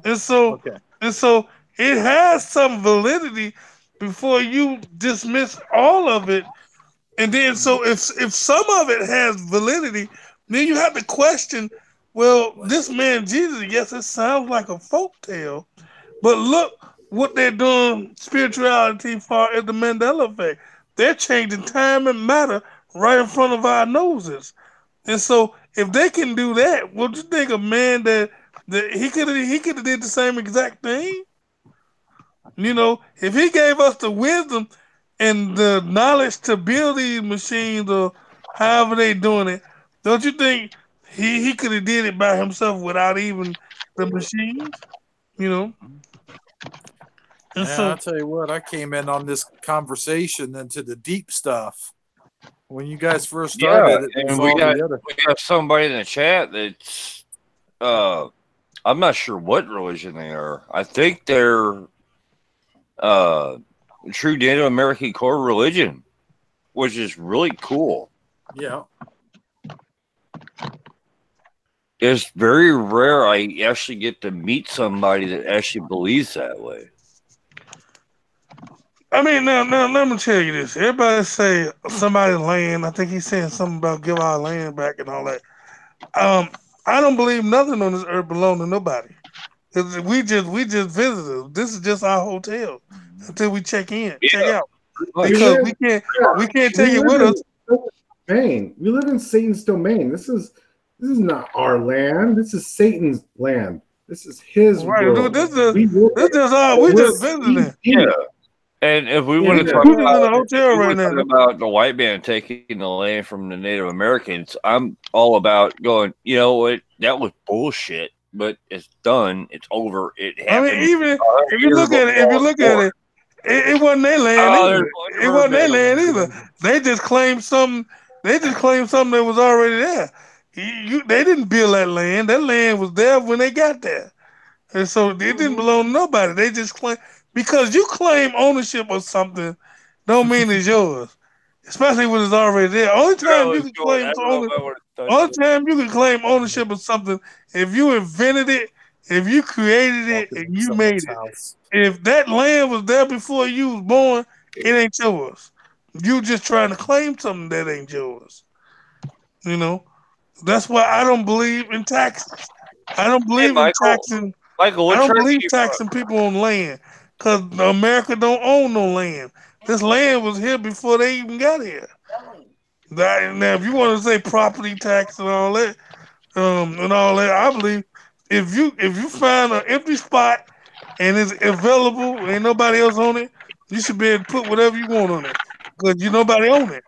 and so Okay. and so it has some validity before you dismiss all of it. And then, so if some of it has validity, then you have to question. Well, this man Jesus, yes, it sounds like a folk tale, but look what they're doing spirituality far as the Mandela effect. They're changing time and matter right in front of our noses. And so, if they can do that, what do you think a man that he could have did the same exact thing? You know, if he gave us the wisdom and the knowledge to build these machines or however they doing it, don't you think he could have did it by himself without even the machines? You know, and Yeah, I'll so tell you what, I came in on this conversation into the deep stuff. When you guys first Yeah, started, it was and all the other. we got somebody in the chat that's I'm not sure what religion they are. I think they're true Native American core religion, which is really cool. Yeah. It's very rare I actually get to meet somebody that actually believes that way. I mean, now let me tell you this. Everybody say somebody's land. I think he's saying something about give our land back and all that. I don't believe nothing on this earth belongs to nobody. 'Cause we just visitors. This is just our hotel until we check Yeah, out, We because live, we can't we take it live with in us. Satan's domain. We live in Satan's domain. This is not our land. This is Satan's land. This is his Right, dude. world. This is We live this in just all it. we We're just visiting. he's in yeah. it. And if we In want to it. talk We just in a about hotel right now. the white man taking the land from the Native Americans, I'm all about going. You know what? That was bullshit, but it's done. It's over. It I mean, happened even 100 if you years look at it, before. it wasn't their land Oh, either. there's It never wasn't their been. land either. They just claimed something. They just claimed something that was already there. They didn't build that land. That land was there when they got there. And so it didn't belong to nobody. They just claim, because you claim ownership of something don't mean it's yours. Especially when it's already there. No, it's yours. I don't know if I want to touch Only it. time you can claim ownership of something if you invented it, if you created it Walking and in you made someone's it. house. If that land was there before you was born, it ain't yours. You just trying to claim something that ain't yours. You know? That's why I don't believe in taxes. I don't Hey, believe in Michael. taxing. Michael, I what don't tribe are believe you from? taxing people on land, because America don't own no land. This land was here before they even got here. Now, if you want to say property tax and all that, I believe if you find an empty spot and it's available, ain't nobody else on it, you should be able to put whatever you want on it, because you nobody own it.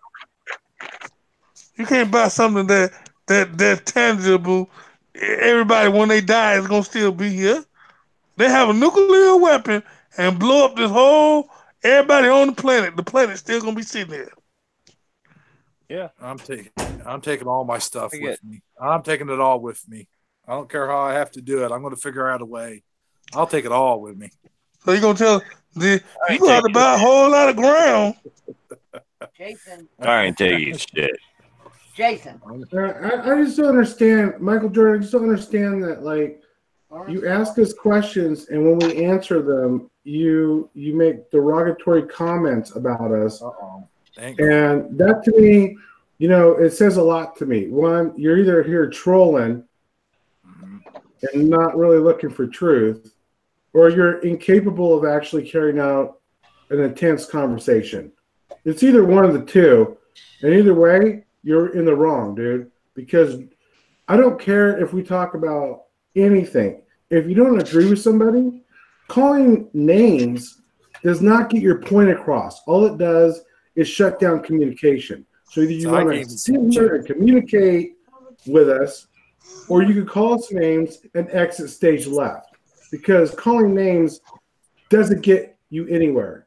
You can't buy something that tangible. Everybody, when they die, is gonna still be here. They have a nuclear weapon and blow up this whole everybody on the planet. The planet's still gonna be sitting there. Yeah, I'm taking all my stuff I get. with me. I'm taking it all with me. I don't care how I have to do it. I'm going to figure out a way. I'll take it all with me. So you gonna tell I you ain't gonna have to taking. buy a whole lot of ground. Jason. I ain't taking shit. Jason. I just don't understand, Michael Jordan. I just don't understand that. Like, you ask us questions, and when we answer them, you make derogatory comments about us, and that to me, it says a lot to me. One, you're either here trolling and not really looking for truth, or you're incapable of actually carrying out an intense conversation. It's either one of the two, and either way, you're in the wrong, dude. Because I don't care if we talk about anything. If you don't agree with somebody, calling names does not get your point across. All it does is shut down communication. So either you want to sit here and communicate with us, or you could call us names and exit stage left. Because calling names doesn't get you anywhere.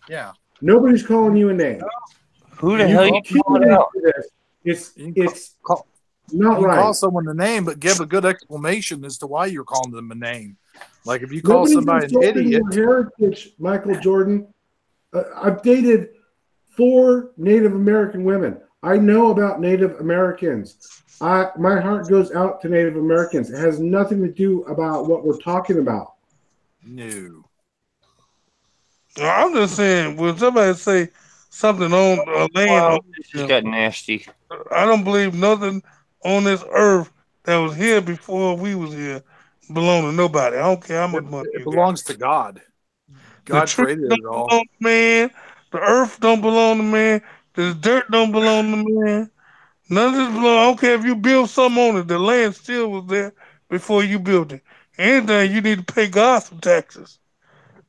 Yeah. Nobody's calling you a name. Who the hell you calling out? It's You not can right. call someone a name, but give a good explanation as to why you're calling them a name. Like if you call Nobody's somebody an insulting idiot, your heritage, Michael Jordan. I've dated 4 Native American women. I know about Native Americans. My heart goes out to Native Americans. It has nothing to do about what we're talking about. no. I'm just saying, when somebody say something on land, Wow, this just got nasty. I don't believe nothing on this earth that was here before we was here belong to nobody. I don't care how much money It you got. belongs to God. The God tree created don't it all. belong to man. The earth don't belong to man. The dirt don't belong to man. None of this belong. I don't care if you build something on it. The land still was there before you built it. Anything you need to pay God some taxes.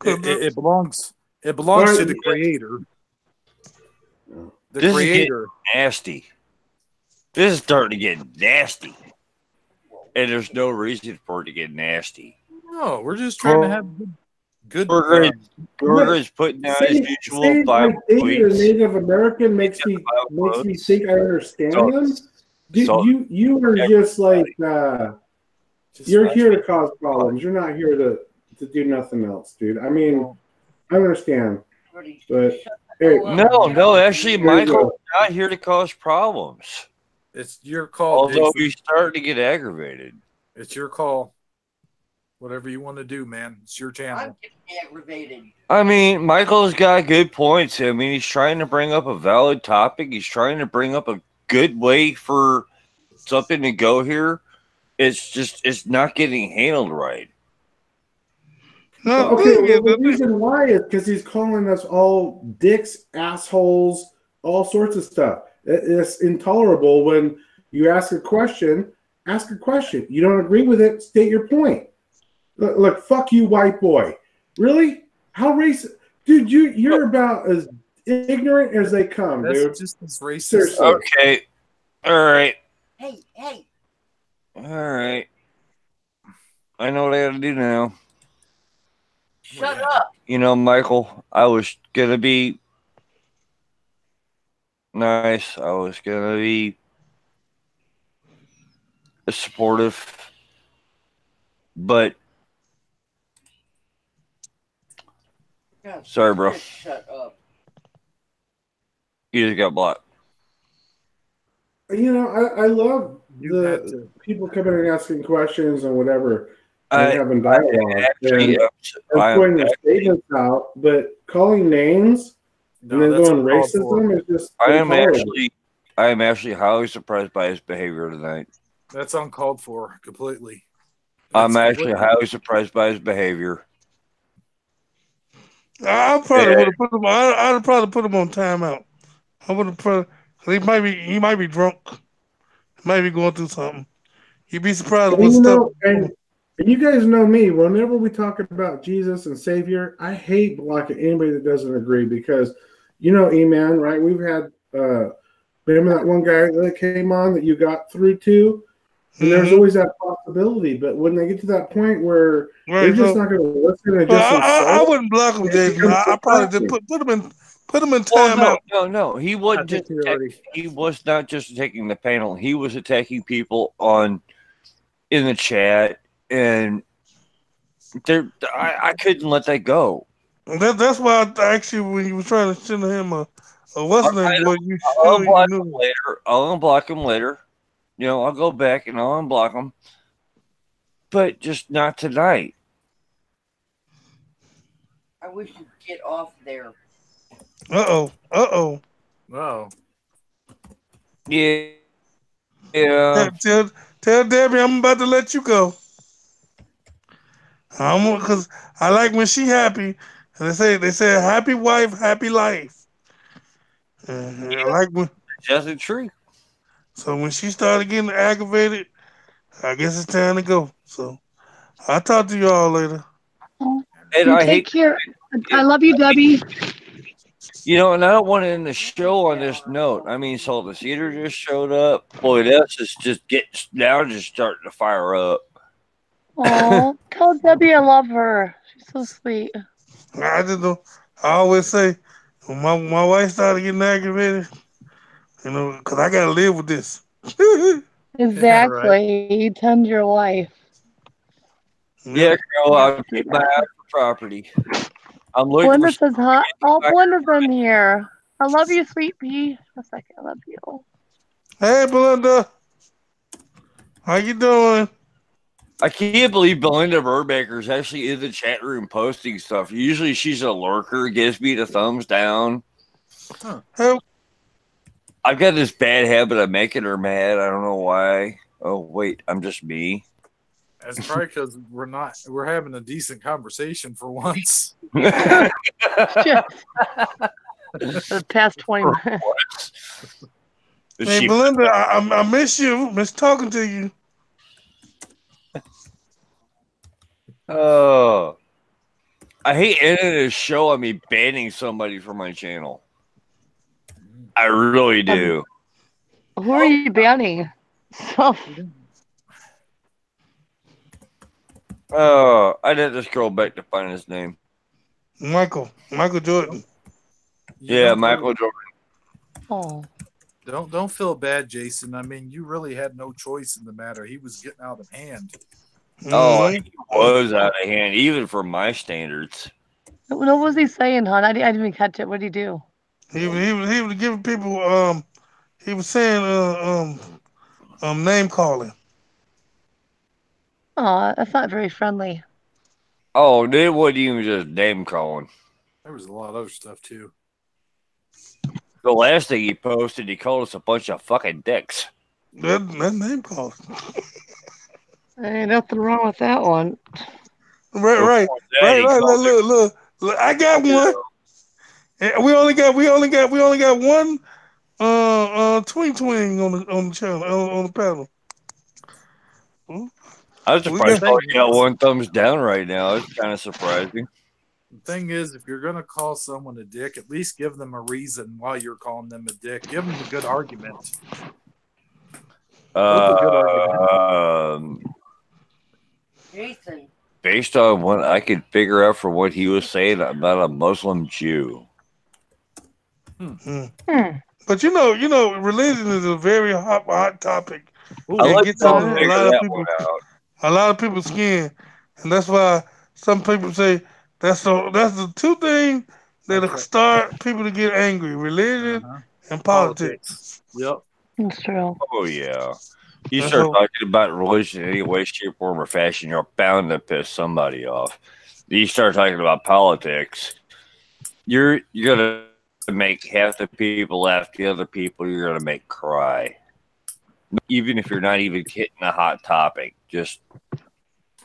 It belongs. It All belongs right. to the Creator. The This is getting Creator. nasty. This is starting to get nasty. And there's no reason for it to get nasty. No, we're just trying to have good. Burger is putting out his usual Saying I Bible dated a tweets. Native American makes me think I understand them. Dude, you are just like you're here to cause problems. You're not here to do nothing else, dude. I mean, I understand, but hey, No, actually, There you Michael's go. not here to cause problems. It's your call, Although Jason. he's starting to get aggravated. It's your call. Whatever you want to do, man. It's your I'm channel. getting aggravated. I mean, Michael's got good points. I mean, he's trying to bring up a valid topic. He's trying to bring up a good way for something to go here. It's not getting handled right. No, Okay, well, the reason why is because he's calling us all dicks, assholes, all sorts of stuff. It's intolerable when you ask a question. Ask a question. You don't agree with it, state your point. Look, fuck you, white boy. Really? How racist? Dude, you're about as ignorant as they come, That's dude. just as racist. Seriously. Okay. All right. Hey. All right. I know what I got to do now. Shut up. You know, Michael, I was going to be nice. I was going to be supportive. But, God, sorry, bro. just shut up. You just got blocked. You know, I love You had the to. people coming and asking questions and whatever and I having dialogue actually, and putting their statements out, but calling names and then that's going uncalled for. racism is just I am intolerable. actually highly surprised by his behavior tonight. That's uncalled for completely. I'm actually highly surprised by his behavior. I probably would have put him. I'd probably put him on timeout. I would have put. He might be drunk. He might be going through something. You'd be surprised And what you stuff. know, and you guys know me. Whenever we talk about Jesus and Savior, I hate blocking anybody that doesn't agree because, you know, E-Man, right? We've had remember that one guy that came on that you got through to, and there's always that possibility. But when they get to that point where they're just not going to listen and just I wouldn't block him, Jason. I probably just put him in timeout. No. He wasn't just he was not just attacking the panel. He was attacking people in the chat, and I couldn't let that go. That's why I actually, when you were trying to send him a what's the name, boy, you I'll sure unblock you him knew. later. I'll unblock him later. You know, I'll go back and I'll unblock him, but just not tonight. I wish you'd get off there. Oh. Yeah. Tell Debbie I'm about to let you go. Because I like when she happy. And they say happy wife, happy life. I like when That's the truth. so when she started getting aggravated, I guess it's time to go. So I'll talk to y'all later. And You I take hate care. I love you, Debbie. You know, and I don't want to end the show on this note. I mean, so the theater just showed up. Boy, that's just starting to fire up. Oh, tell Debbie I love her. She's so sweet. I just don't. I always say when my wife started getting aggravated, you know, because I gotta live with this. Exactly. You tend your wife. Yeah, girl, Yeah, I'll keep my eye on for property. I'm looking for Belinda says somebody hi. to Oh, buy- Belinda's in here. I love you, sweet pea. A second, I love you. Hey, Belinda, how you doing? I can't believe Belinda Burbaker's actually in the chat room posting stuff. Usually she's a lurker, gives me the thumbs down. Hey, I've got this bad habit of making her mad. I don't know why. Oh, wait, I'm just me. That's probably because we're having a decent conversation for once. Shit. For the past 20 minutes. hey, She, Belinda, I miss you. Miss talking to you. oh, I hate ending this show on me banning somebody from my channel. I really do. Who are you banning? So, Oh, I'd have to scroll back to find his name. Michael Jordan. Yeah, Michael Jordan. oh. Don't feel bad, Jason. I mean, you really had no choice in the matter. He was getting out of hand. Oh, Mhm. he was out of hand, even for my standards. What was he saying, hon? I didn't even catch it. What did he do? He was giving people he was saying name calling. Oh, that's not very friendly. Oh, they wasn't even just name calling. There was a lot of other stuff too. The last thing he posted, he called us a bunch of fucking dicks. That name calling. Ain't nothing wrong with that one. Before Right. that, he called Look. I got it, one. And we only got one twing on the channel on the panel. I was We surprised got I only got one thumbs down right now. It's kind of surprising. The thing is, if you're going to call someone a dick, at least give them a reason why you're calling them a dick. Give them a good argument. What's a good argument? Jason. Based on what I could figure out from what he was saying, I'm not a Muslim Jew. Hmm. But you know, religion is a very hot topic. I It like gets to on figure that one out. a lot of people's skin, and that's why some people say that's the two things that Okay. start people to get angry: religion and politics. Yep. It's true. Oh yeah. You And start so, talking about religion in any way, shape, form, or fashion, you're bound to piss somebody off. You start talking about politics, you're gonna make half the people laugh, the other people you're gonna make cry. Even if you're not even hitting a hot topic, just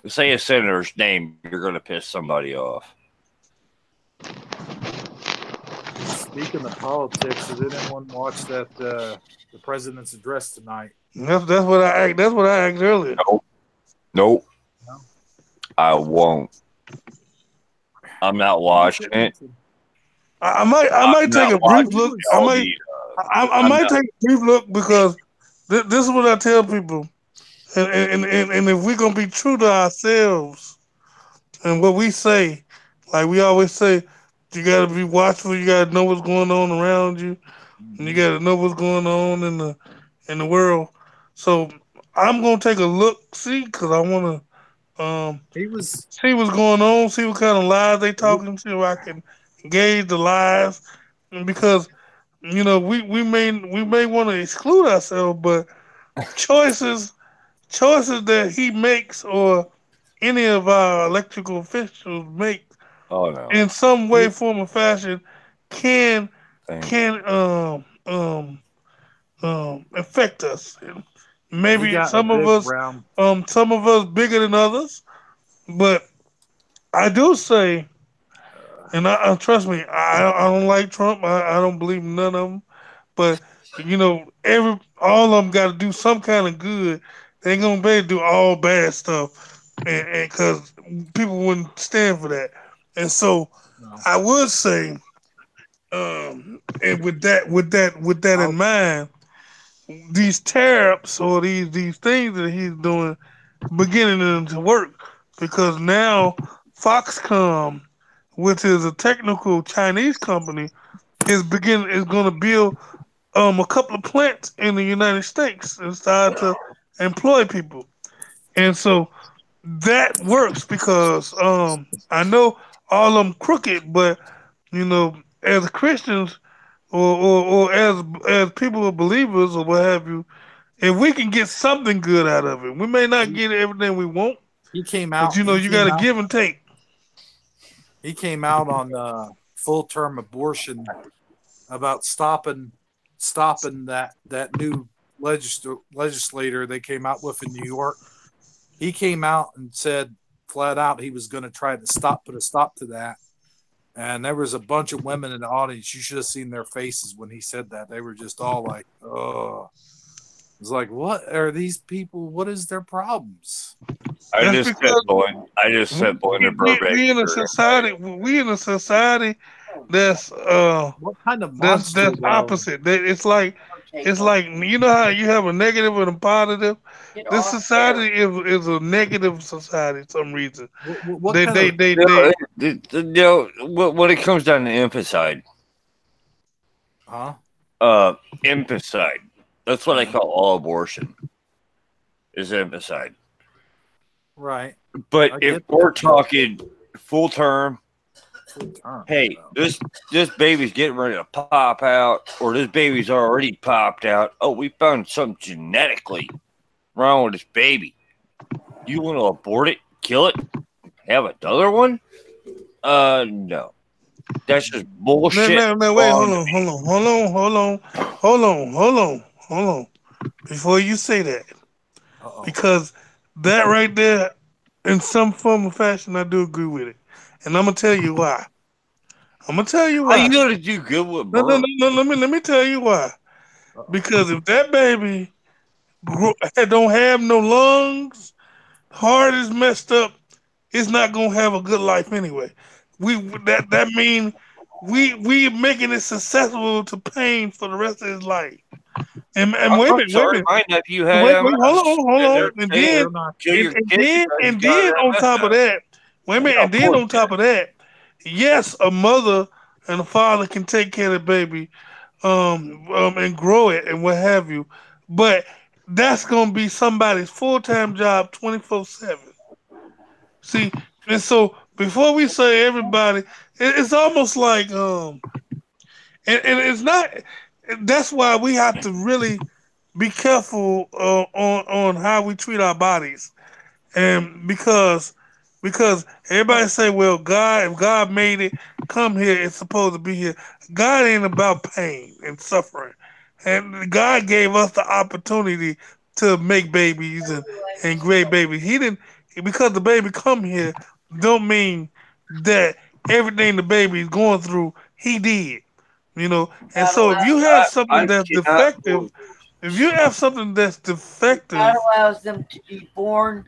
say a senator's name, you're gonna piss somebody off. Speaking of politics, did anyone watch that the president's address tonight? that's what I asked earlier. Nope. No? I won't. I'm not watching it. I might take a brief look. I might take a brief look because this is what I tell people, and if we're gonna be true to ourselves and what we say, like we always say, you gotta be watchful. You gotta know what's going on around you, and you gotta know what's going on in the world. So I'm gonna take a look, see, because I wanna He was see what's going on, see what kind of lies they talking, see if I can gauge the lies, and because we may want to exclude ourselves, but choices choices that he makes or any of our electrical officials make Oh no. in some way, he, form, or fashion can Thank can affect us. And he maybe got a big round. some of us bigger than others, but I do say, and trust me, I don't like Trump. I don't believe in none of them. But all of them got to do some kind of good. They ain't gonna be able to do all bad stuff, and because people wouldn't stand for that. And so No. I would say, and with that in mind, these tariffs or these things that he's doing beginning to work because now Foxconn, which is a technical Chinese company, is going to build a couple of plants in the United States and started to employ people. And so that works because I know all of them crooked, but as Christians or as people or believers or what have you, if we can get something good out of it, we may not He, get everything we want, he came but out. you got to give and take. He came out on full term abortion about stopping that new legislator they came out with in New York. He came out and said flat out he was going to try to put a stop to that. And there was a bunch of women in the audience. You should have seen their faces when he said that. They were just all like, "Oh." It's like, what are these people? What is their problems? I That's just sent because Boyd. I just sent Boyd to Burbank. we in a society. We in a society that's What kind of monster that's though? opposite. It's like how you have a negative and a positive. Get This off there. society is a negative society for some reason. What kind of When it comes down to infanticide, huh? infanticide. That's what I call all abortion. Is infanticide. Right. I But if get we're that. talking full term, Full term, hey, though. this baby's getting ready to pop out, or this baby's already popped out. Oh, we found something genetically wrong with this baby. You want to abort it, kill it, have another one? No. That's just bullshit. Now, wait, hold on. Before you say that, Uh-oh. because that right there, in some form or fashion, I do agree with it, and I'm gonna tell you why. I'm gonna tell you How you why. gonna do good with No, no, birth? no, no. Let me tell you why. Uh-oh. Because if that baby don't have no lungs, heart is messed up, it's not gonna have a good life anyway. That mean we making it susceptible to pain for the rest of his life. And wait a I'm minute, sorry, my nephew had wait, MS, hold and on, they're saying They're not. kill your kid because he's and got then on MS. top of that, wait a minute, Yeah, and then poor on kid. top of that, yes, a mother and a father can take care of the baby, and grow it and what have you, but that's gonna be somebody's full time job 24/7. See, and so before we say everybody, it's almost like and it's not. That's why we have to really be careful on how we treat our bodies, and because everybody say, well, God, if God made it come here, it's supposed to be here. God ain't about pain and suffering, and God gave us the opportunity to make babies and great babies. He didn't, because the baby come here don't mean that everything the baby is going through he did. And God so if you allows have I something that's cannot defective, believe if you have something that's God defective, allows them to be born.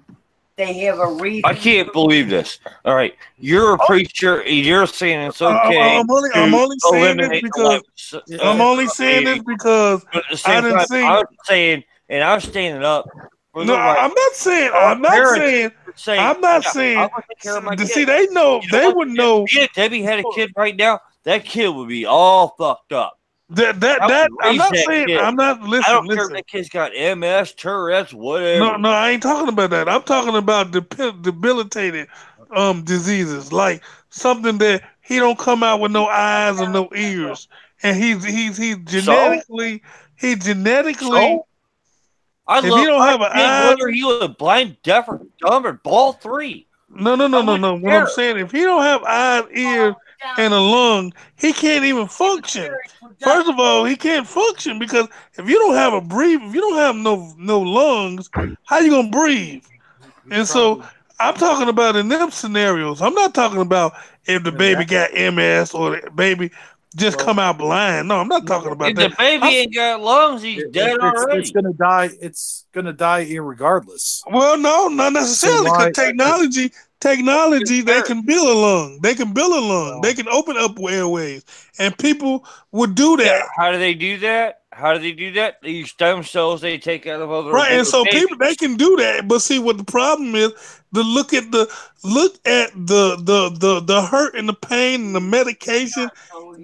They have a I reason. can't believe this. All right, you're a preacher, and you're saying it's I- okay I'm to only saying this eliminate the because life It, I'm it, only saying this baby, because but at the I same didn't time, see. I'm saying, and I'm standing up for No, the right. I'm not saying. Our I'm not parents saying. would say, I'm not "Yeah, I saying. want to take care of my To kid." see, they know. You know They what? would know If Debbie had a kid right now, that kid would be all fucked up. I would I'm raise not that saying. kid. I'm not. I don't Listen, care if listen. that kid's got MS, Tourette's, No, whatever. no, I ain't talking about that. I'm talking about debilitated diseases, like something that he don't come out with no eyes or no ears, and he's So, genetically he genetically so I if he love don't my have an kid eye. whether he was blind, deaf, or dumb, or all three. I wouldn't No. What I'm care. saying, if he don't have eyes, ears, and a lung, he can't even function. First of all, he can't function because if you don't have if you don't have no lungs, how you gonna breathe? he And so probably I'm talking about in them scenarios. I'm not talking about if the in baby that. got MS or the baby just Well, come out blind. No, I'm not no, talking about If that. the baby ain't got lungs, he's dead it's already. gonna die. It's gonna die irregardless. Well, no, not So necessarily, because why? technology, they Sure. can build a lung. They can build a lung. They Well, can open up airways, and people would do Yeah, that, how do they do that? How do they do that? They use stem cells they take out of other right? And aborted so people they babies. can do that, but see what the problem is: the the hurt and the pain and the medication.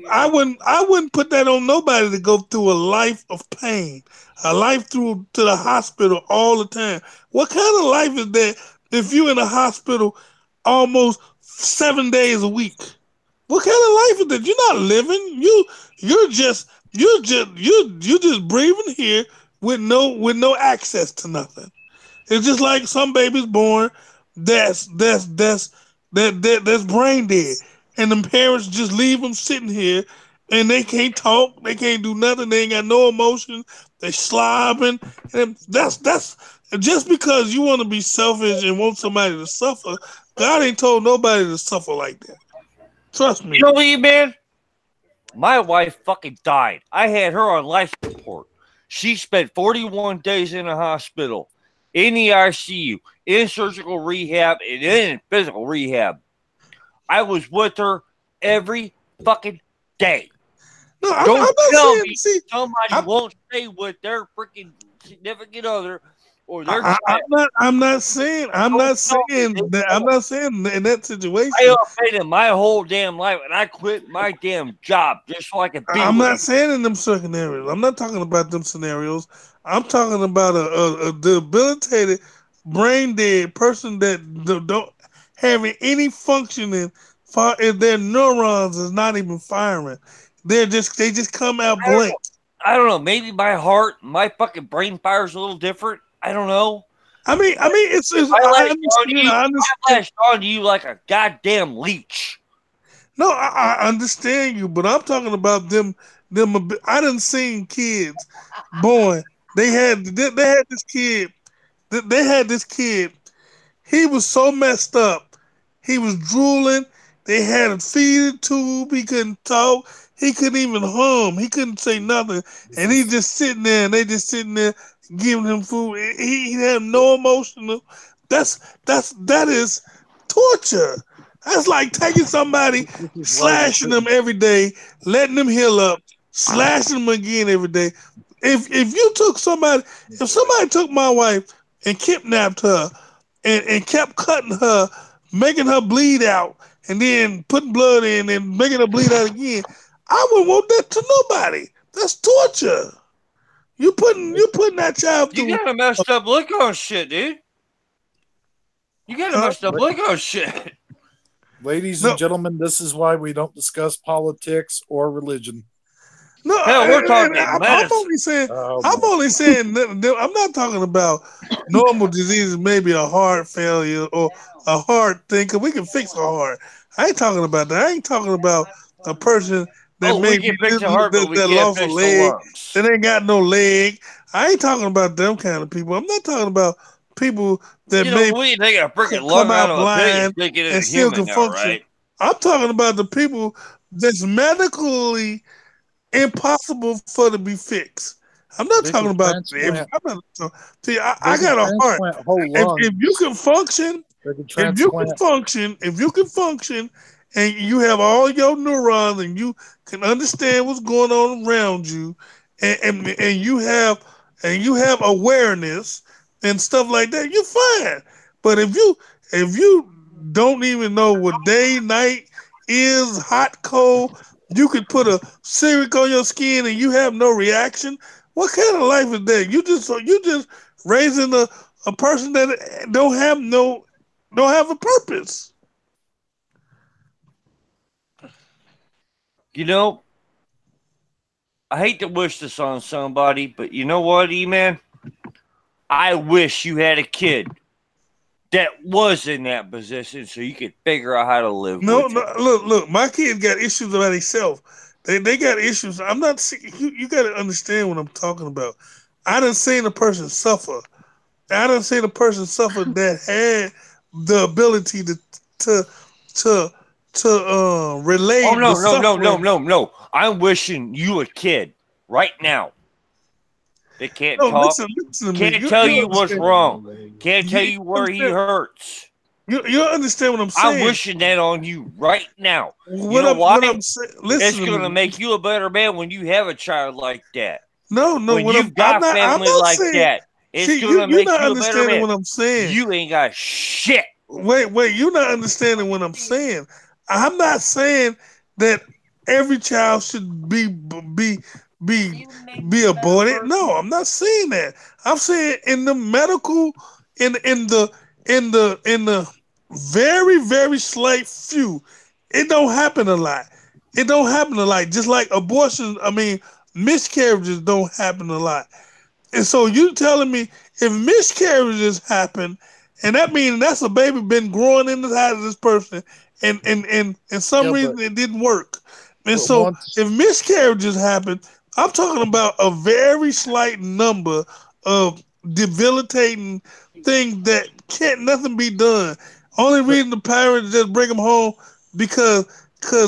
I wouldn't put that on nobody to go through a life of pain, a life through to the hospital all the time. What kind of life is that if you in a hospital almost 7 days a week? What kind of life is that? You're not living. You just breathing here with no access to nothing. It's just like some babies born that's brain dead, and the parents just leave them sitting here, and they can't talk, they can't do nothing, they ain't got no emotion, they slobbing, and that's just because you want to be selfish and want somebody to suffer. God ain't told nobody to suffer like that. Trust me. You know what, man? My wife fucking died. I had her on life support. She spent 41 days in a hospital, in the ICU, in surgical rehab, and in physical rehab. I was with her every fucking day. No, Don't I'm not tell saying. me See, somebody won't stay with their freaking significant other or their I'm child. not saying. Don't tell me they I'm won't. not saying in that I situation. updated my whole damn life, and I quit my damn job just so I could be I'm with not them. saying in them scenarios. I'm not talking about them scenarios. I'm talking about a debilitated, brain dead person that don't having any functioning. If their neurons is not even firing, they just come out I don't know. blank. I don't know. Maybe my heart, my fucking brain fire's a little different. I don't know. It's I I lashed on understand. you. I I understand. lashed on you like a goddamn leech. No, I understand you, but I'm talking about them. I done seen kids born. They had this kid. They had this kid. He was so messed up. He was drooling. They had a feeding tube. He couldn't talk. He couldn't even hum. He couldn't say nothing. And he just sitting there, and they just sitting there giving him food. He had no emotional. That is torture. That's like taking somebody, This is why we slashing them shouldn't. every day, letting them heal up, slashing them again every day. If you took somebody, if somebody took my wife and kidnapped her and kept cutting her, making her bleed out, and then putting blood in and making her bleed out again, I wouldn't want that to nobody. That's torture. You putting that child You through. got a messed up look on shit, dude. You got a Uh, messed up look on shit. Ladies and no, gentlemen, this is why we don't discuss politics or religion. no, Hell, we're and talking I'm medicine. only saying. Oh I'm my! only saying. I'm not talking about normal diseases, maybe a heart failure or a heart thing, because we can fix a heart. I ain't talking about that. I ain't talking about a person that Oh, we may be can fix the heart, but we that can't lost a fix the leg, lungs. that ain't got no leg. I ain't talking about them kind of people. I'm not talking about people that You know, may we can take a freaking come lung out out of a pig and blind stick it in and a still human can now, function. right? I'm talking about the people that's medically impossible for to be fixed. I'm not They talking could about if transplant. I'm not. See, They I could got a heart. transplant whole If you lungs. can function, They could if you can transplant. function, if you can function, and you have all your neurons and you can understand what's going on around you, and you have awareness and stuff like that, you're fine. But if you don't even know what day night is, hot cold, you could put a Civic on your skin and you have no reaction. What kind of life is that? You just raising a person that don't have a purpose. You know, I hate to wish this on somebody, but you know what, E-Man? I wish you had a kid that was in that position so you could figure out how to live No, with no, him. look. My kids got issues about themselves. They got issues. I'm not. You got to understand what I'm talking about. I done seen a person suffer. I done seen a person suffer that had the ability to to Oh, relay the no, no, no, no, suffering. no, no. I'm wishing you a kid right now that can't No, talk, listen to me. can't tell You you what's understand? wrong, can't tell You you where he understand? hurts. You understand what I'm I'm saying? wishing that on you right now. You know why? What I'm saying? It's Listen to going to me. make you a better man when you have a child like that. No, no. When you've I'm got I'm family not like saying. that, it's See, going to you're make not you a better understanding man. what I'm saying. You ain't got shit. Wait. You're not understanding what I'm saying. I'm not saying that every child should be be aborted. No, I'm not saying that. I'm saying in the medical, in in the very, very slight few, it don't happen a lot. It don't happen a lot. Just like abortions, I mean, miscarriages don't happen a lot. And so you telling me if miscarriages happen, and that means that's a baby been growing inside of this person, and some Yeah, reason it didn't work. And but so once if miscarriages happen, I'm talking about a very slight number of debilitating things that can't nothing be done. Only but, reason the parents just bring them home because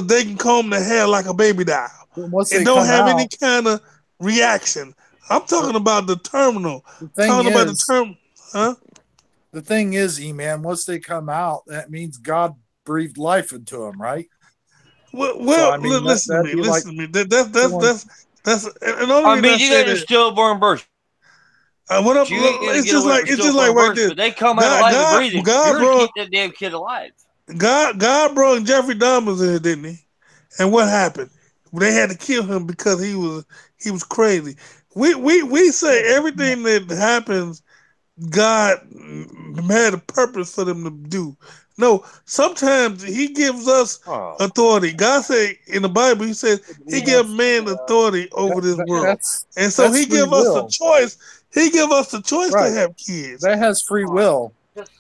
they can comb their hair like a baby doll. but once It they don't come have any out, kind of reaction. I'm but talking about the terminal. the thing Talking about the is, term, huh? E-man, once they come out, that means God breathed life into them, right? So Well, I mean listen to that'd me. be like Listen to me. That's going and the only I reason I mean, you say got a that, stillborn birth. what up? You ain't gonna It's get just away like with stillborn right birth, there. but they come out alive and breathing. God You're gonna brought keep that damn kid alive. God brought Jeffrey Dahmer in, didn't he? And what happened? They had to kill him because he was crazy. We say everything that happens God had a purpose for them to do. No, sometimes He gives us Oh, authority. God said in the Bible, He said He well, gives man authority over this world, and so that's He free give us the will, choice. He give us the choice to right? have kids, That has free will. Just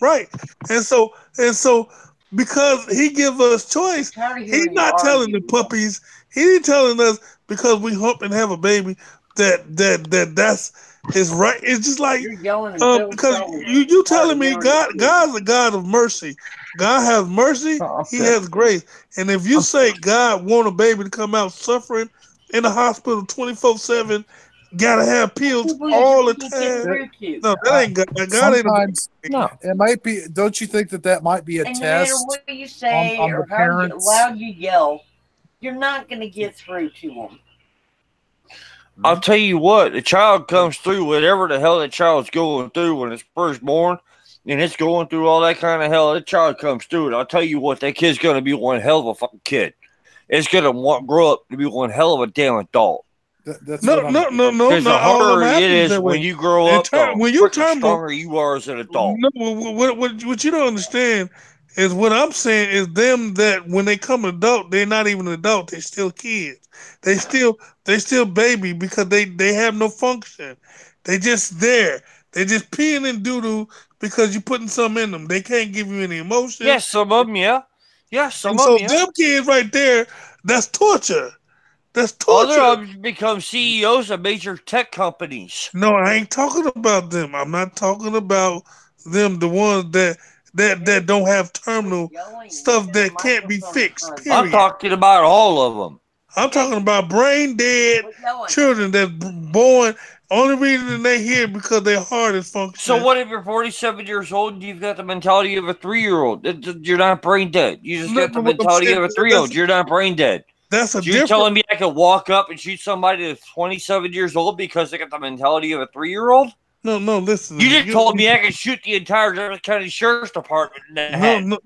right? And so because He give us choice, tired of He's hearing you not telling the argue. puppies. He ain't telling us because we hump and have a baby that's is right. It's just like You're yelling until because so you tired telling of me hearing it. God's a God of mercy. God has mercy. He okay. has grace. And if you say God want a baby to come out suffering in the hospital 24/7, gotta have pills People you all the can't get time. It, through to. No, that I, ain't God. God ain't a sometimes baby. No. it might be. Don't you think that might be a And no matter test what you say on the or how parents? loud you yell, you're not going to get through to them. I'll tell you what, the child comes through whatever the hell that child's going through when it's first born, and it's going through all that kind of hell. That child comes through it. I'll tell you what, that kid's gonna be one hell of a fucking kid. It's gonna grow up to be one hell of a damn adult. That's No, what I'm. no, no, no. Because the Not all of harder them it happens is that when way. you grow up, the When you freaking terminal, stronger you are as an adult. no, what you don't understand is what I'm saying is them that when they come adult, they're not even adult. They're still kids. They still baby because they have no function. They just there. They just peeing and doo doo because you putting something in them. They can't give you any emotion. Yes, some of them, yeah. Yeah, some And of so them, yeah. them kids right there, that's torture. That's Other torture. of them become CEOs of major tech companies. No, I ain't talking about them. I'm not talking about them, the ones that don't have Quit terminal yelling and stuff get a that can't be microphone in fixed. front of you. I'm Period. talking about all of them. I'm talking about brain dead Quit yelling. children that's born. Only reason they here because their heart is So functioning. what if you're 47 years old and you've got the mentality of a 3-year-old? You're not brain dead. You just No, got the no, what I'm mentality saying of a 3-year-old. You're not brain dead. that's a You're different. telling me I could walk up and shoot somebody that's 27 years old because they got the mentality of a 3-year-old? No, no. Listen to You me. just told me I could shoot the entire Jarvis County Sheriff's Department in the No, head. no.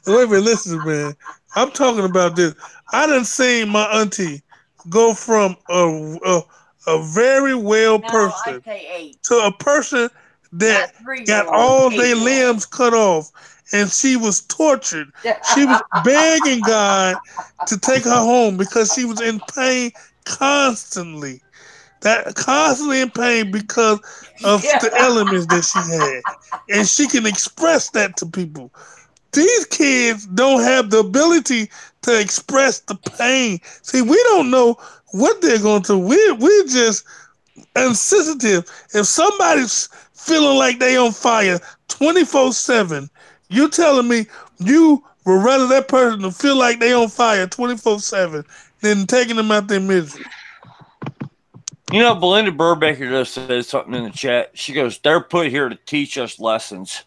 Wait a minute, listen, man. I'm talking about this. I done seen my auntie go from a very well No, I person say 8. to a person that Not got 3-year-old, all their 8-year-old. limbs cut off, and she was tortured. She was begging God to take her home because she was in pain constantly. That constantly in pain because of the elements that she had, and she can express that to people. These kids don't have the ability to express the pain. See, we don't know what they're going to. We're just insensitive. If somebody's feeling like they on fire 24/7, you telling me you would rather that person to feel like they on fire 24/7 than taking them out their misery. You know, Belinda Burbaker just said something in the chat. She goes, "They're put here to teach us lessons.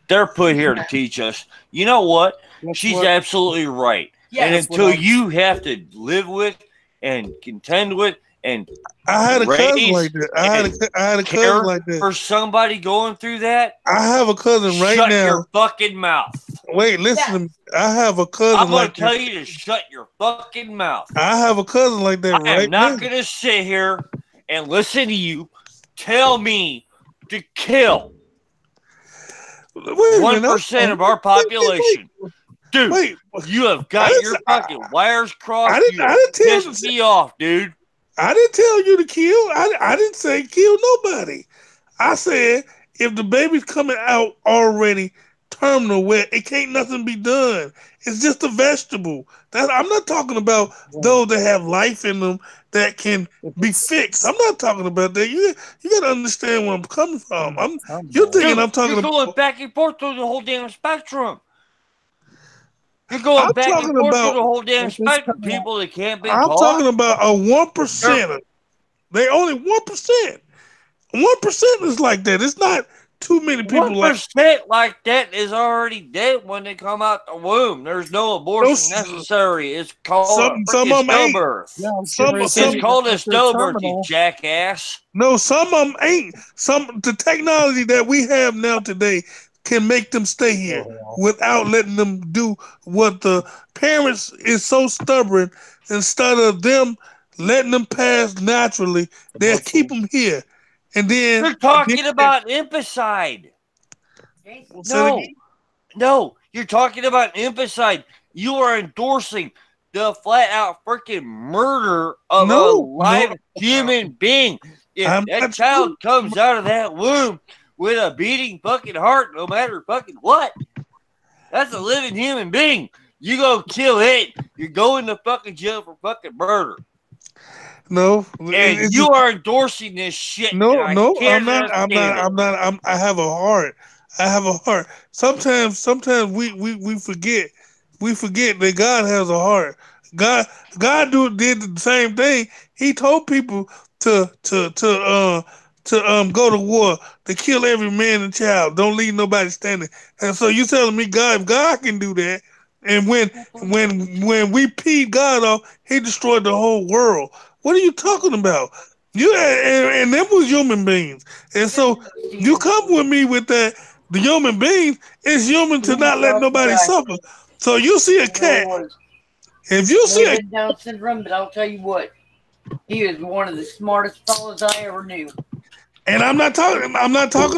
They're put here to teach us." You know what? That's She's what. absolutely right. And Yes. That's what until I'm. you have to live with and contend with and I had a cousin raise like that. and I had a cousin care like that. for somebody going through that, I have a cousin right shut now. your fucking mouth. Wait, listen to me. I have a cousin I'm going like to that. tell you to shut your fucking mouth. I have a cousin like that I am right now. not going to sit here and listen to you tell me to kill Wait a minute. 1% of our population. Dude, Wait, you have got your fucking wires crossed. I didn't tell Piss me off, dude. I didn't tell you to kill. I didn't say kill nobody. I said if the baby's coming out already terminal where it can't nothing be done. It's just a vegetable. I'm not talking about those that have life in them that can be fixed. I'm not talking about that. You got to understand where I'm coming from. You're thinking Dude, I'm talking you're going about back and forth through the whole damn spectrum. You're going I'm back and talking forth through about the whole damn spectrum. People that can't be I'm taught. talking about a 1%. They only 1%. 1% is like that. It's not too many people 1% like that is already dead when they come out the womb. There's no abortion necessary. It's called a freaking stillbirth. Yeah, It's called a stillbirth, you jackass. No, some of them ain't. The technology that we have now today can make them stay here without letting them do what the parents is so stubborn. Instead of them letting them pass naturally, they'll keep them here. And then you're talking about infanticide. No, you're talking about infanticide. You are endorsing the flat out freaking murder of a live human being. If that child comes out of that womb with a beating fucking heart, no matter fucking what, that's a living human being. You go kill it, you're going to fucking jail for fucking murder. No, and you are endorsing this shit. No, I'm not. I have a heart. I have a heart. Sometimes we forget. We forget that God has a heart. God did the same thing. He told people to go to war, to kill every man and child. Don't leave nobody standing. And so you telling me if God can do that, and when we peed God off, He destroyed the whole world. What are you talking about? And them was human beings. And so you come with me with that. The human beings, it's human to not let nobody suffer. So you see a cat. If you see a Down syndrome, but I'll tell you what, he is one of the smartest fellows I ever knew. And I'm not talking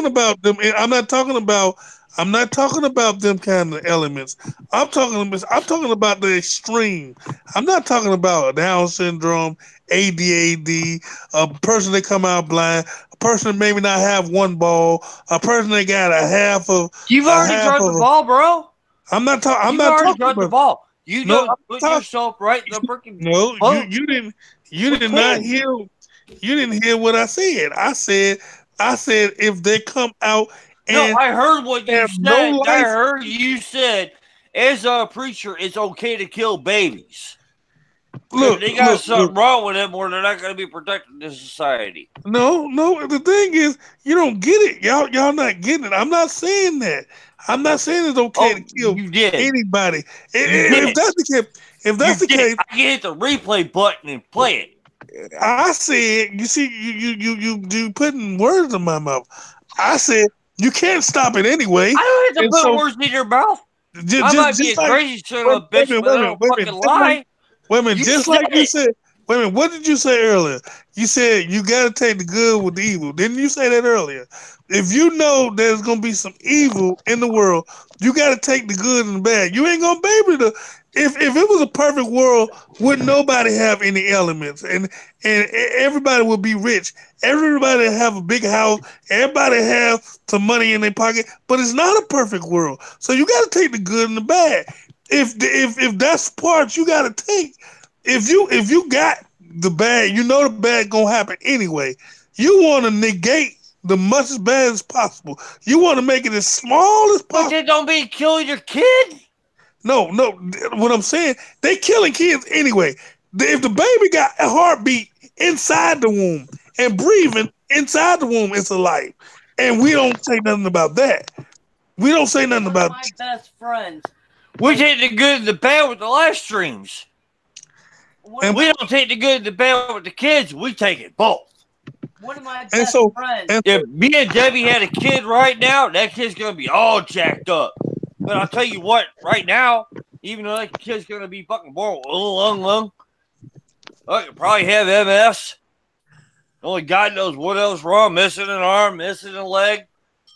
about them. I'm not talking about them kind of elements. I'm talking about the extreme. I'm not talking about Down syndrome, ADHD, a person that come out blind, a person that maybe not have one ball, a person that got a half of. You've already dropped the ball, bro. I'm not talking. You've already dropped the ball. You don't put yourself right in the freaking. No, you didn't. You did not hear. You didn't hear what I said. I said if they come out and no, I heard what you said. No life. I heard you said as a preacher, it's okay to kill babies. Look, they got something wrong with them, or they're not going to be protected in society. No. The thing is, you don't get it. Y'all not getting it. I'm not saying that. I'm not saying it's okay to kill anybody. If that's the case, I can hit the replay button and play it. I said, you see, you putting words in my mouth. I said you can't stop it anyway. I don't have to put words in your mouth. I might be a crazy son of a bitch, but I don't fucking lie. Wait a minute, just like you said. Wait a minute, what did you say earlier? You said you got to take the good with the evil. Didn't you say that earlier? If you know there's going to be some evil in the world, you got to take the good and the bad. You ain't going to be able to. If it was a perfect world, wouldn't nobody have any elements, and everybody would be rich. Everybody have a big house. Everybody have some money in their pocket. But it's not a perfect world, so you got to take the good and the bad. If that's parts you got to take. If you got the bad, you know the bad gonna happen anyway. You want to negate the much as bad as possible. You want to make it as small as possible. But then don't be killing your kid. No. What I'm saying, they killing kids anyway. If the baby got a heartbeat inside the womb and breathing inside the womb, it's a life. And we don't say nothing about that. We don't say nothing about my best friends. We take the good and the bad with the live streams. And we don't take the good and the bad with the kids. We take it both. One of my best friends. If me and Debbie had a kid right now, that kid's going to be all jacked up. But I'll tell you what, right now, even though that kid's going to be fucking born with a lung, I could probably have MS. Only God knows what else wrong. Missing an arm, missing a leg.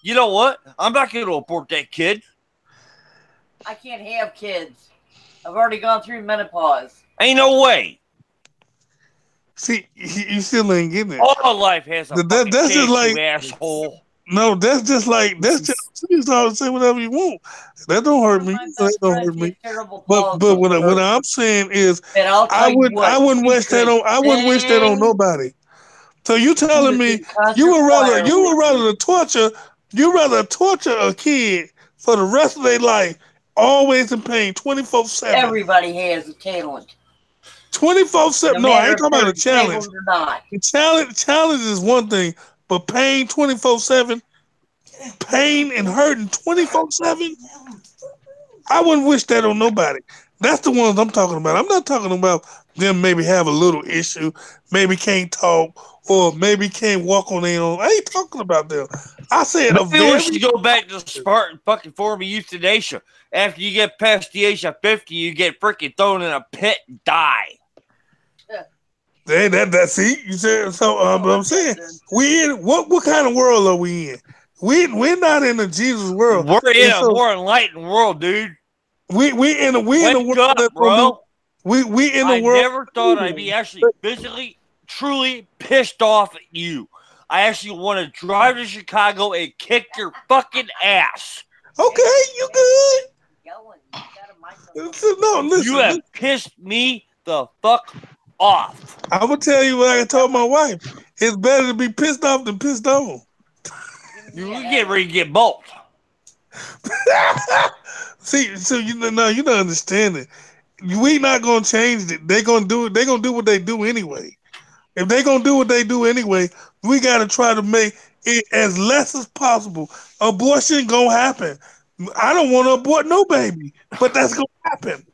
You know what? I'm not going to abort that kid. I can't have kids. I've already gone through menopause. Ain't no way. See, you still ain't getting it. All life has a fucking That's chance, just like you asshole. no. That's just like you start to say whatever you want. That don't hurt me. My That best don't friend hurt me. gets terrible But politics what with her. I'm saying is, And I'll tell you what, I wouldn't she wish that could on. I wouldn't wish that on sing. nobody. So you She telling was me in concert choir you would with rather me. torture a kid for the rest of their life, always in pain, 24/7. Everybody has a talent. 24/7. No No, I matter ain't if talking about they're a challenge. disabled or not. The challenge is one thing, but pain 24/7, pain and hurting 24/7. I wouldn't wish that on nobody. That's the ones I'm talking about. I'm not talking about them maybe have a little issue, maybe can't talk, or maybe can't walk on their own. I ain't talking about them. I said a Maybe we very should go back to Spartan fucking form of euthanasia. After you get past the age of 50, you get freaking thrown in a pit and die. that see you said so. But I'm saying we in what kind of world are we in? We're not in the Jesus world. We're in And a so more enlightened world, dude. we in a Wake world up, that's gonna do. bro. We in the I world. never thought I'd be actually physically, truly pissed off at you. I actually want to drive to Chicago and kick your fucking ass. Okay, you good? Yelling. You got a microphone. So, no, listen. You have pissed me the fuck off. I'm gonna tell you what I told my wife. It's better to be pissed off than pissed on. You get ready to get both. See, so you're not understanding. We not gonna change it. They gonna do it. They gonna do what they do anyway. If they gonna do what they do anyway, we gotta try to make it as less as possible. Abortion gonna happen. I don't want to abort no baby, but that's gonna happen.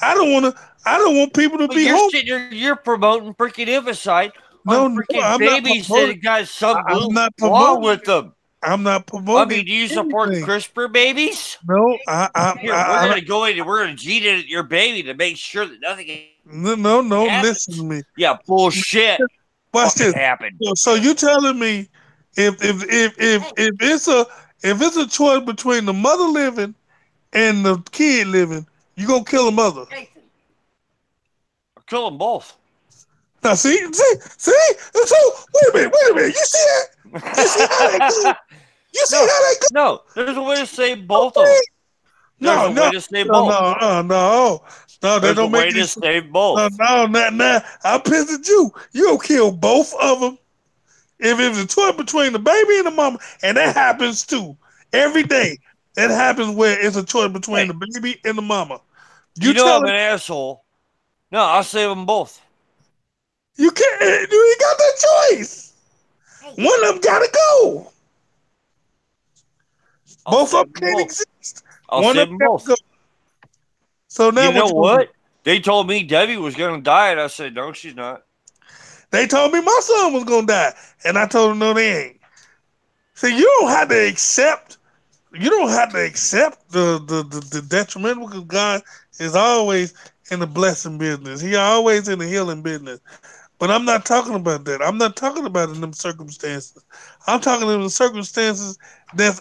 I don't want to. I don't want people to But be you're home. sitting there, you're promoting freaking infanticide on No, freaking I'm not babies that promoting. got some I'm little not flaw promoting. with them. I'm not I promoting mean, do you support anything. CRISPR babies? No, Here, we're gonna go in and we're gonna gene edit your baby to make sure that nothing no. happens. Listen to me. Yeah, bullshit. Watch Fucking this. happened. So you telling me if it's a choice between the mother living and the kid living, you gonna kill the mother? Jason. I'll kill them both. Now see. So wait a minute. You see that? You see how that go? You see how that go? No, there's a way to save both of them. There's a way to save both. No. That There's a don't way make to this. save both. Nah. I pissed at you. You gonna kill both of them? If it's a choice between the baby and the mama, and that happens too every day. That happens where it's a choice between the baby and the mama. You know I'm telling an asshole. No, I'll save them both. you can't. You ain't got that choice. One of them gotta go. Both of them can't exist. I'll One of save them them gotta both. go. So now You know what? You gonna what? do? They told me Debbie was gonna die, and I said, no, she's not. They told me my son was gonna die, and I told them no, they ain't. See, you don't have to accept. You don't have to accept the detrimental because God is always in the blessing business. He always in the healing business. But I'm not talking about that. I'm not talking about in them circumstances. I'm talking in the circumstances that's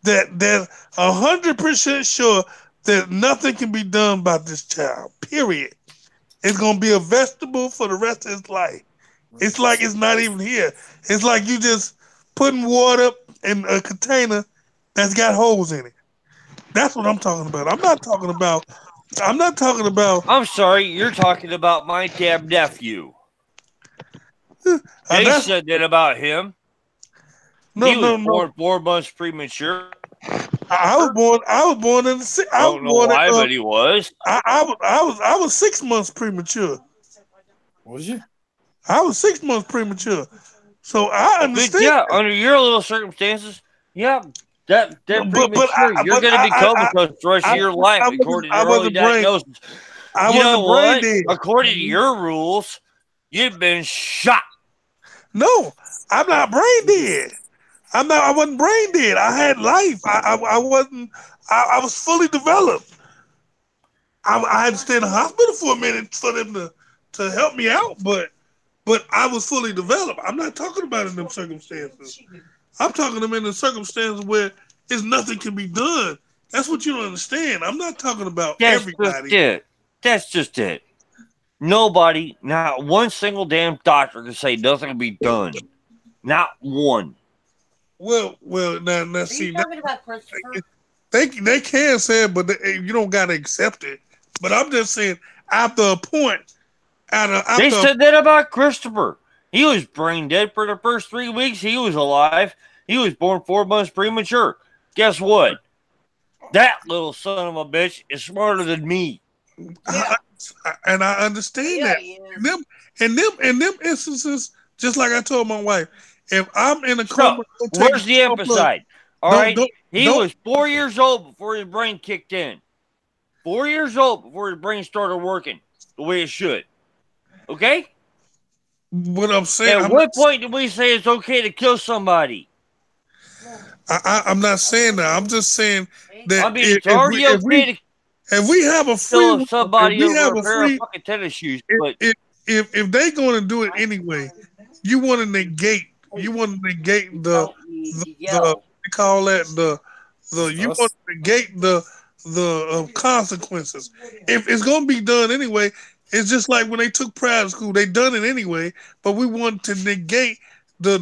100% sure that nothing can be done about this child. Period. It's gonna be a vegetable for the rest of his life. It's like it's not even here. It's like you just putting water in a container that's got holes in it. That's what I'm talking about. I'm not talking about. I'm sorry, you're talking about my damn nephew. They That's said that about him. He was born 4 months premature. I was born in the. I don't know why, but he was. I was 6 months premature. Was you? I was 6 months premature. So I understand. But yeah, under your little circumstances, yeah, that premature, you're going to be comatose the rest of your life, according to early diagnosis. You know what? According to your rules, you've been shot. No, I'm not brain dead. I wasn't brain dead. I had life. I wasn't. I was fully developed. I had to stay in the hospital for a minute for them to help me out, but but I was fully developed. I'm not talking about in them circumstances. I'm talking them in the circumstances where it's nothing can be done. That's what you don't understand. I'm not talking about That's everybody. just it. That's just it. Nobody, not one single damn doctor can say nothing can be done. Not one. Well, now Are see, you talking about Christopher? they can say it, but you don't gotta accept it. But I'm just saying, after a point, They after said that about Christopher. He was brain dead for the first 3 weeks. He was alive. He was born 4 months premature. Guess what? That little son of a bitch is smarter than me. Yeah. and I understand Yeah, that. he is. In them instances, just like I told my wife, if I'm in a So, coma, don't take where's the emphasized? All don't right. don't He don't. was 4 years old before his brain kicked in. 4 years old before his brain started working the way it should. Okay? What I'm saying, At I'm what not, point did we say it's okay to kill somebody? I'm not saying that. I'm just saying that I mean, it's already okay to if we have a free kill will, if somebody we over have a a pair of free, fucking tennis shoes, if but if if they're going to do it anyway, you want to negate. You want to negate You the yell. we call that the you want Us. to negate the consequences. If it's going to be done anyway, it's just like when they took private school, they done it anyway. But we want to negate the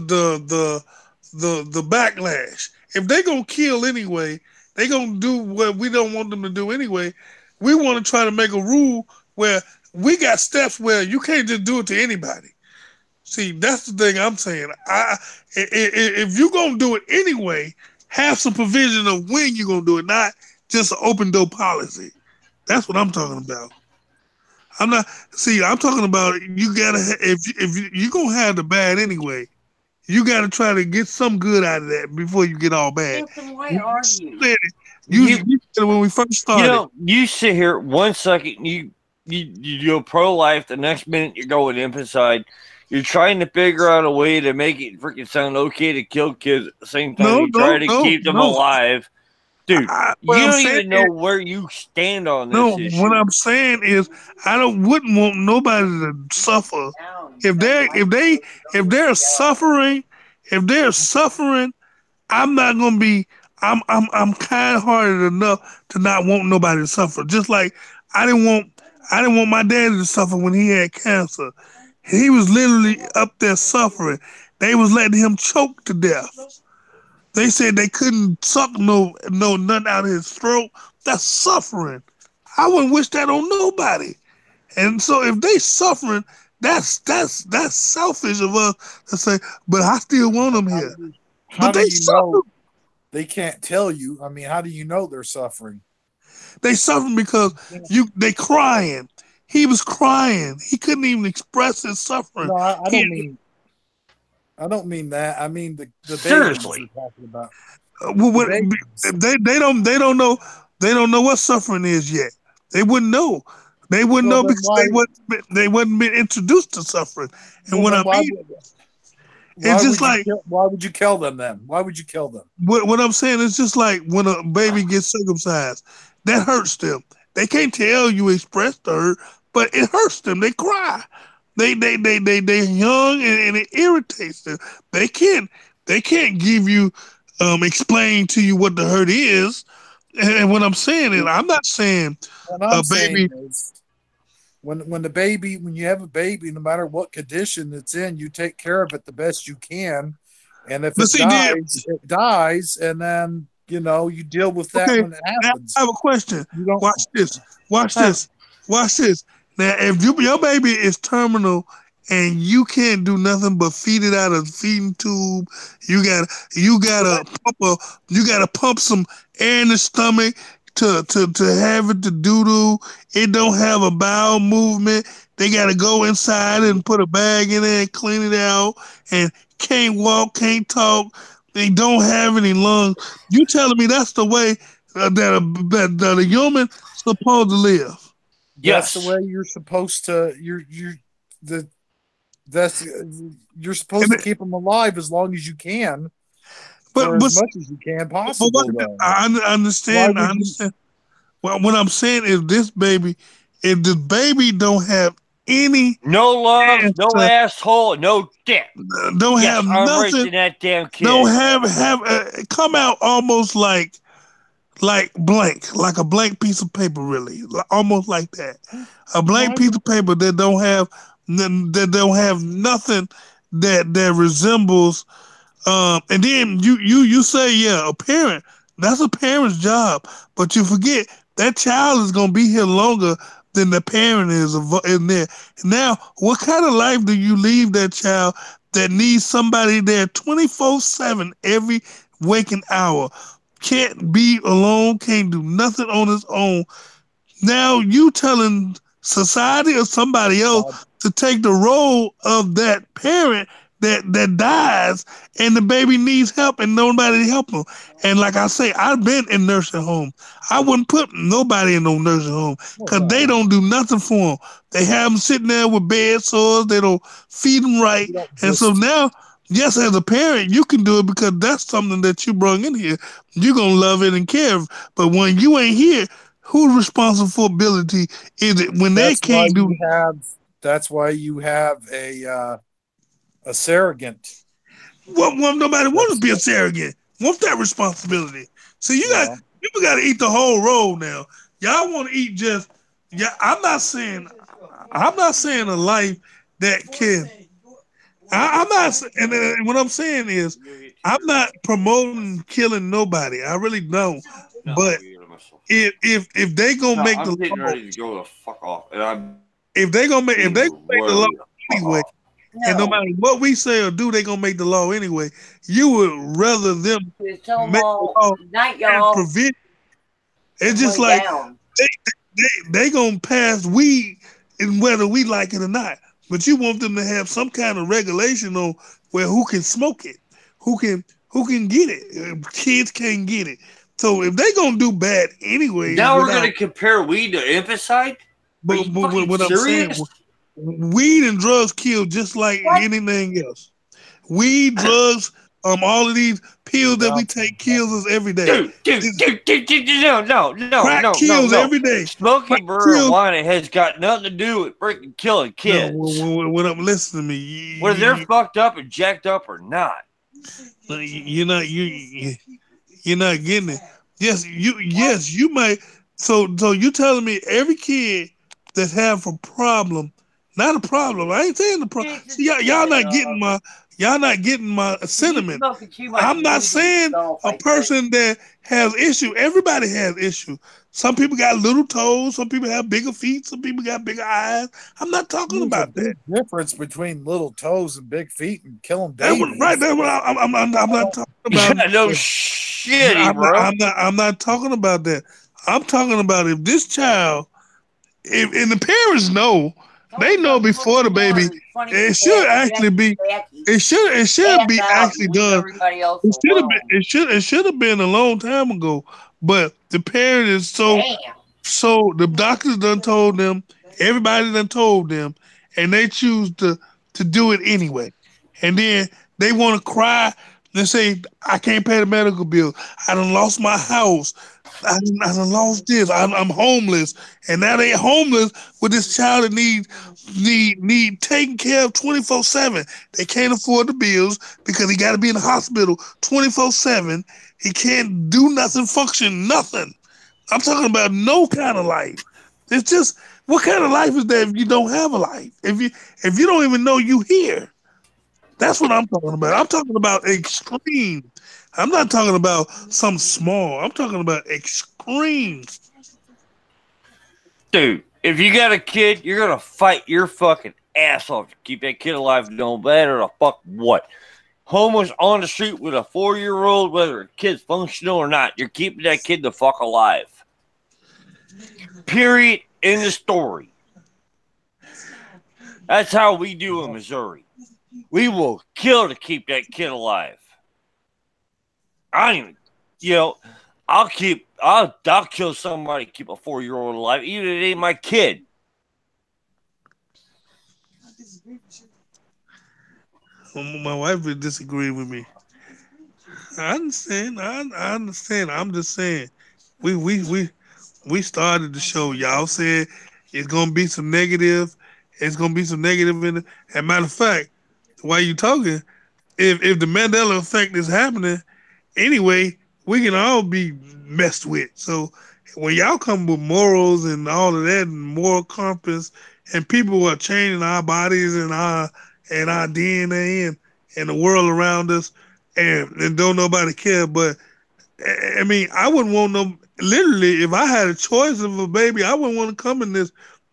backlash. If they gonna kill anyway, they gonna do what we don't want them to do anyway. We want to try to make a rule where we got steps where you can't just do it to anybody. See, that's the thing I'm saying. If you're gonna do it anyway, have some provision of when you're gonna do it, not just an open door policy. That's what I'm talking about. I'm not. See, I'm talking about you gotta if you gonna have the bad anyway, you gotta try to get some good out of that before you get all bad. Vincent, why You are said you? it. you You said it when we first you started. know, you sit here 1 second, you go pro life, the next minute you're going infantile. You're trying to figure out a way to make it freaking sound okay to kill kids at the same time No, you try no, to no, keep them no. alive. Dude, What you I'm don't saying even know is, where you stand on no. this What issue. I'm saying is, I wouldn't want nobody to suffer Now you if don't they like if it, they so you if don't they're even yell. suffering, if they're suffering, I'm not gonna be. I'm kind hearted enough to not want nobody to suffer. Just like I didn't want I didn't want my daddy to suffer when he had cancer. He was literally up there suffering. They was letting him choke to death. They said they couldn't suck no nothing out of his throat. That's suffering. I wouldn't wish that on nobody. And so if they suffering, that's selfish of us to say, but I still want them How here. do you, how But do they you know suffer. they can't tell you? I mean, how do you know they're suffering? They suffering because they crying. He was crying. He couldn't even express his suffering. No, I He, don't mean. I don't mean that. I mean the babies Seriously. you're talking about. The what, babies. they don't know what suffering is yet. They wouldn't know. They wouldn't Well, know then because why? they wasn't been introduced to suffering. And Well, what then I mean, why it's just would you like kill? Why would you kill them then? Why would you kill them? what I'm saying is just like when a baby gets circumcised, that hurts them. They can't tell you express the hurt, but it hurts them. They cry. They're young and it irritates them. They can't they can't give you explain to you what the hurt is. And what I'm saying is I'm not saying What a I'm saying baby. is, when you have a baby, no matter what condition it's in, you take care of it the best you can, and if But see, then it dies, and then you deal with that okay, when it now I happens. have a question. You don't. Watch this. Watch Huh. this. Watch this. Now, if your baby is terminal and you can't do nothing but feed it out of the feeding tube, you gotta you gotta pump some air in the stomach to have it to doo doo. It don't have a bowel movement. They gotta go inside and put a bag in there and clean it out. And can't walk, can't talk. They don't have any lungs. You telling me that's the way that a human supposed to live? That's the Yes. way you're supposed to. The that's you're supposed to And, keep them alive as long as you can, but for as but much as you can but what, possible. Though, I why understand. I would you? understand. Well, what I'm saying is this baby, if the baby don't have any No love, no answer, asshole, no dick. don't Yes, have I'm nothing, raising that damn don't kid. have come out almost like blank, like a blank piece of paper, really, almost like that. A blank piece of paper that don't have nothing that resembles. And then you say, yeah, a parent. That's a parent's job, but you forget that child is gonna be here longer than the parent is in there. Now, what kind of life do you leave that child that needs somebody there 24/7 every waking hour? Can't be alone, can't do nothing on his own. Now you telling society or somebody else to take the role of that parent that dies and the baby needs help and nobody to help him. And like I say, I've been in nursing home. I wouldn't put nobody in no nursing home because they don't do nothing for them. They have them sitting there with bed sores. They don't feed them right. And so now, yes, as a parent, you can do it because that's something that you brought in here. You're going to love it and care. But when you ain't here, whose responsibility is it when they That's why can't do? you have. That's why you have a surrogate. Well, nobody wants to That's be a surrogate. Wants that responsibility. So you got well, people got to eat the whole roll now. Y'all want to eat just yeah. I'm not saying a life that can. I'm not. And what I'm saying is, I'm not promoting killing nobody. I really don't. No, But if they gonna no, make I'm the getting law, ready to go the fuck off, and I'm if they gonna being make the law royally the fuck anyway, off. and no No. matter what we say or do, they gonna make the law anyway. You would rather them Just tell them make the all, law night, and y'all. prevent. It's I'm just way like down. they, they gonna pass weed, and whether we like it or not. But you want them to have some kind of regulation on where who can smoke it, who can get it. Kids can't get it. So if they gonna do bad anyways, Now we're gonna without compare weed to infanticide? Are you but fucking what I'm saying, serious? weed and drugs kill just like What? anything else. Weed, drugs, all of these pills that we Johnson. take kills us every day. No, Crack kills no. every day. Crack Smoking kills. marijuana has got nothing to do with freaking killing No, kids. when I'm listening to me, Whether they're fucked up and jacked up or not. you're not getting it. Yes you might. So you telling me every kid that have a problem, not a problem. I ain't saying the problem. Jesus, See, y'all not getting my you sentiment. smoking too much I'm not weed saying yourself, a I think. person that has issue. Everybody has issue. Some people got little toes. Some people have bigger feet. Some people got bigger eyes. I'm not talking There's a about that. big difference between little toes and big feet and killing That was right. babies. That's what I'm not talking about. Yeah, no shitty, bro. I'm not talking about that. I'm talking about if this child, if and the parents know, they Someone know got before the smoking baby. water. It's funny, It should fat, actually be. Jackie. It should Pass be out actually and leave done. everybody else It should have been. alone. It should have been a long time ago. But the parent is Damn. so the doctors done told them. Everybody done told them, and they choose to do it anyway. And then they want to cry and say, "I can't pay the medical bill. I done lost my house. I done lost this. I'm homeless, and now they homeless with this child that need taken care of 24/7. They can't afford the bills because he got to be in the hospital 24/7. He can't do nothing, function nothing. I'm talking about no kind of life. It's just what kind of life is that if you don't have a life? If you don't even know you here, that's what I'm talking about. I'm talking about extreme. I'm not talking about some small. I'm talking about extreme. Dude, if you got a kid, you're gonna fight your fucking ass off to keep that kid alive no matter the fuck what. Homeless on the street with a 4-year-old, whether a kid's functional or not, you're keeping that kid the fuck alive. Period. In the story. That's how we do in Missouri. We will kill to keep that kid alive. I don't even, you know, I'll kill somebody to keep a 4-year-old alive, even if it ain't my kid. My wife would disagree with me. I understand. I understand. I'm just saying. We started the show. Y'all said it's gonna be some negative, It's gonna be some negative in it. And matter of fact, while you talking, if the Mandela effect is happening anyway, we can all be messed with. So when y'all come with morals and all of that and moral compass, and people are changing our bodies and our DNA and the world around us, and don't nobody care. But I mean, I wouldn't want no. Literally, if I had a choice of a baby, I wouldn't want to come in this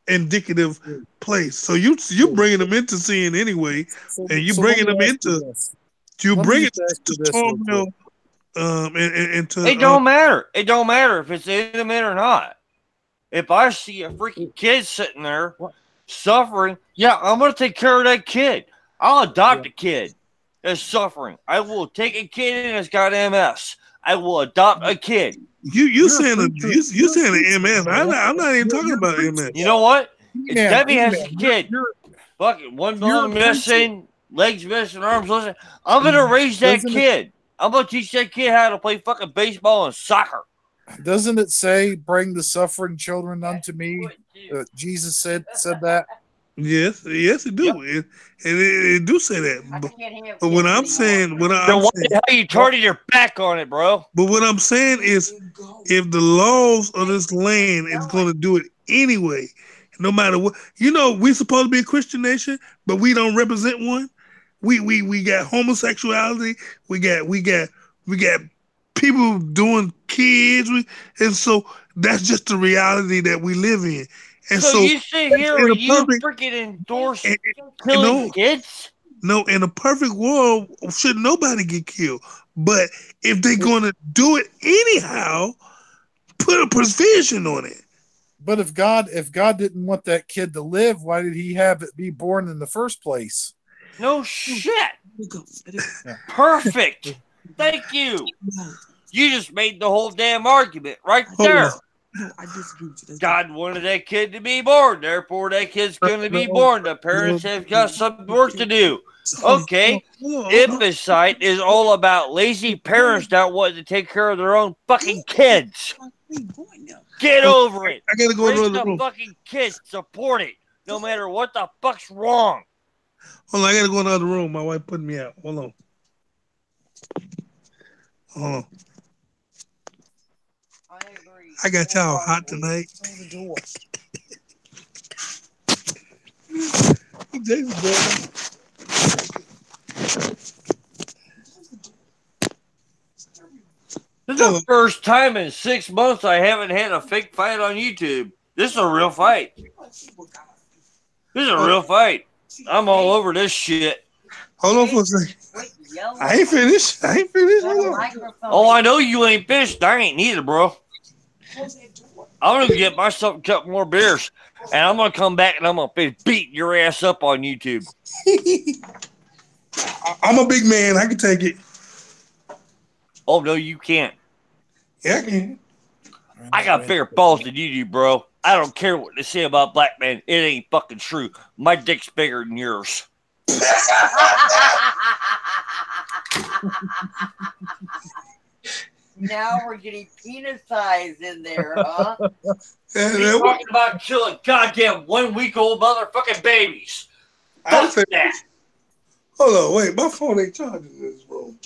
indicative place. So you bringing them into sin anyway, and you So let bringing me them ask you into this. you Let me bringing just ask you into this real quick. turmoil. Into It don't matter. It don't matter if it's intimate or not. If I see a freaking kid sitting there suffering, yeah, I'm gonna take care of that kid. I'll adopt a kid that's suffering. I will take a kid in that's got MS. I will adopt a kid. you saying you saying an MS. I'm not even talking about MS. You know what? If Man, Debbie has a man, kid, fucking one lung missing, legs missing, arms missing, I'm gonna raise that Doesn't it- kid. I'm gonna teach that kid how to play fucking baseball and soccer. Doesn't it say, "Bring the suffering children unto me"? Jesus said that. Yes, it do. It do say that. I can't have But what kids I'm anymore. saying, what Then I'm why saying, the hell you turning your back on it, bro? but what I'm saying is, if the laws of this land is going to do it anyway, no matter what, we're supposed to be a Christian nation, but we don't represent one. We got homosexuality. We got people doing kids, and so that's just the reality that we live in. And So so, you sit here in and a you perfect, freaking endorse and, killing kids? no, in a perfect world, should nobody get killed. But if they're going to do it anyhow, put a provision on it. But if God didn't want that kid to live, why did He have it be born in the first place? No shit. Perfect. Thank you. You just made the whole damn argument right there. No, I disagree with you. God wanted that kid to be born, therefore that kid's going to be born. The parents have got some work to do. Okay, infanticide is all about lazy parents that want to take care of their own fucking kids. Get over it. I gotta go in Raise another the room. fucking kids. Support it, no matter what the fuck's wrong. Hold on, I gotta go in another room. My wife put me out. Hold on. Hold on. I agree. I got y'all hot tonight. Jason, This is the first time in 6 months I haven't had a fake fight on YouTube. This is a real fight. This is a real fight. I'm all over this shit. Hold on for a second. I ain't finished. Hold on. Oh, I know you ain't finished. I ain't neither, bro. I'm gonna get myself a couple more beers, and I'm gonna come back and I'm gonna beat your ass up on YouTube. I'm a big man. I can take it. Oh no, you can't. Yeah, I can. I got bigger balls than you do, bro. I don't care what they say about black men. It ain't fucking true. My dick's bigger than yours. Now we're getting penis size in there, huh? He's talking about killing goddamn 1 week old motherfucking babies. Fuck that. Hold on, wait. My phone ain't charging in this room.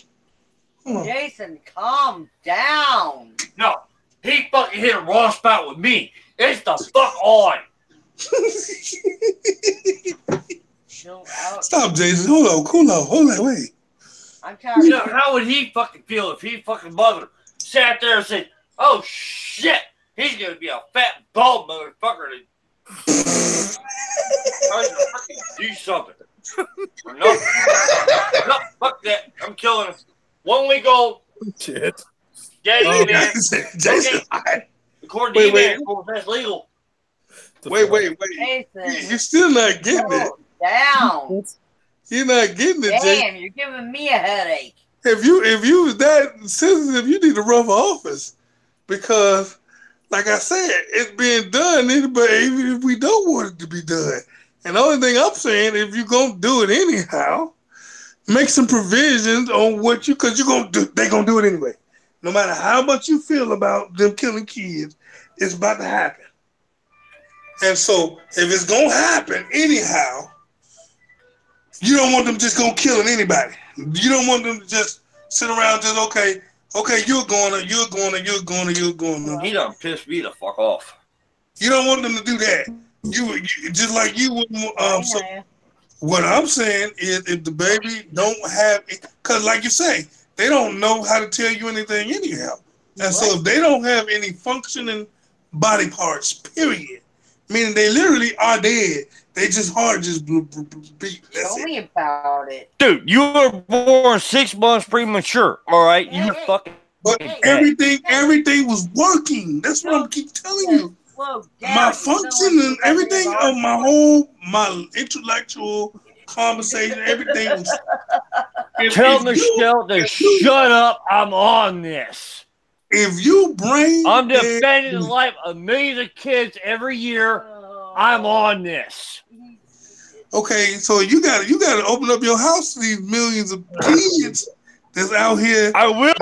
Jason, calm down. No, he fucking hit a raw spot with me. It's the fuck on. Stop, Jason. Hold on, wait. I'm tired. You know, how would he fucking feel if he fucking mother sat there and said, "Oh shit, he's gonna be a fat bald motherfucker to do something." Or no, fuck that. I'm killing him. 1 week old. Shit. Yeah, man. Jason. Okay. According to you, man, that's legal. Wait. Jason, You're still not getting it. down. You're not getting it, Jason. Damn, you're giving me a headache. If you was that sensitive, you need to run for office, because, like I said, it's being done. But even if we don't want it to be done, and the only thing I'm saying, if you're gonna do it anyhow, make some provisions on what because you're gonna do. They're gonna do it anyway. No matter how much you feel about them killing kids, it's about to happen. And so if it's gonna happen anyhow, you don't want them just gonna killing anybody. You don't want them to just sit around just okay, you're going. He done pissed me the fuck off. You don't want them to do that. You just like you wouldn't. So what I'm saying is, if the baby don't have, because like you say, they don't know how to tell you anything anyhow, and so if they don't have any functioning body parts, period, meaning they literally are dead. They just heart just beat. Tell me about it, dude. You were born 6 months premature. All right, you're fucking. But everything was working. That's what I'm keep telling you. My function and everything of my intellectual conversation, everything was. Tell Michelle to shut up. I'm on this. If you bring, I'm defending the life of millions of kids every year. I'm on this. Okay, so you got to open up your house to these millions of kids that's out here. I will.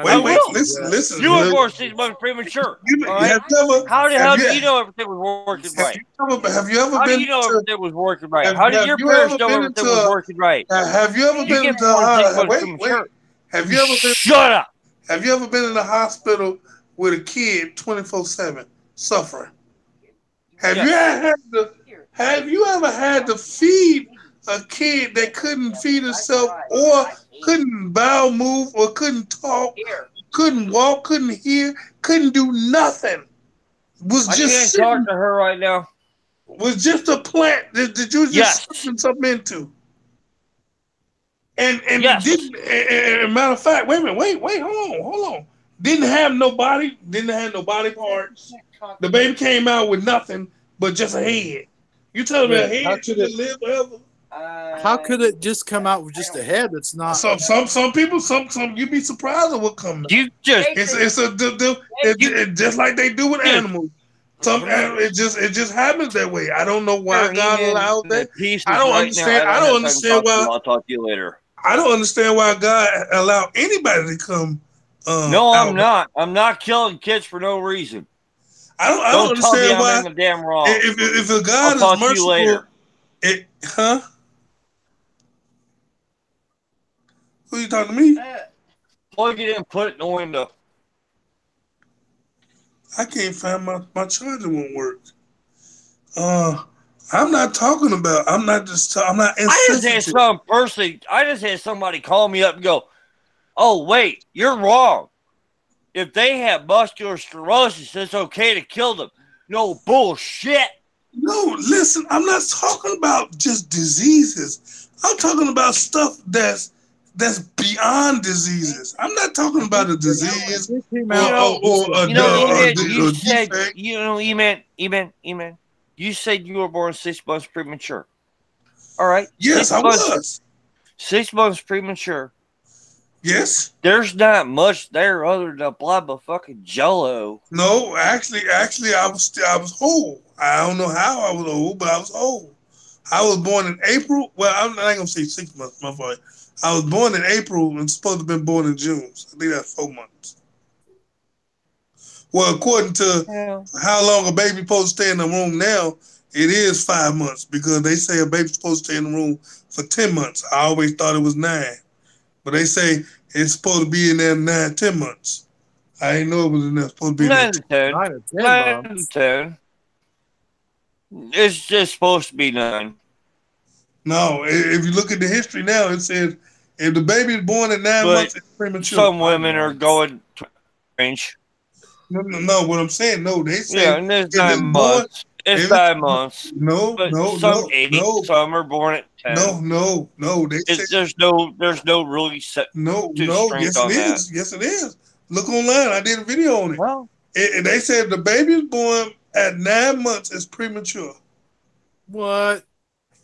Wait, listen. You were born 6 months premature. Right? How the hell do you know everything was working right? Have you ever How been? do you know everything was working right? How did your parents know everything was working right? Have you ever been to? Wait. Have you ever been? Shut up. Have you ever been in the hospital with a kid 24/7 suffering? Have you ever had to feed a kid that couldn't feed herself or couldn't bowel move or couldn't talk, couldn't walk, couldn't hear, couldn't do nothing? I can't talk to her right now. Was just a plant that you just sucking something into. And matter of fact, wait a minute, hold on. Didn't have no body parts. The baby came out with nothing but just a head. You tell me a head should live forever? How could it just come out with just a head? It's not. Some people, you'd be surprised at what comes out. It's just like they do with animals. It just happens that way. I don't know why God allowed that. I don't understand why. I'll talk to you later. I don't understand why God allowed anybody to come. No, I'm not. I'm not killing kids for no reason. I don't understand why. I'm in the damn wrong. If a God is merciful, Who you talking to me? Plug it in, put it in the window. I can't find my charger won't work. I'm not insensitive. I just had somebody call me up and go, "Oh wait, you're wrong. If they have muscular sclerosis, it's okay to kill them." No bullshit. No, listen, I'm not talking about just diseases. I'm talking about stuff that's beyond diseases. I'm not talking about a disease E-Man, you said you were born 6 months premature. All right? Yes, I was. 6 months premature. Yes. There's not much there other than a blob of fucking jello. No, actually, I was whole. I don't know how I was old, but I was whole. I was born in April. Well, I'm not gonna say 6 months. My fault. I was born in April and supposed to have been born in June. So I think that's 4 months. Well, according to how long a baby's supposed to stay in the room now, it is 5 months because they say a baby's supposed to stay in the room for 10 months. I always thought it was 9. But they say it's supposed to be in there 10 months. I didn't know it was in there. Supposed to be 9 to 10. 9 to 10. It's just supposed to be 9. No, if you look at the history now, it says if the baby is born at 9 months, it's premature. Some women are going to range. No. What I'm saying, they say it's 9 months. It's 9 months. No. Some are born at 10. No. There's no really set. Yes, it is. Look online. I did a video on it. Well, they said the baby is born at 9 months is premature. What?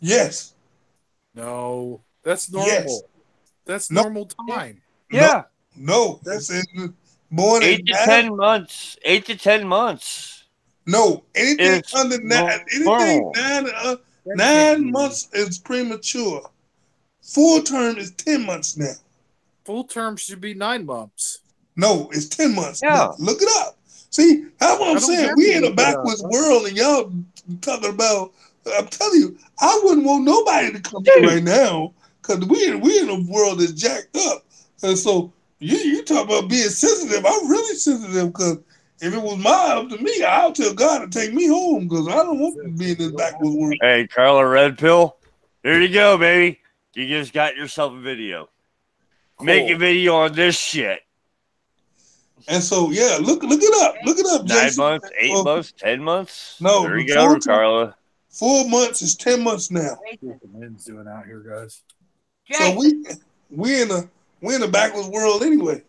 Yes. No, that's normal. Yes. That's normal time. Yeah. No. That's born 8 to 10 months. 8 to 10 months. No, anything under 9 months is premature. Full term is 10 months now. Full term should be 9 months. No, it's 10 months. Yeah. Look it up. See, that's what I'm I don't saying. have We to in a look it backwards up. world, and y'all talking about. I'm telling you, I wouldn't want nobody to come here right now because we in a world that's jacked up, and so you talk about being sensitive. I'm really sensitive because if it was my up to me, I'll tell God to take me home because I don't want to be in this backwards world. Hey, Carla Red Pill, here you go, baby. You just got yourself a video. Cool. Make a video on this shit. And so, yeah, look it up. Look it up, 9 Jason. months, 8 months, 10 months. No, There you the go, Carla. 4 months is 10 months now. See what the wind's doing out here, guys. So we in a backwards world anyway.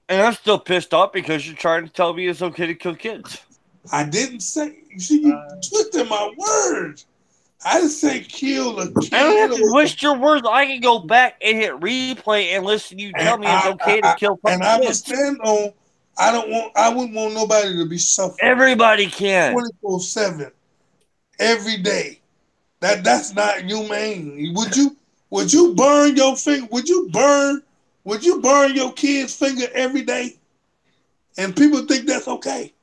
And I'm still pissed off because you're trying to tell me it's okay to kill kids. I didn't say. You see, you twisted my words. I didn't say kill a kid. I don't have to twist your words. I can go back and hit replay and listen to you tell me it's okay to kill fucking and I would kids. stand on. I wouldn't want nobody to be suffering. Everybody can. 24/7, every day. That's not humane. Would you burn your finger? Would you burn your kid's finger every day? And people think that's okay.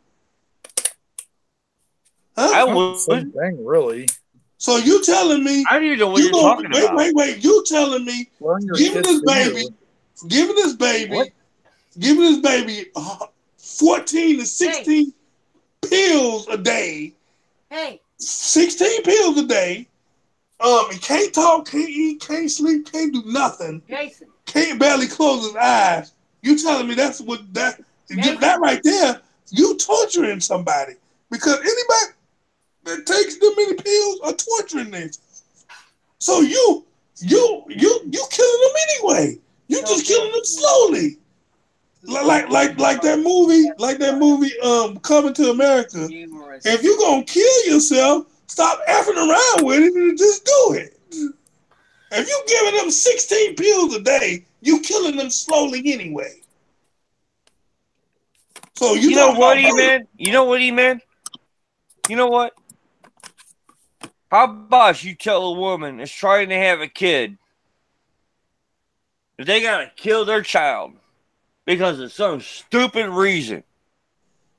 Huh? I Not the same would. thing, really. So you telling me? I don't even know what you're talking about. Wait. You telling me? Burn your Giving kid's this baby 14 to 16 pills a day. Hey. 16 pills a day. He can't talk, can't eat, can't sleep, can't do nothing. Jason. Can't barely close his eyes. You telling me that's what that right there? You torturing somebody because anybody that takes them many pills are torturing them. So you killing them anyway. You just killing them slowly. Like that movie, Coming to America. If you gonna kill yourself, stop effing around with it and just do it. If you giving them 16 pills a day, you killing them slowly anyway. So You know what, E-Man? You know what, E-Man? You know what? How about you tell a woman that's trying to have a kid that they gotta kill their child because of some stupid reason?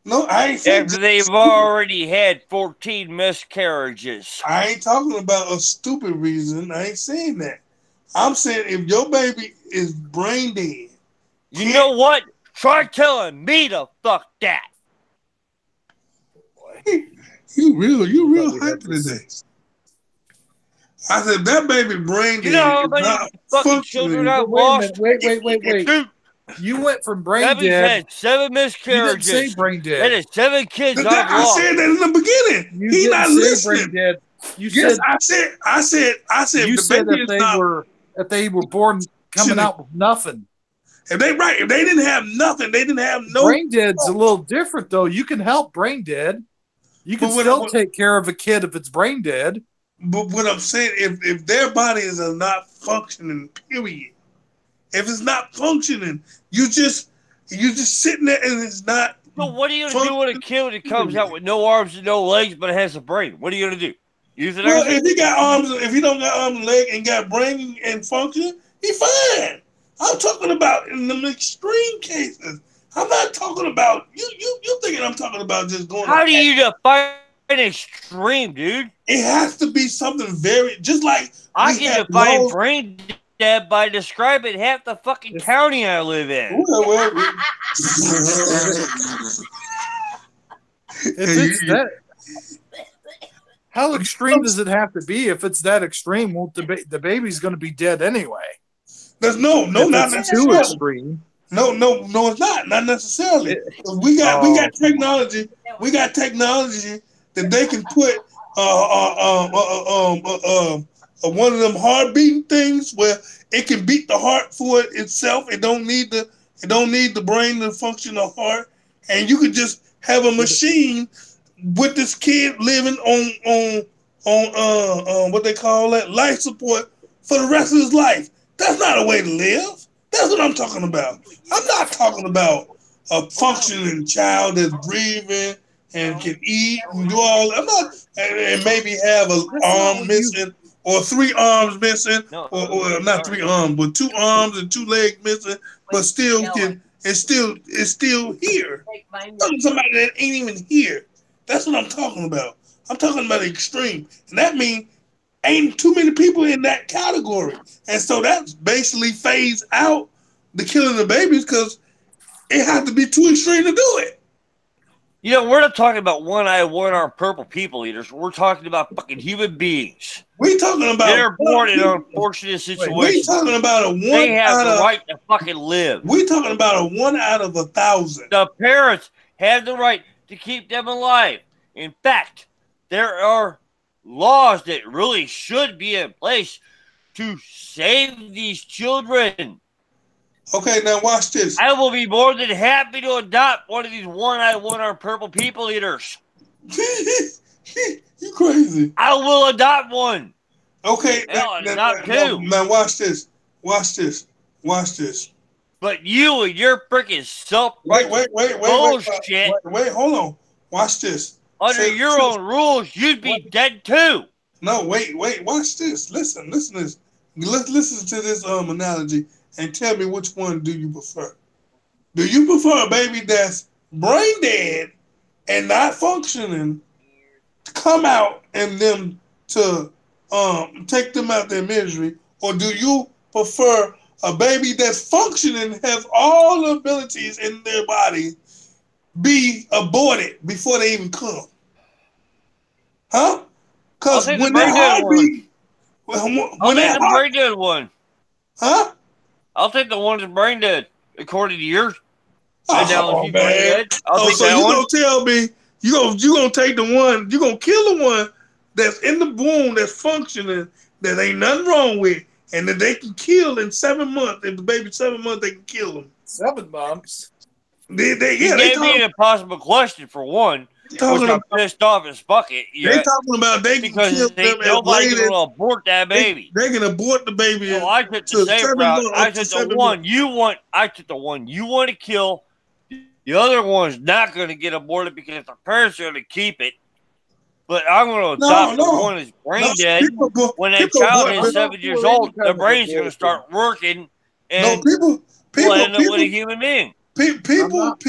No, I ain't saying after they've already had 14 miscarriages. I ain't talking about a stupid reason. I ain't saying that. I'm saying if your baby is brain dead. You know what? Try telling me to fuck that. You real hyper today. I said that baby brain dead. You know how many fucking children I've lost? Wait. You went from brain Debbie's dead. had 7 miscarriages. You didn't say brain dead. That is 7 kids I've lost. I said that in the beginning. He's not listening. Brain dead. I said you the said baby that they were born coming out with nothing. If they didn't have nothing, they didn't have no. Brain dead's a little different though. You can help brain dead. You can still take care of a kid if it's brain dead. But what I'm saying, if their bodies are not functioning, period. If it's not functioning, you just sitting there and it's not. So what are you gonna do with a kid that comes out with no arms and no legs but it has a brain? What are you gonna do? Use it? Well, if he got arms, if he don't got arms and legs and got brain and function, he fine. I'm talking about in the extreme cases. I'm not talking about you thinking I'm talking about just going. How do you define extreme, dude? It has to be something very just like I can define brain dead by describing half the fucking county I live in. How extreme does it have to be? If it's that extreme, well, the baby's going to be dead anyway. There's not necessarily. Too extreme. No, it's not necessarily. We got technology. We got technology that they can put one of them heart beating things where it can beat the heart for it itself. It don't need the brain to function the heart, and you could just have a machine with this kid living on what they call that, life support for the rest of his life. That's not a way to live. That's what I'm talking about. I'm not talking about a functioning child that's breathing and can eat and do all. I'm not, and maybe have an arm missing or 3 arms missing, or not 3 arms, but 2 arms and 2 legs missing, but still can It's still here. I'm talking somebody that ain't even here. That's what I'm talking about. I'm talking about extreme, and that means ain't too many people in that category, and so that basically fades out the killing of babies because it has to be too extreme to do it. You know, we're not talking about one-eyed, one-armed purple people eaters. We're talking about fucking human beings. We talking about They're born in unfortunate situations. We talking about a one. They have the right to fucking live. We talking about a 1 out of 1,000. The parents have the right to keep them alive. In fact, there are laws that really should be in place to save these children. Okay, now watch this. I will be more than happy to adopt one of these one-eyed, one-armed purple people eaters. You crazy. I will adopt one. Okay, adopt two. Now watch this. Watch this. Watch this. But you and your freaking wait, bullshit. Wait, hold on. Watch this. Under your own rules, you'd be dead too. No, wait. Watch this. Listen to this. Let's listen to this analogy and tell me which one do you prefer. Do you prefer a baby that's brain dead and not functioning to come out and them to take them out their misery, or do you prefer a baby that's functioning, has all the abilities in their body, be aborted before they even come? Huh? Because when that heartbeat, I'll take the brain dead one. Huh? I'll take the one that's brain dead, according to your analogy. Brain dead. I'll take so that you one. gonna tell me you gonna take the one, you gonna kill the one that's in the womb that's functioning, that ain't nothing wrong with, and that they can kill in 7 months. If the baby's 7 months, they can kill them. 7 months. You gave me an impossible question for one, which I'm pissed off as fuck it. They talking about they can kill them. Nobody can abort that baby. They can abort the baby. So I took the safe route. I took the one you want. I took the one you want to kill. The other one's not going to get aborted because the parents are going to keep it. But I'm going to adopt the one that's brain dead. When that child is 7 years old, the brain's going to start working, and we'll end up with a human being. People abort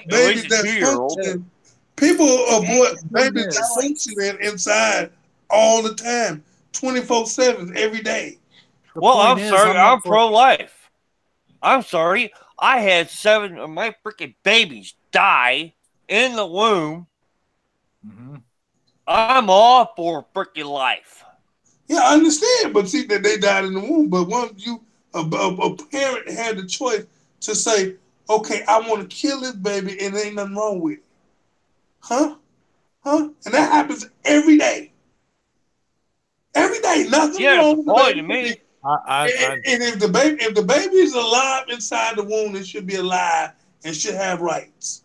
babies that's functioning. People abort babies that's functioning inside all the time, 24/7, every day. Well, I'm sorry. I'm pro-life. I'm sorry. I had 7 of my freaking babies die in the womb. Mm-hmm. I'm all for freaking life. Yeah, I understand, but see that they died in the womb. But once a parent had the choice to say, okay, I want to kill this baby and there ain't nothing wrong with it. Huh? And that happens every day. Every day, nothing wrong with the baby. To me. And if the baby is alive inside the womb, it should be alive and should have rights.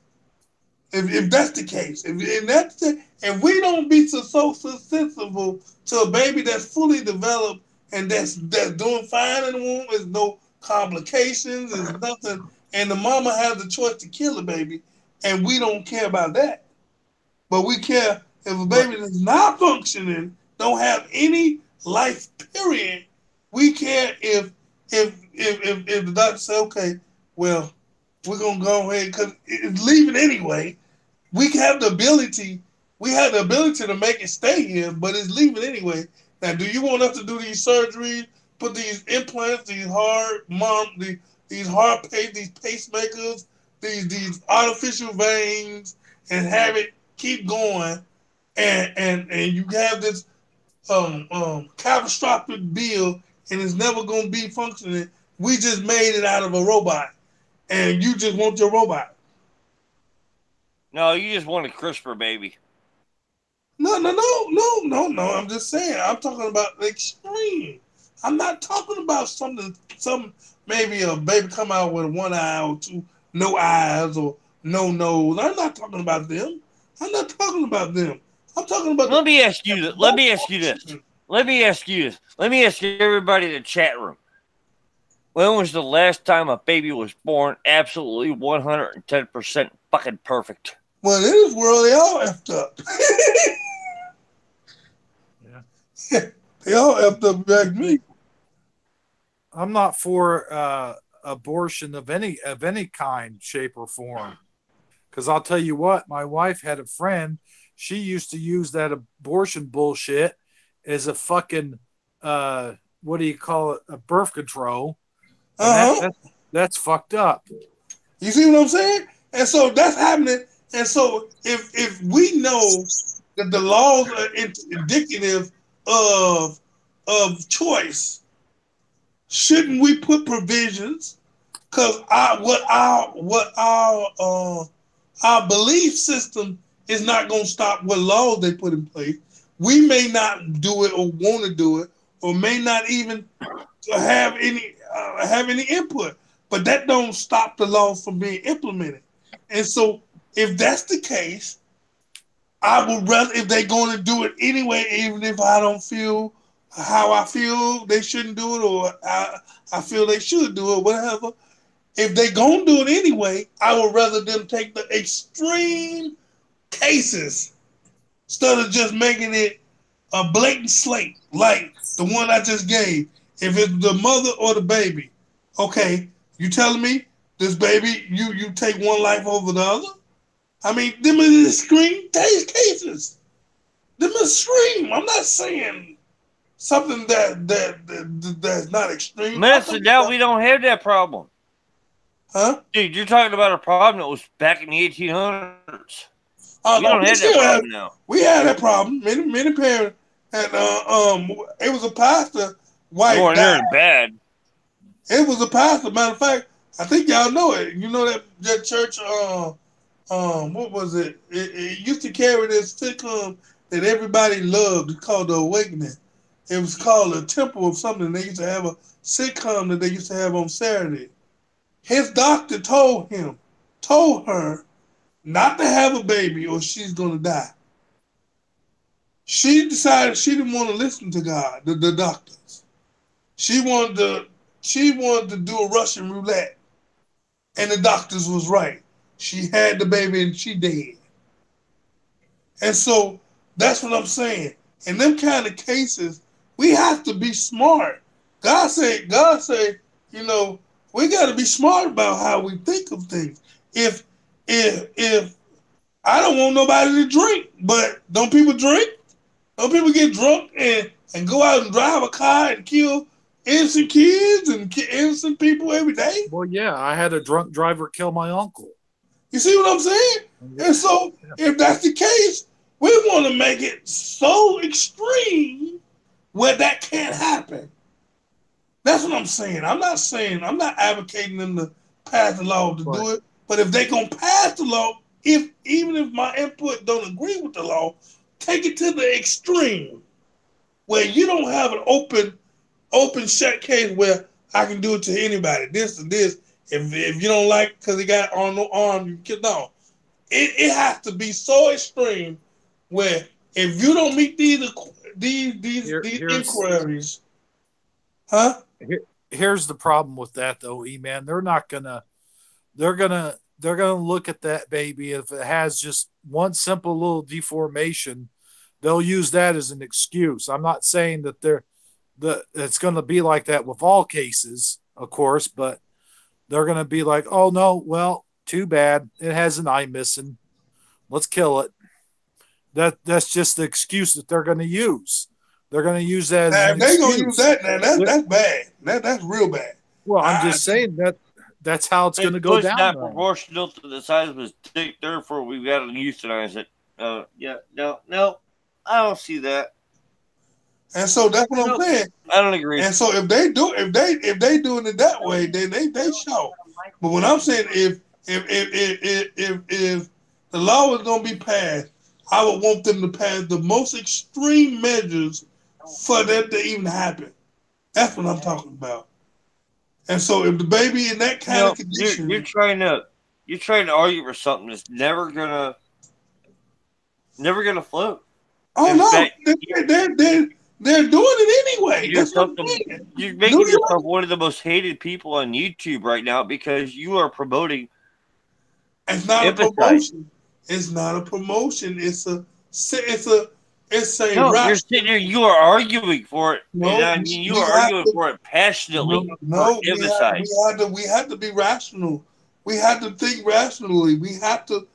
If that's the case, if we don't be so sensible to a baby that's fully developed and that's doing fine in the womb, there's no complications, there's nothing, and the mama has the choice to kill the baby, and we don't care about that. But we care if a baby that's not functioning, don't have any life, period. We care if the doctor say, okay, well, we're gonna go ahead because it's leaving anyway. We have the ability to make it stay here, but it's leaving anyway. Now, do you want us to do these surgeries, put these implants, these pacemakers, these artificial veins, and have it keep going, and you have this catastrophic bill, and it's never going to be functioning? We just made it out of a robot, and you just want your robot. No, you just want a CRISPR baby. No. I'm just saying. I'm talking about the extreme. I'm not talking about maybe a baby come out with 1 eye or 2, no eyes or no nose. I'm not talking about them. I'm talking about. Let me ask you this. Let me ask everybody in the chat room. When was the last time a baby was born absolutely 110% fucking perfect? Well, in this world, they all effed up. Yeah. They all effed up back me. I'm not for abortion of any kind, shape, or form. Because I'll tell you what, my wife had a friend. She used to use that abortion bullshit as a fucking what do you call it? A birth control. And that's fucked up. You see what I'm saying? And so that's happening. And so if we know that the laws are indicative of choice, shouldn't we put provisions? Because our belief system is not going to stop what laws they put in place. We may not do it or want to do it, or may not even have any input, but that don't stop the laws from being implemented. And so, if that's the case, I would rather, if they're going to do it anyway, even if I don't feel how I feel they shouldn't do it, or I feel they should do it, whatever. If they're going to do it anyway, I would rather them take the extreme cases instead of just making it a blatant slate like the one I just gave. If it's the mother or the baby, okay, you telling me this baby, you take one life over the other? I mean, them are the extreme cases. Them are extreme. I'm not saying something that's not extreme. Listen, now we don't have that problem. Huh? Dude, you're talking about a problem that was back in the 1800s. We don't have that problem now. We had that problem. Many parents had, it was a pastor, wife died. Bad. It was a pastor. Matter of fact, I think y'all know it. You know that church, what was it? It used to carry this sitcom that everybody loved. It's called The Awakening. It was called A Temple of something. They used to have a sitcom that they used to have on Saturday. His doctor told her not to have a baby or she's going to die. She decided she didn't want to listen to God, the doctors. She wanted to do a Russian roulette. And the doctors was right. She had the baby and she dead. And so that's what I'm saying. In them kind of cases, we have to be smart. God say, you know, we got to be smart about how we think of things. If I don't want nobody to drink, but don't people drink? Don't people get drunk and go out and drive a car and kill innocent kids and innocent people every day? Well, yeah, I had a drunk driver kill my uncle. You see what I'm saying? And so, if that's the case, we want to make it so extreme where that can't happen. That's what I'm saying. I'm not advocating them to pass the law to do it. But if they gonna pass the law, even if my input don't agree with the law, take it to the extreme where you don't have an open shut case where I can do it to anybody. This and this. If you don't like because he got on no arm, you can no. It has to be so extreme where if you don't meet these inquiries, huh? Here's the problem with that though, E-Man. They're gonna look at that baby. If it has just one simple little deformation, they'll use that as an excuse. I'm not saying that it's going to be like that with all cases, of course, but they're going to be like, oh no, well, too bad. It has an eye missing. Let's kill it. That's just the excuse that they're going to use. They're going to use that as an excuse. They're going to use that. That's bad. That's real bad. Well, I'm just saying that's how it's going to go down. Not proportional to the size of his dick, therefore we've got to euthanize it. No, I don't see that. And so that's what I'm saying. I don't agree. And so if they doing it that way, then they show. But what I'm saying, if the law is going to be passed, I would want them to pass the most extreme measures for that to even happen. That's what I'm talking about. And so if the baby in that kind of condition, you're trying to argue for something that's never gonna float. Oh no, they're doing it anyway. You're making yourself one of the most hated people on YouTube right now because you are promoting. It's not a promotion. It's not a promotion. It's a It's a No, rap. you're sitting there. You are arguing for it. No, And I mean, you we are have arguing to. for it passionately. No, Emphasize. we had to be rational. We had to think rationally. We had to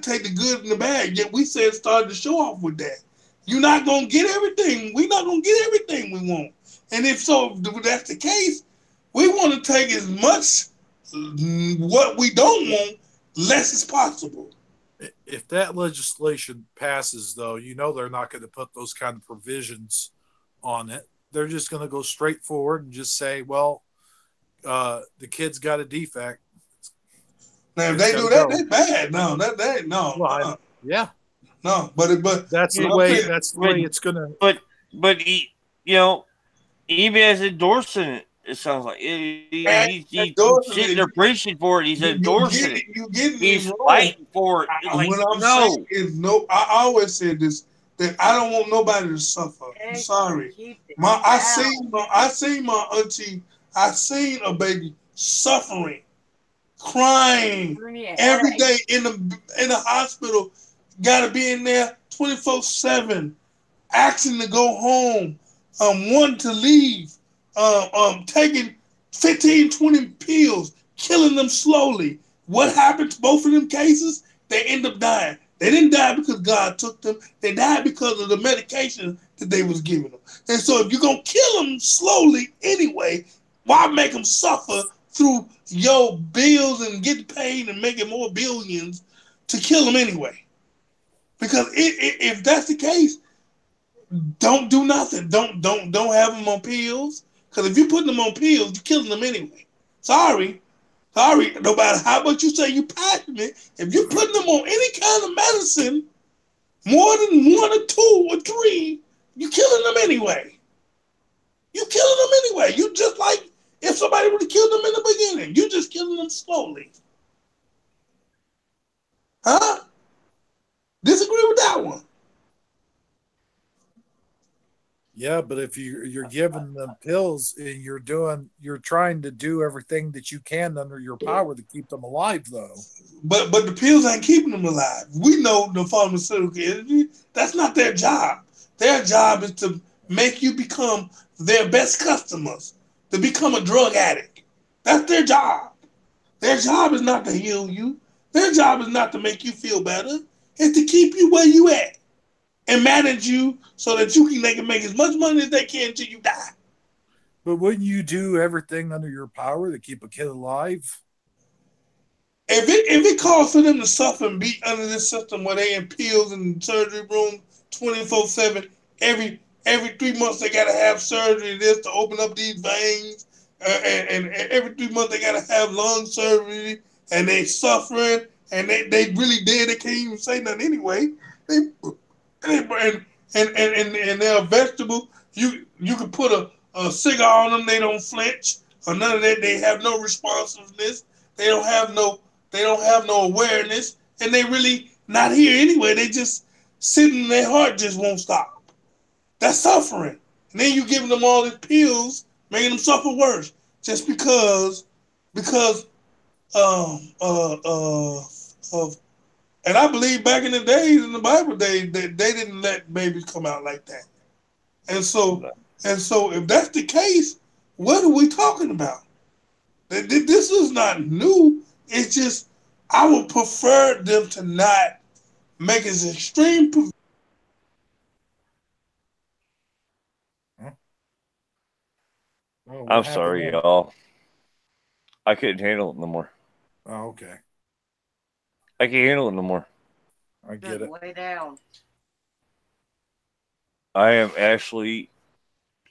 take the good and the bad. Yet we said start the show off with that. You're not gonna get everything. We're not gonna get everything we want. And if so, if that's the case, we want to take as much what we don't want, less as possible. If that legislation passes, though, you know they're not going to put those kind of provisions on it. They're just going to go straight forward and just say, well, the kid's got a defect. Now, if It's they got do to that, go. they bad. No, that no, Well, yeah, no. But that's what the I'm way. saying, That's the way it's going to. But he, you know, even as endorsing it, it sounds like and he's endorsing sitting it, there preaching for it. He's endorsing it. you getting it He's wrong. fighting for it. It's like, What I'm saying no. is no. I always said this that I don't want nobody to suffer. I'm sorry. I seen my auntie. I seen a baby suffering, crying every day in the hospital. Got to be in there 24/7, asking to go home, wanting to leave, taking 15, 20 pills, killing them slowly. What happened to both of them cases? They end up dying. They didn't die because God took them. They died because of the medication that they was giving them. And so if you're going to kill them slowly anyway, why make them suffer through your bills and getting paid and making more billions to kill them anyway? Because if that's the case, don't do nothing. Don't have them on pills. Because if you're putting them on pills, you're killing them anyway. Sorry. No matter how much you say you're passionate, if you're putting them on any kind of medicine, more than one or two or three, you're killing them anyway. You're killing them anyway. You just like if somebody would have killed them in the beginning. You're just killing them slowly. Huh? Disagree with that one. Yeah, but if you're giving them pills and you're trying to do everything that you can under your power to keep them alive, though. But the pills ain't keeping them alive. We know the pharmaceutical industry, that's not their job. Their job is to make you become their best customers, to become a drug addict. That's their job. Their job is not to heal you. Their job is not to make you feel better. It's to keep you where you at and manage you so that they can make as much money as they can until you die. But wouldn't you do everything under your power to keep a kid alive? If it calls for them to suffer and be under this system where they in pills and surgery room 24/7, every 3 months they gotta have surgery this to open up these veins, and every 3 months they gotta have lung surgery, and they suffering, and they really dead. They can't even say nothing anyway. They and they're a vegetable. You can put a cigar on them, they don't flinch or none of that. They have no responsiveness. They don't have no awareness, and they really not here anyway. They just sitting, their heart just won't stop. That's suffering. And then you giving them all these pills, making them suffer worse, just because of. And I believe back in the days in the Bible days they didn't let babies come out like that. And so if that's the case, what are we talking about? This is not new. It's just I would prefer them to not make as extreme. Oh, I'm what happened sorry, there? y'all. I couldn't handle it no more. Oh, okay. I can't handle it no more. I get it. Lay down. I am actually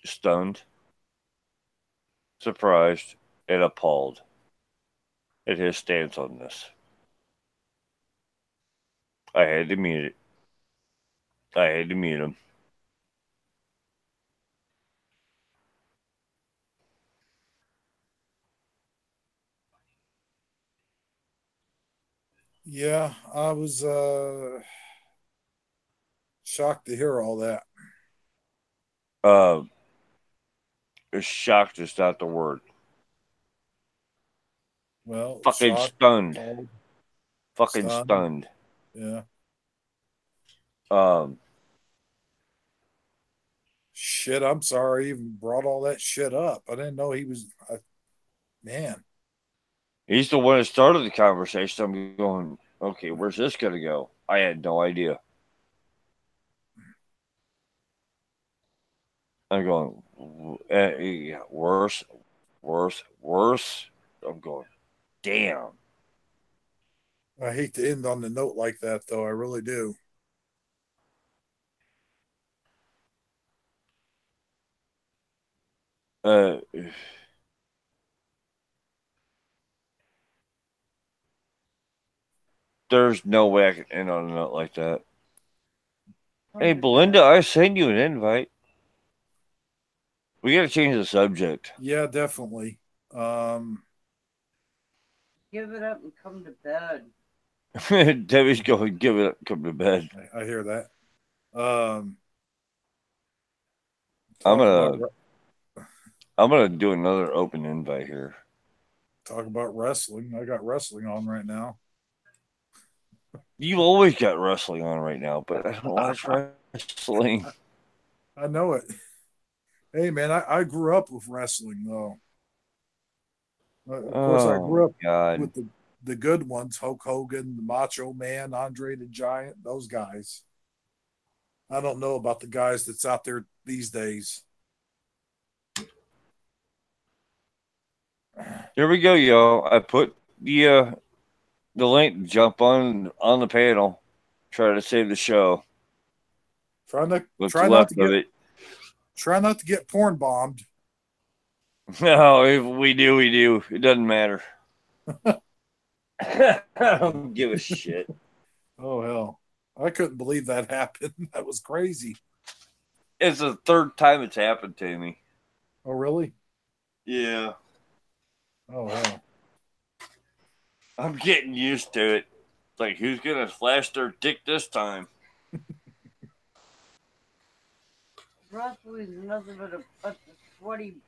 stunned, surprised, and appalled at his stance on this. I had to mute it. I had to mute him. Yeah, I was shocked to hear all that. Uh, shocked is not the word. Well, Fucking shocked, stunned. appalled, Fucking stunned. stunned. Yeah. Um, shit. I'm sorry I even brought all that shit up. I didn't know he was. Man. He's the one that started the conversation. I'm going, okay, where's this going to go? I had no idea. I'm going, worse, worse, worse. I'm going, damn. I hate to end on the note like that, though. I really do. Uh, there's no way I can end on a note like that. Hey, Belinda, I sent you an invite. We got to change the subject. Yeah, definitely. Give it up and come to bed. Debbie's going, give it up, come to bed. I hear that. I'm gonna do another open invite here. Talk about wrestling. I got wrestling on right now. You've always got wrestling on right now, but I don't watch wrestling. I know it. Hey, man, I grew up with wrestling, though. Of course, I grew up with the good ones: Hulk Hogan, the Macho Man, Andre the Giant, those guys. I don't know about the guys that's out there these days. Here we go, y'all. I put the link. Jump on the panel. Try to save the show. Try not to get porn bombed. No, if we do, we do. It doesn't matter. I don't give a shit. Oh hell! I couldn't believe that happened. That was crazy. It's the third time it's happened to me. Oh really? Yeah. Oh hell! I'm getting used to it. Like, who's gonna flash their dick this time? Wrestling's nothing but a bunch of sweaty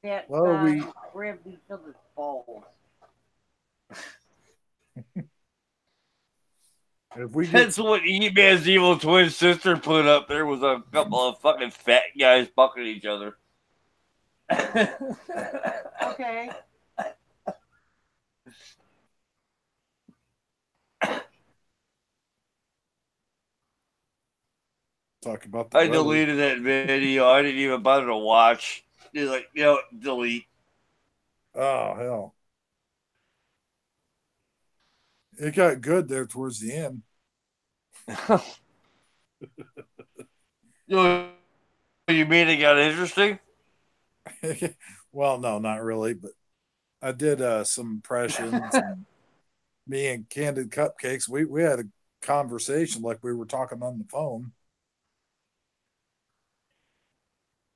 fat Well, guys grabbing each other's balls. That's what E-Man's evil twin sister put up there, was a couple of fucking fat guys bucking each other. Okay. Talk about I deleted that video. I didn't even bother to watch. You're like, delete. Oh hell! It got good there towards the end. You mean it got interesting? Well, no, not really, but I did some impressions. And me and Candid Cupcakes, we had a conversation like we were talking on the phone.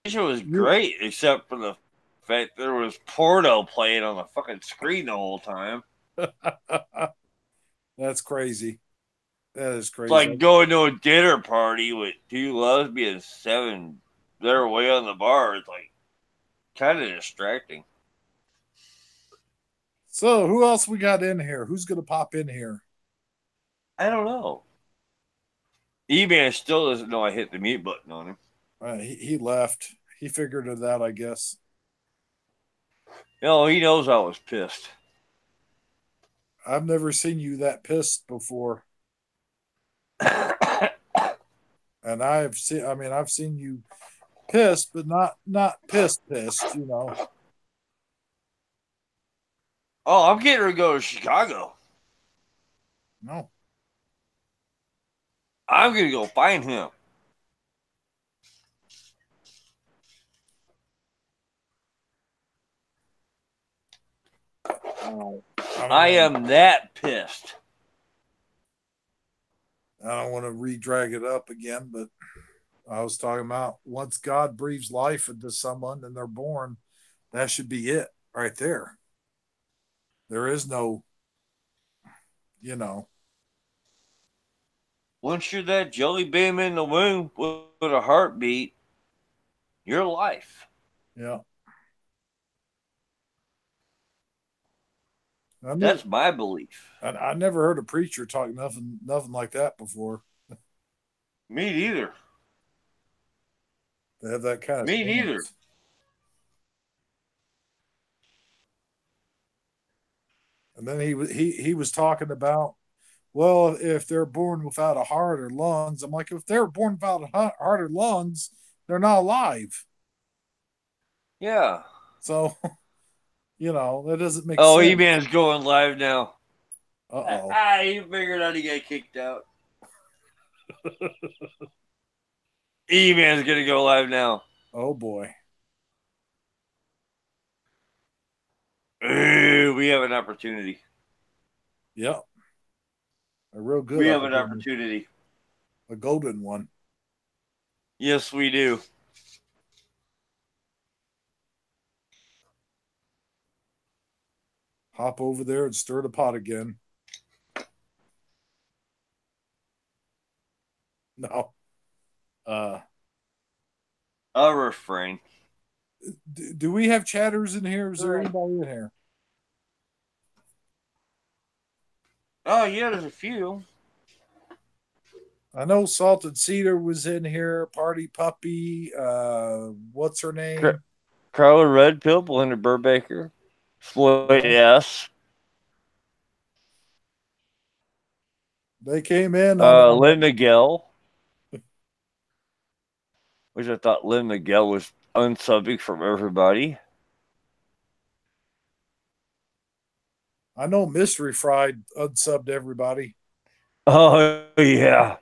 It was great, except for the fact there was porno playing on the fucking screen the whole time. That's crazy. That is crazy. It's like going to a dinner party with two lesbians, seven. They're away on the bar. It's like kind of distracting. So, who else we got in here? Who's going to pop in here? I don't know. E-Man still doesn't know I hit the mute button on him. He left. He figured it out, I guess. No, he knows I was pissed. I've never seen you that pissed before. And I've seen you pissed, but not pissed, you know. Oh, I'm getting ready to go to Chicago. No. I'm going to go find him. I am that pissed. I don't want to re-drag it up again, but I was talking about once God breathes life into someone and they're born, that should be it right there. There is no, you know. Once you're that jelly bean in the womb with a heartbeat, your life. Yeah. That's my belief. I never heard a preacher talk nothing like that before. Me neither. They have that kind of Me neither. stance. And then he was talking about, well, if they're born without a heart or lungs, I'm like, if they're born without a heart or lungs, they're not alive. Yeah. So, that doesn't make Oh, sense. E-Man's going live now. Uh-oh. He figured out he got kicked out. E-Man's gonna go live now. Oh boy. Ooh, we have an opportunity. Yep. A real good We have an opportunity. opportunity. A golden one. Yes, we do. Hop over there and stir the pot again. No. I'll refrain. Do we have chatters in here? Is there anybody in here? Oh, yeah, there's a few. I know Salted Cedar was in here. Party Puppy. What's her name? Carla Red Pill, Belinda Burbaker, Floyd S. They came in on Lynn Miguel, which I thought Lynn Miguel was unsubbing from everybody. I know Mystery Fried unsubbed everybody. Oh, yeah.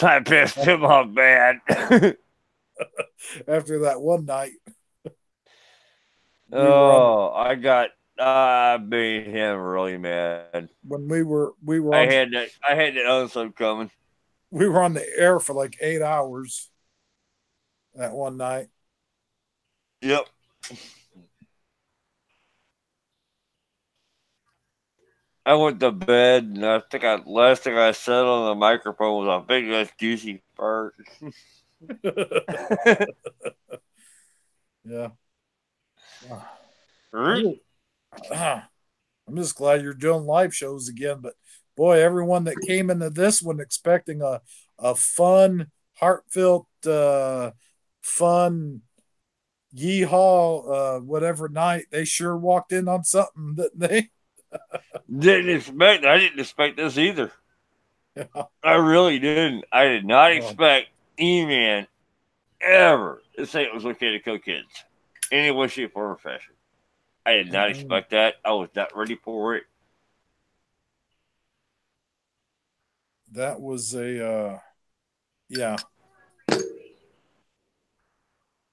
I pissed him off bad. After that one night. I made him really mad. When we were I had that unsub coming. We were on the air for like 8 hours that one night. Yep. I went to bed, and I think last thing I said on the microphone was a big ass juicy fart. Yeah. I'm just glad you're doing live shows again, but boy, everyone that came into this one expecting a fun, heartfelt, fun, yeehaw, whatever night, they sure walked in on something, didn't they? I didn't expect this either. Yeah. I really didn't. I did not expect E-Man ever to say it was okay to kill kids. Any way, shape, or fashion. I did not expect that. I was not ready for it. That was yeah.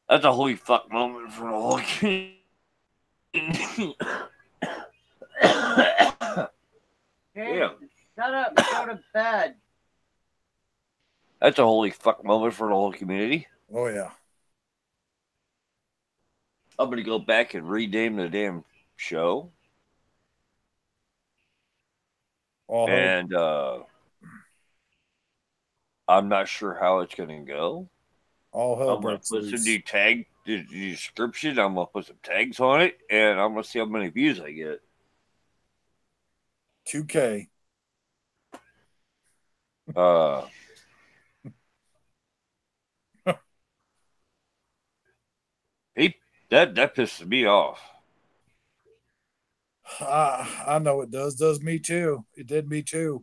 That's a holy fuck moment for the whole kid. Yeah. Shut up and go to bed. That's a holy fuck moment for the whole community. Oh, yeah. I'm going to go back and rename the damn show. And I'm not sure how it's going to go. All hell I'm going to put some new the description. I'm going to put some tags on it, and I'm going to see how many views I get. 2K. That pisses me off. I know it does. Does me too. It did me too.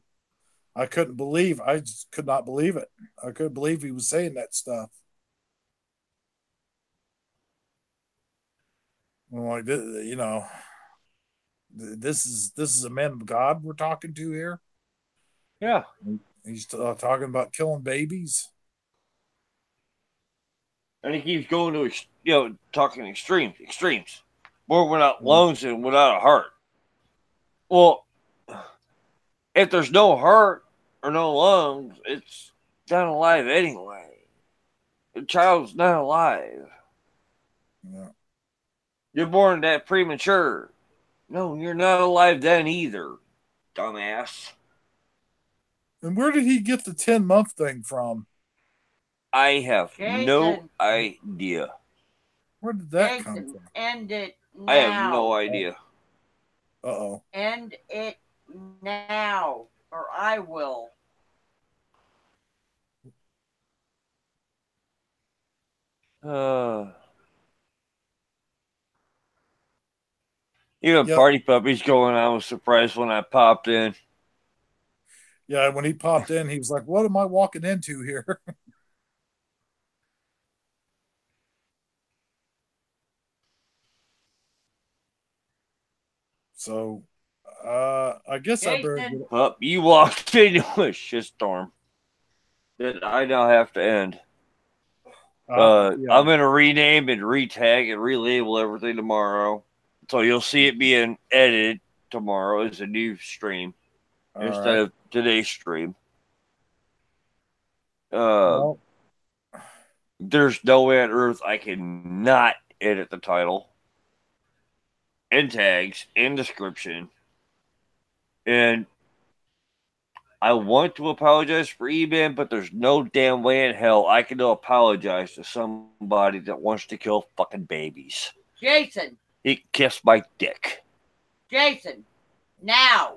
I just could not believe it. I couldn't believe he was saying that stuff. I'm like, this is a man of God we're talking to here. Yeah, he's talking about killing babies, and he keeps going to talking extremes, more without lungs and without a heart. Well, if there's no heart or no lungs, it's not alive anyway. The child's not alive. Yeah. You're born that premature. No, you're not alive then either, dumbass. And where did he get the 10-month thing from? I have no idea. Where did that come from? End it now. I have no idea. Uh-oh. End it now, or I will. Even Yep. Party Puppy's going on was surprised when I popped in. Yeah, when he popped in, he was like, "What am I walking into here?" So, I guess I better Jason. get. Up, you walked into a shitstorm that I now have to end. Yeah. I'm gonna rename and retag and relabel everything tomorrow, so you'll see it being edited tomorrow as a new stream All instead right. of today's stream. Well, There's no way on earth I can not edit the title and tags and description. And I want to apologize for eBay, but there's no damn way in hell I can apologize to somebody that wants to kill fucking babies. Jason. He kissed my dick. Jason. Now.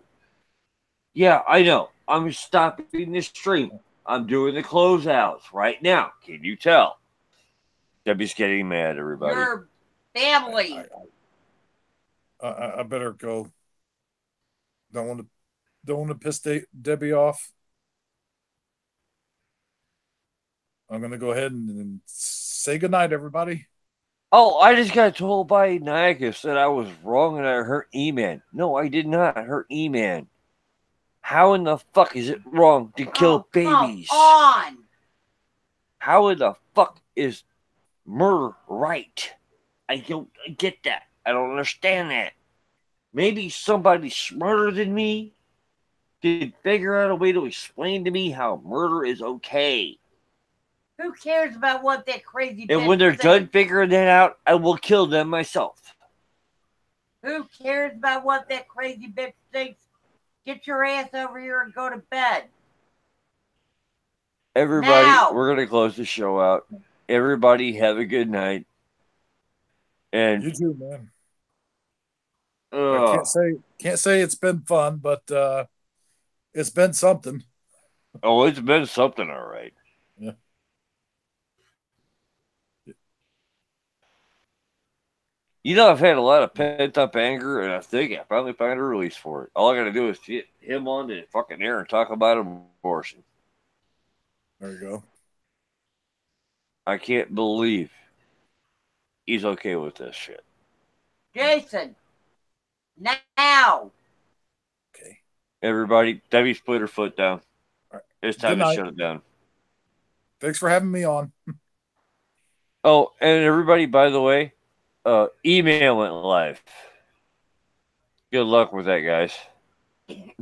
Yeah, I know. I'm stopping this stream. I'm doing the closeouts right now. Can you tell? Debbie's getting mad, everybody. Your family. I better go. Don't want to piss Debbie off. I'm gonna go ahead and say goodnight, everybody. Oh, I just got told by Niacus that I was wrong and I hurt E-Man. No, I did not hurt E-Man. How in the fuck is it wrong to kill babies? Come on. How in the fuck is murder right? I don't get that. I don't understand that. Maybe somebody smarter than me could figure out a way to explain to me how murder is okay. Who cares about what that crazy bitch And when they're done figuring that out, I will kill them myself. Who cares about what that crazy bitch thinks? Get your ass over here and go to bed. Everybody, now. We're going to close the show out. Everybody, have a good night. And you too, man. I can't say it's been fun, but it's been something. Oh, it's been something, all right. Yeah. You know, I've had a lot of pent up anger, and I think I finally found a release for it. All I got to do is get him on the fucking air and talk about abortion. There you go. I can't believe he's okay with this shit. Jason, now. Okay. Everybody, Debbie's put her foot down. Right. It's time to shut it down. Thanks for having me on. Oh, and everybody, by the way, email went live. Good luck with that, guys. Okay.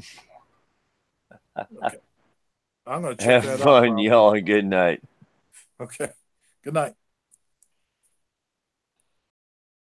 I'm going to check Have that fun, out. y'all, and good night. Okay. Good night.